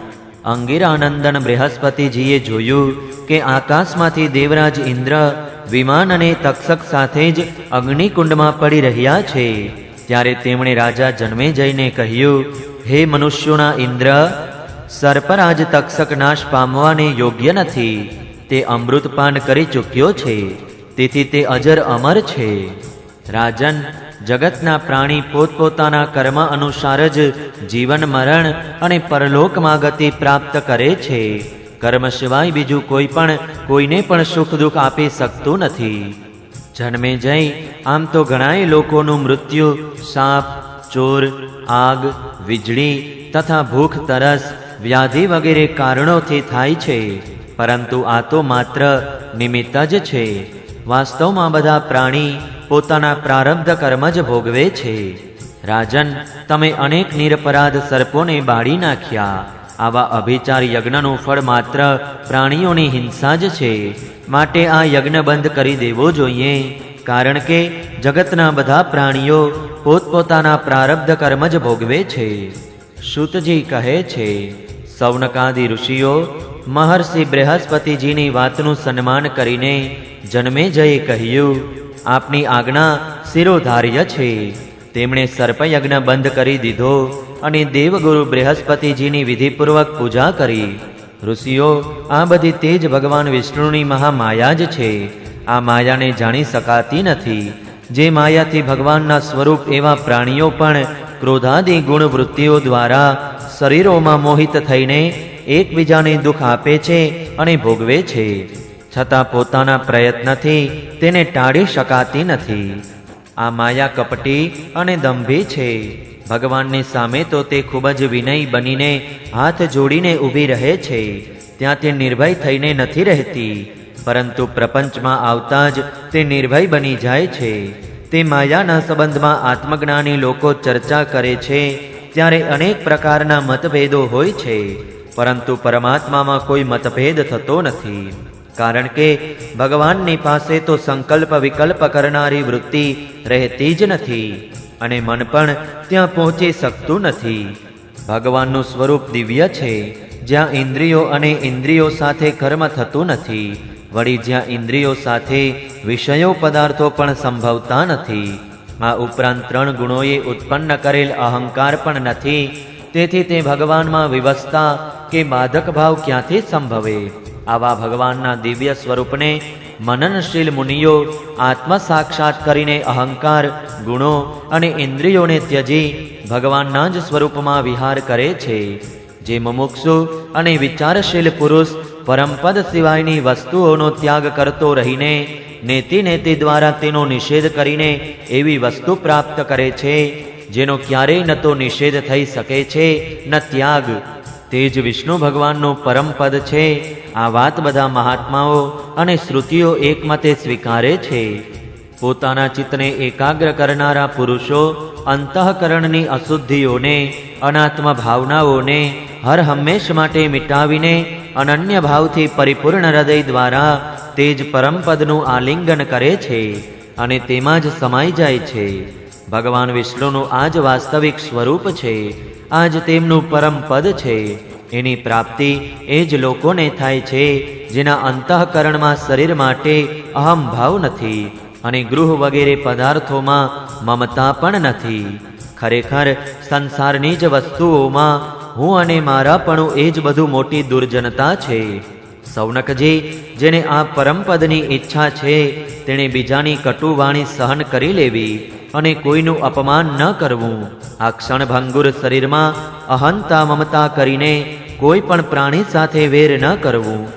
અંગિરાનંદન બૃહસ્પતિજીએ જોયું કે આકાશમાંથી દેવરાજ ઇન્દ્ર વિમાન અને તક્ષક સાથે જ અગ્નિકુંડમાં પડી રહ્યા છે. ત્યારે તેમણે રાજા જન્મેજયને કહ્યું, હે મનુષ્યોના ઇન્દ્ર, સર્પરાજ તક્ષક નાશ પામવાને યોગ્ય નથી. તે અમૃતપાન કરી ચૂક્યો છે, તેથી તે અજર અમર છે. રાજન, જગતના પ્રાણી પોતપોતાના કર્મ અનુસાર જ જીવન મરણ અને પરલોકમાં ગતિ પ્રાપ્ત કરે છે. કર્મ સિવાય બીજું કોઈ પણ કોઈને પણ સુખ દુઃખ આપી શકતું નથી. જન્મેજય, આમ તો ઘણાય લોકોનું મૃત્યુ સાપ, ચોર, આગ, વીજળી તથા ભૂખ તરસ, વ્યાધિ વગેરે કારણોથી થાય છે, પરંતુ આ તો માત્ર નિમિત્ત જ છે. વાસ્તવમાં બધા પ્રાણી પોતાના પ્રારબ્ધ કર્મ જ ભોગવે છે. રાજન, તમે અનેક નિરપરાધ સર્પોને બાળી નાખ્યા. આવા અભિચાર યજ્ઞનું ફળ માત્ર પ્રાણીઓની હિંસા જ છે. માટે આ યજ્ઞ બંધ કરી દેવો જોઈએ, કારણ કે જગતના બધા પ્રાણીઓ પોતપોતાના પ્રારબ્ધ કર્મ જ ભોગવે છે. શુતજી કહે છે, સૌનકાદિ ઋષિઓ મહર્ષિ બૃહસ્પતિજીની વાતનું સન્માન કરીને જન્મેજયે કહ્યું, આપની આજ્ઞા શિરોધાર્ય છે. તેમણે સર્પયજ્ઞ બંધ કરી દીધો અને દેવગુરુ બૃહસ્પતિજીની વિધિપૂર્વક પૂજા કરી. ઋષિઓ, આ બધી તેજ ભગવાન વિષ્ણુની મહામાયા જ છે. આ માયાને જાણી શકાતી નથી. જે માયાથી ભગવાનના સ્વરૂપ એવા પ્રાણીઓ પણ ક્રોધાદિ ગુણ વૃત્તિઓ દ્વારા શરીરોમાં મોહિત થઈને એકબીજાને દુઃખ આપે છે અને ભોગવે છે, છતાં પોતાના પ્રયત્નથી તેને ટાળી શકાતી નથી. આ માયા કપટી અને દંભી છે. ભગવાનની સામે તો તે ખૂબ જ વિનય બનીને હાથ જોડીને ઊભી રહે છે. ત્યાં તે નિર્ભય થઈને નથી રહેતી, પરંતુ પ્રપંચમાં આવતા જ તે નિર્ભય બની જાય છે. તે માયાના સંબંધમાં આત્મજ્ઞાની લોકો ચર્ચા કરે છે ત્યારે અનેક પ્રકારના મતભેદો હોય છે, પરંતુ પરમાત્મામાં કોઈ મતભેદ થતો નથી. કારણ કે ભગવાનની પાસે તો સંકલ્પ વિકલ્પ કરનારી વૃત્તિ રહેતી જ નથી અને મન પણ ત્યાં પહોંચી શકતું નથી. ભગવાનનું સ્વરૂપ દિવ્ય છે, જ્યાં ઇન્દ્રિયો અને ઇન્દ્રિયો સાથે કર્મ થતું નથી. વળી જ્યાં ઇન્દ્રિયો સાથે વિષયો પદાર્થો પણ સંભવતા નથી. આ ઉપરાંત 3 ગુણોએ ઉત્પન્ન કરેલ અહંકાર પણ નથી. તેથી તે ભગવાનમાં વિવશતા કે બાધક ભાવ ક્યાંથી સંભવે? આવા ભગવાનના દિવ્ય સ્વરૂપને મનનશીલ મુનિઓ આત્મ સાક્ષાત કરીને અહંકાર, ગુણો અને ઇન્દ્રિયોને ત્યજી ભગવાનના જ સ્વરૂપમાં વિહાર કરે છે. જે મુમુક્ષુ અને વિચારશીલ પુરુષ પરમપદ સિવાયની વસ્તુઓનો ત્યાગ કરતો રહીને નેતિ નેતિ દ્વારા તેનો નિષેધ કરીને એવી વસ્તુ પ્રાપ્ત કરે છે જેનો ક્યારેય ન તો નિષેધ થઈ શકે છે ન ત્યાગ, તે જ વિષ્ણુ ભગવાનનું પરમપદ છે. આ વાત બધા મહાત્માઓ અને શ્રુતિઓ એકમતે સ્વીકારે છે. પોતાના ચિત્તને એકાગ્ર કરનારા પુરુષો અંતઃકરણની અશુદ્ધિઓને, અનાત્મ ભાવનાઓને હર હંમેશ માટે મિટાવીને અનન્ય ભાવથી પરિપૂર્ણ હૃદય દ્વારા તે જ પરમપદનું આલિંગન કરે છે અને તેમાં જ સમાઈ જાય છે. ભગવાન વિષ્ણુનું આ જ વાસ્તવિક સ્વરૂપ છે. આ જ તેમનું પરમપદ છે. એની પ્રાપ્તિ એ જ લોકોને થાય છે જેના અંતઃકરણમાં શરીર માટે અહમ ભાવ નથી અને ગૃહ વગેરે પદાર્થોમાં મમતા પણ નથી. ખરેખર સંસારની જ વસ્તુઓમાં હું અને મારાપણું એ જ બધું મોટી દુર્જનતા છે. સૌનકજી, જેને આ પરમપદની ઈચ્છા છે તેણે બીજાની કટુવાણી સહન કરી લેવી અને કોઈનું અપમાન ન કરવું. આ ક્ષણભંગુર શરીરમાં અહંતા મમતા કરીને કોઈ પણ પ્રાણી સાથે વેર ન કરવું.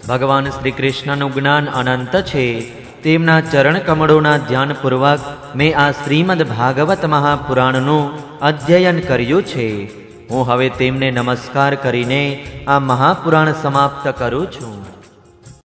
ભગવાન શ્રી કૃષ્ણનું જ્ઞાન અનંત છે. તેમના ચરણ કમળોના ધ્યાનપૂર્વક મેં આ શ્રીમદ ભાગવત મહાપુરાણનું અધ્યયન કર્યું છે. હું હવે તેમને નમસ્કાર કરીને આ મહાપુરાણ સમાપ્ત કરું છું.